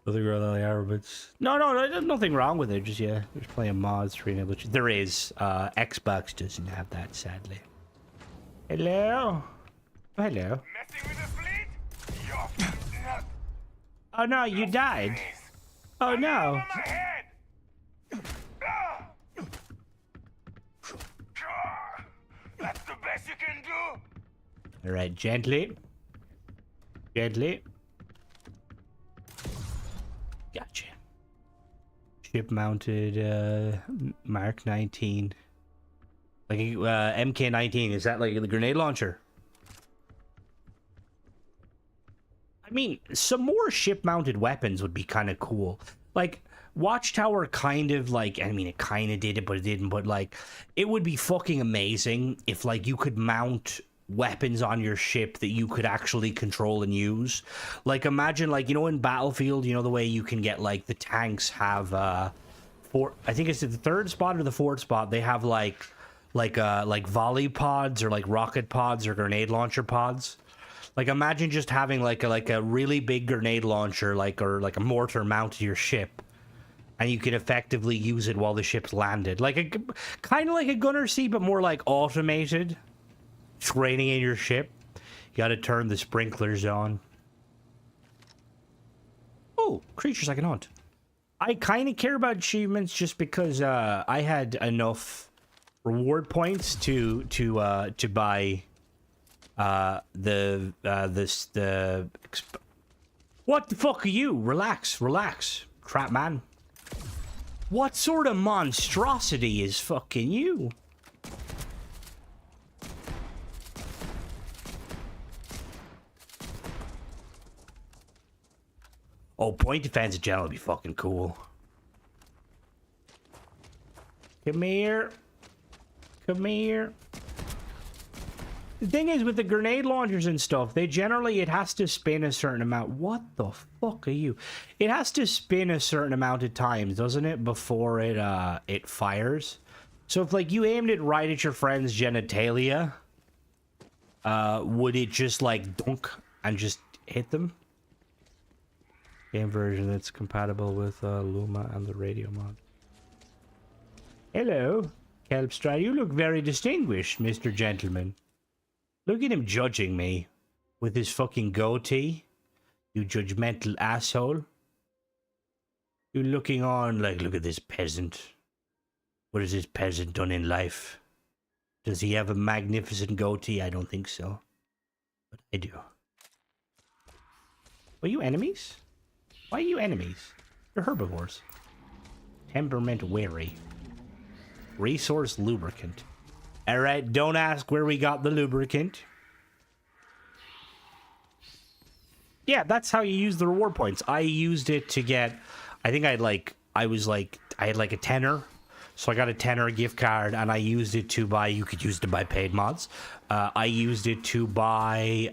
Speaker 1: Nothing wrong with the Arabs. No, there's nothing wrong with it. Just, yeah, just playing mods for enable. There is. Xbox doesn't have that, sadly. Hello? Oh, hello.
Speaker 5: Messing with the fleet? You're not.
Speaker 1: Oh no, you died. Oh no.
Speaker 5: Over my head. That's the best you can do.
Speaker 1: All right, gently. Gently. Gotcha. Ship mounted Mark 19. Like MK19, is that like the grenade launcher? I mean, some more ship mounted weapons would be kind of cool. Like Watchtower kind of like, I mean, it kind of did it, but it didn't. But like, it would be fucking amazing if like you could mount weapons on your ship that you could actually control and use. Like, imagine, like, you know, in Battlefield, you know, the way you can get like the tanks have I think it's the third spot or the fourth spot, they have like volley pods or like rocket pods or grenade launcher pods. Like, imagine just having like a really big grenade launcher, or like a mortar mounted to your ship, and you can effectively use it while the ship's landed. Like a kind of like a gunner seat, but more like automated. Training in your ship. You gotta turn the sprinklers on. Oh, creatures I can hunt. I kind of care about achievements just because I had enough reward points to buy what the fuck are you? Relax, crap man. What sort of monstrosity is fucking you? Oh, point defense in general would be fucking cool. Come here. Come here. The thing is, with the grenade launchers and stuff, they generally, it has to spin a certain amount. What the fuck are you? It has to spin a certain amount of times, doesn't it, before it fires? So if, like, you aimed it right at your friend's genitalia, would it just, like, dunk and just hit them? Game version that's compatible with Luma and the radio mod. Hello, Kelpstra. You look very distinguished, Mr. Gentleman. Look at him judging me with his fucking goatee. You judgmental asshole. You looking on like, look at this peasant. What has this peasant done in life? Does he have a magnificent goatee? I don't think so. But I do. Are you enemies? Why are you enemies? You're herbivores. Temperament wary. Resource lubricant. Alright, don't ask where we got the lubricant. Yeah, that's how you use the reward points. I used it to get... I think I had like a tenner. So I got a tenner gift card and I used it to buy... You could use it to buy paid mods. I used it to buy...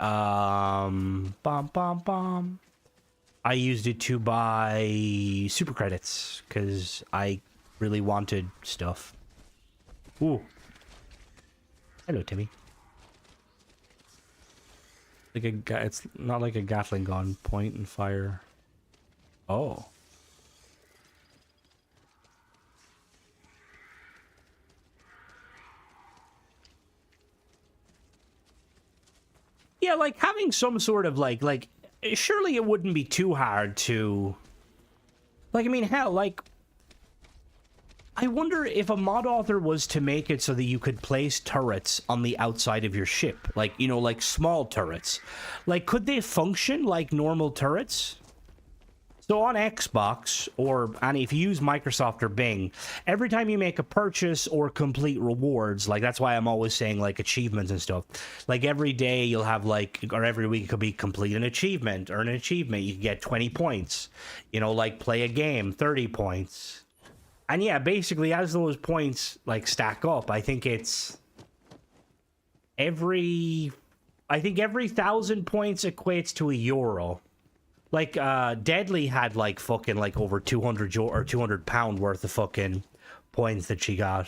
Speaker 1: I used it to buy super credits because I really wanted stuff. Ooh. Hello, Timmy.
Speaker 3: Like it's not like a Gatling gun, point and fire. Oh.
Speaker 1: Yeah, like having some sort of like surely it wouldn't be too hard to, like, I mean, hell, like, I wonder if a mod author was to make it so that you could place turrets on the outside of your ship, like, you know, like small turrets. Like, could they function like normal turrets? So on Xbox, or and if you use Microsoft or Bing, every time you make a purchase or complete rewards, like that's why I'm always saying like achievements and stuff. Like every day you'll have like, or every week it could be complete an achievement, or an achievement, you can get 20 points. You know, like play a game, 30 points. And yeah, basically as those points like stack up, I think every 1,000 points equates to €1. Like, Deadly had, like, fucking, like, over 200 or 200 pound worth of fucking points that she got.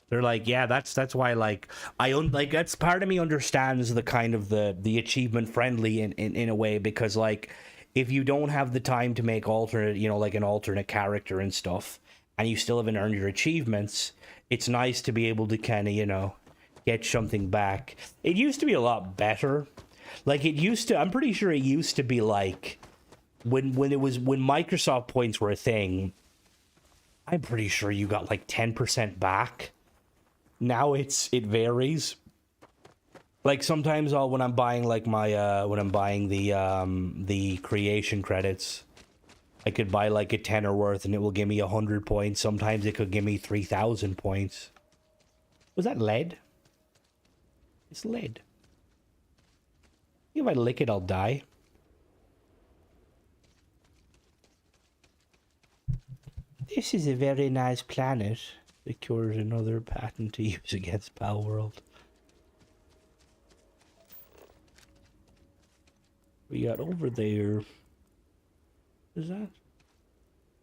Speaker 1: They're like, yeah, that's why, like, that's part of me understands the kind of the achievement friendly in a way, because, like, if you don't have the time to make alternate, you know, like an alternate character and stuff, and you still haven't earned your achievements, it's nice to be able to kind of, you know, get something back. It used to be a lot better. Like, it used to, I'm pretty sure it used to be like, when Microsoft points were a thing, I'm pretty sure you got like 10% back. Now it varies. Like sometimes when I'm buying like my, when I'm buying the creation credits, I could buy like a tenner worth and it will give me 100 points. Sometimes it could give me 3,000 points. Was that lead? It's lead. If I lick it, I'll die. This is a very nice planet. Secures another patent to use against Palworld. We got over there. What is that?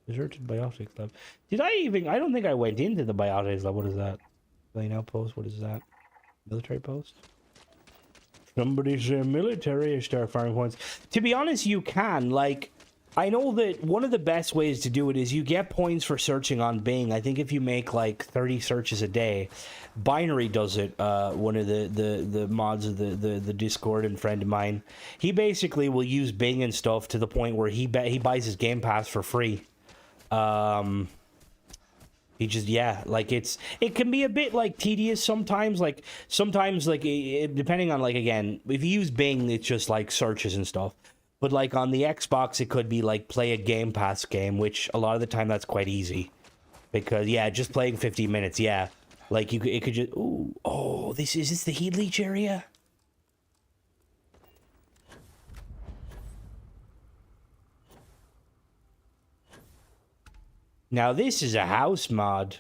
Speaker 1: Deserted biotics lab. Did I even... I don't think I went into the biotics lab. What is that? Plane outpost? What is that? Military post? Somebody's military start firing points. To be honest, you can. Like, I know that one of the best ways to do it is you get points for searching on Bing. I think if you make like 30 searches a day, Binary does it. One of the mods of the Discord and friend of mine. He basically will use Bing and stuff to the point where he buys his Game Pass for free. He just, yeah, like it can be a bit like tedious sometimes, like depending on, like, again, if you use Bing, it's just like searches and stuff, but like on the Xbox it could be like play a Game Pass game, which a lot of the time that's quite easy, because yeah, just playing 15 minutes, yeah, like it could just, ooh, oh, is this the heat leech area? Now this is a house mod.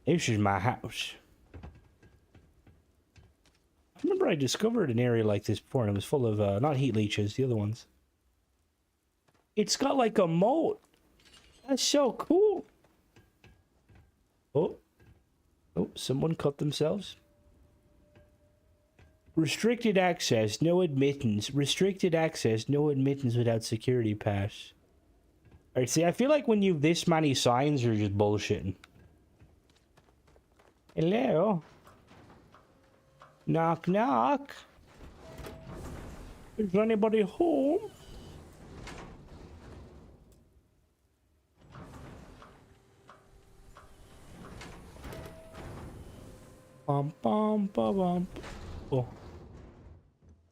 Speaker 1: This is my house. I remember I discovered an area like this before, and it was full of, not heat leeches, the other ones. It's got like a moat. That's so cool. Oh. Oh, someone cut themselves. Restricted access, no admittance. Restricted access, no admittance without security pass. Alright, see, I feel like when you have this many signs, you're just bullshitting. Hello? Knock, knock. Is anybody home? Bum, bum, bum, bum. Oh.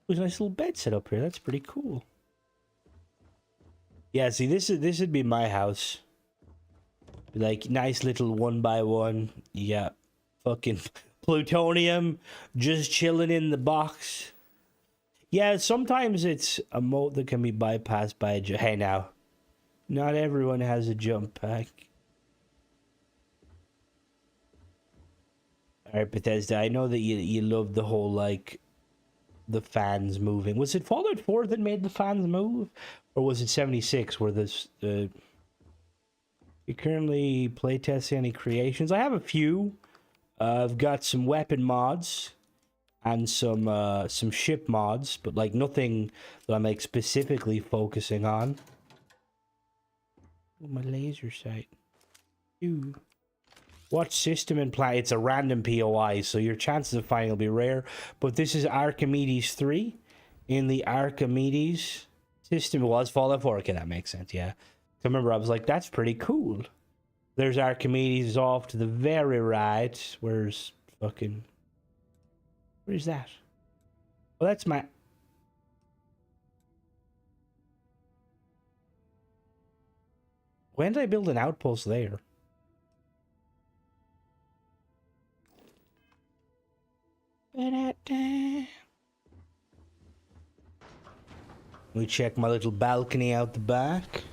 Speaker 1: There's a nice little bed set up here. That's pretty cool. Yeah, see, this would be my house. Like, nice little 1x1. Yeah. Fucking plutonium. Just chilling in the box. Yeah, sometimes it's a moat that can be bypassed by a... Hey, now. Not everyone has a jump pack. Alright, Bethesda, I know that you love the whole, like, the fans moving. Was it Fallout 4 that made the fans move? Or was it 76 where this... you currently playtesting any creations? I have a few. I've got some weapon mods and some ship mods, but like nothing that I'm like specifically focusing on. Oh, my laser sight. Ew. What system and plan? It's a random POI, so your chances of finding will be rare. But this is Archimedes 3. In the Archimedes system, it was Fallout 4. Okay, that makes sense, yeah. remember, I was like, that's pretty cool. There's Archimedes off to the very right. Where's fucking... Where's that? Well, that's my... When did I build an outpost there? Let me check my little balcony out the back.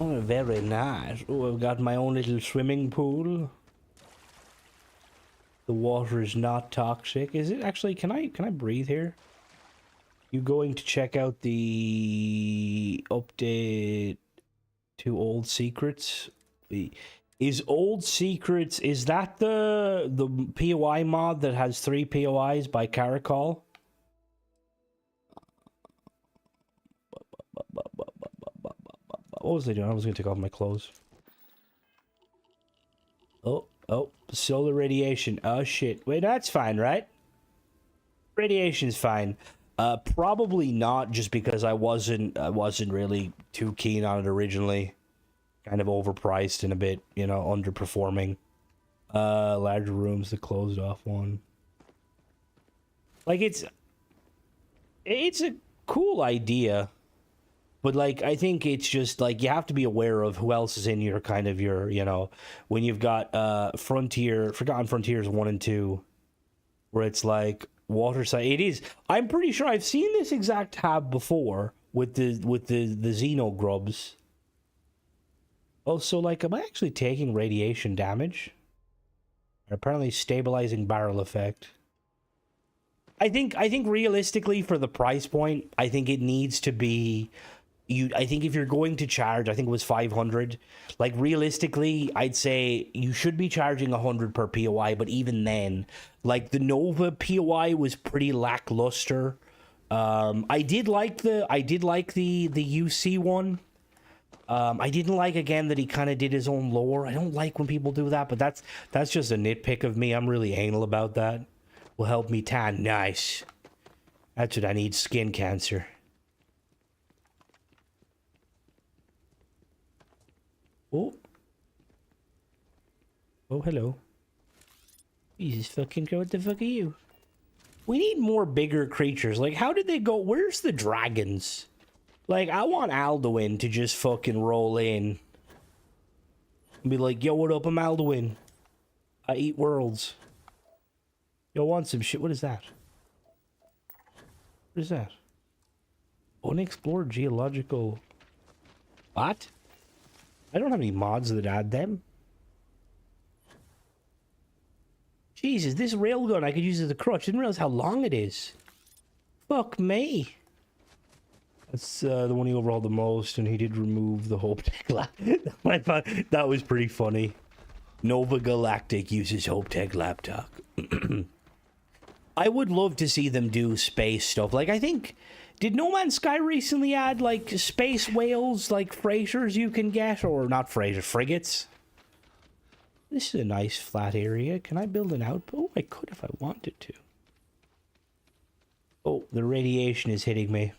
Speaker 1: Oh, very nice. Oh, I've got my own little swimming pool. The water is not toxic. Is it actually? Can I breathe here? You going to check out the update to Old Secrets? Is Old Secrets, is that the POI mod that has 3 POIs by Caracol? What was I doing? I was going to take off my clothes. Oh, solar radiation. Oh, shit. Wait, that's fine, right? Radiation's fine. Probably not, just because I wasn't really too keen on it originally. Kind of overpriced and a bit, you know, underperforming. Larger rooms, the closed off one. Like, it's a cool idea. But, like, I think it's just, like, you have to be aware of who else is in your, kind of your, you know, when you've got Forgotten Frontiers 1 and 2, where it's, like, waterside. It is, I'm pretty sure I've seen this exact tab before with the Xeno grubs. Also, like, am I actually taking radiation damage? Apparently stabilizing barrel effect. I think realistically, for the price point, I think it needs to be... I think if you're going to charge, I think it was 500. Like, realistically, I'd say you should be charging 100 per POI, but even then, like, the Nova POI was pretty lackluster. I did like the UC one. I didn't like, again, that he kind of did his own lore. I don't like when people do that, but that's just a nitpick of me. I'm really anal about that. Will help me tan. Nice. That's what I need. Skin cancer. Oh. Oh, hello. Jesus fucking Christ, what the fuck are you? We need more bigger creatures. Like, how did they go? Where's the dragons? Like, I want Alduin to just fucking roll in. And be like, yo, what up? I'm Alduin. I eat worlds. Yo, want some shit? What is that? What is that? Unexplored geological... What? I don't have any mods that add them. Jesus, this railgun I could use as a crutch. Didn't realize how long it is. Fuck me. That's the one he overhauled the most, and he did remove the Hope Tech lap. I thought that was pretty funny. Nova Galactic uses Hope Tech laptop. I would love to see them do space stuff. Like, I think... Did No Man's Sky recently add, like, space whales, like, freighters you can get? Or not freighters, frigates? This is a nice flat area. Can I build an outpost? Oh, I could if I wanted to. Oh, the radiation is hitting me.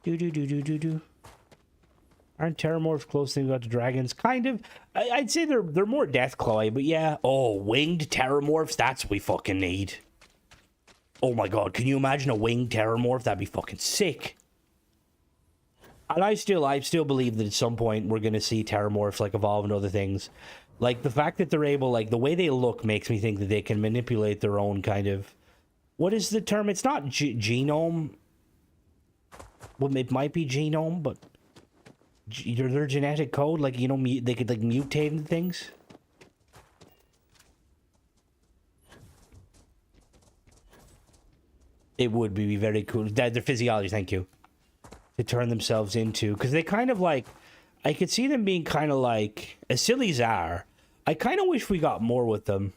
Speaker 1: Do. Aren't Terramorphs close things about the dragons? Kind of. I'd say they're more Deathclaw, but yeah. Oh, winged Terramorphs? That's what we fucking need. Oh my god, can you imagine a winged Terramorph? That'd be fucking sick. And I still believe that at some point we're gonna see Terramorphs, like, evolve into other things. Like, the fact that they're able, like, the way they look makes me think that they can manipulate their own kind of... What is the term? It's not genome. Well, it might be genome, but... Their genetic code, like, you know, they could, like, mutate into things. It would be very cool. Their physiology, thank you. To turn themselves into... Because they kind of, like... I could see them being kind of, like... As silly as are, I kind of wish we got more with them.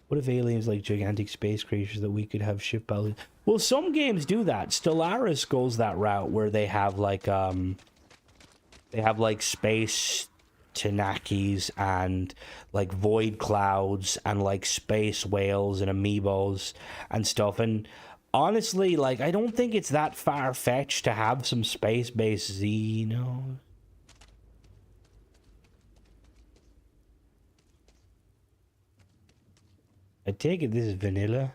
Speaker 1: What if aliens, like, gigantic space creatures that we could have ship pilots... Well, some games do that. Stellaris goes that route where they have, like, They have, like, space Tanakis and like void clouds and like space whales and amiibos and stuff. And honestly, like, I don't think it's that far-fetched to have some space-based Xeno. I take it this is vanilla.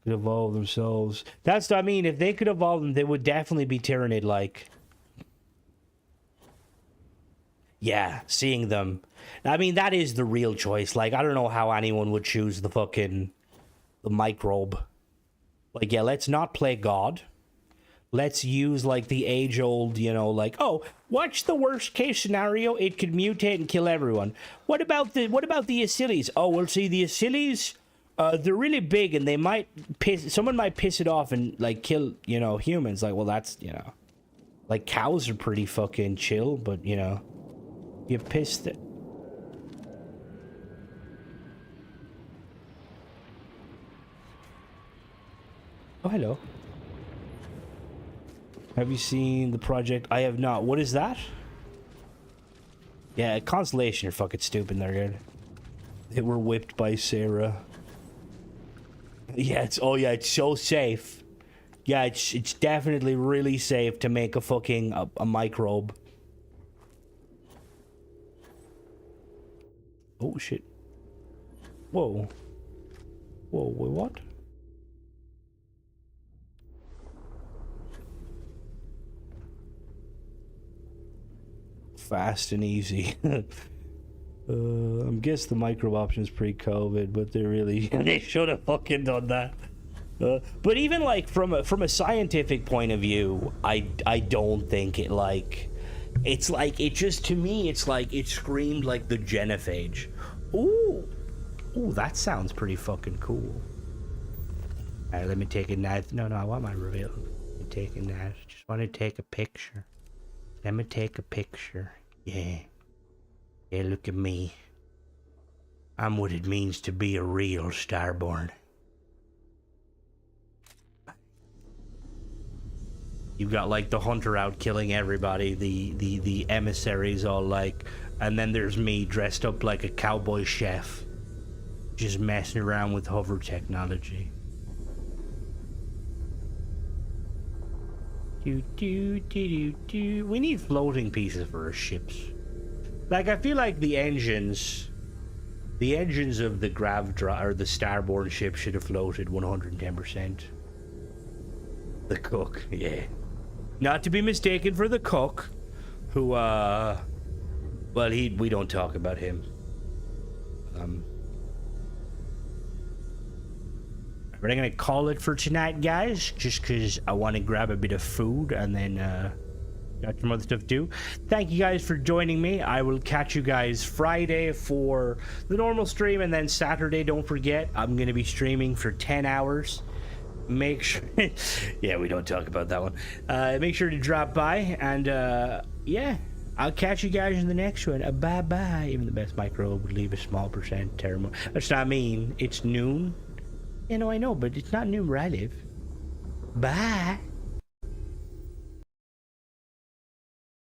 Speaker 1: Could evolve themselves. That's what I mean. If they could evolve them, they would definitely be Tyranid-like. Yeah, seeing them. I mean, that is the real choice. Like, I don't know how anyone would choose the microbe. Like, yeah, let's not play God. Let's use, like, the age-old, you know, like, oh, what's the worst-case scenario? It could mutate and kill everyone. What about the Acilis? Oh, well, see, the Acilis, they're really big, and they might someone might piss it off and, like, kill, you know, humans. Like, well, that's, you know, like, cows are pretty fucking chill, but, you know, you pissed it. Oh, hello. Have you seen the project? I have not. What is that? Yeah, Constellation are fucking stupid. They're good. They were whipped by Sarah. Yeah, it's so safe. Yeah, it's definitely really safe to make a fucking a microbe. Oh shit. Whoa. Whoa, wait, what? Fast and easy. I'm guess the microbe option is pre-COVID, but they should have fucking done that. But even like from a scientific point of view, I don't think it like it's like it just to me it's like it screamed like the genophage. Ooh, that sounds pretty fucking cool. Alright, let me take a knife. No, I want my reveal. Let me take a knife. Just want to take a picture. Let me take a picture. Yeah. Yeah, look at me. I'm what it means to be a real Starborn. You've got like the hunter out killing everybody, the emissaries all like, and then there's me dressed up like a cowboy chef, just messing around with hover technology. We need floating pieces for our ships. Like, I feel like the engines of the or the Starborn ship should have floated 110%. The cook, yeah. Not to be mistaken for the cook, who, well, we don't talk about him. But I'm gonna call it for tonight, guys, just because I want to grab a bit of food and then got some other stuff to do. Thank you guys for joining me. I will catch you guys Friday for the normal stream, and then Saturday, don't forget, I'm gonna be streaming for 10 hours. Make sure yeah, we don't talk about that one. Make sure to drop by, and yeah, I'll catch you guys in the next one. Bye bye. Even the best microbe would leave a small percent terrible. That's not mean. It's noon. You know, I know, but it's not noon where I live. Bye.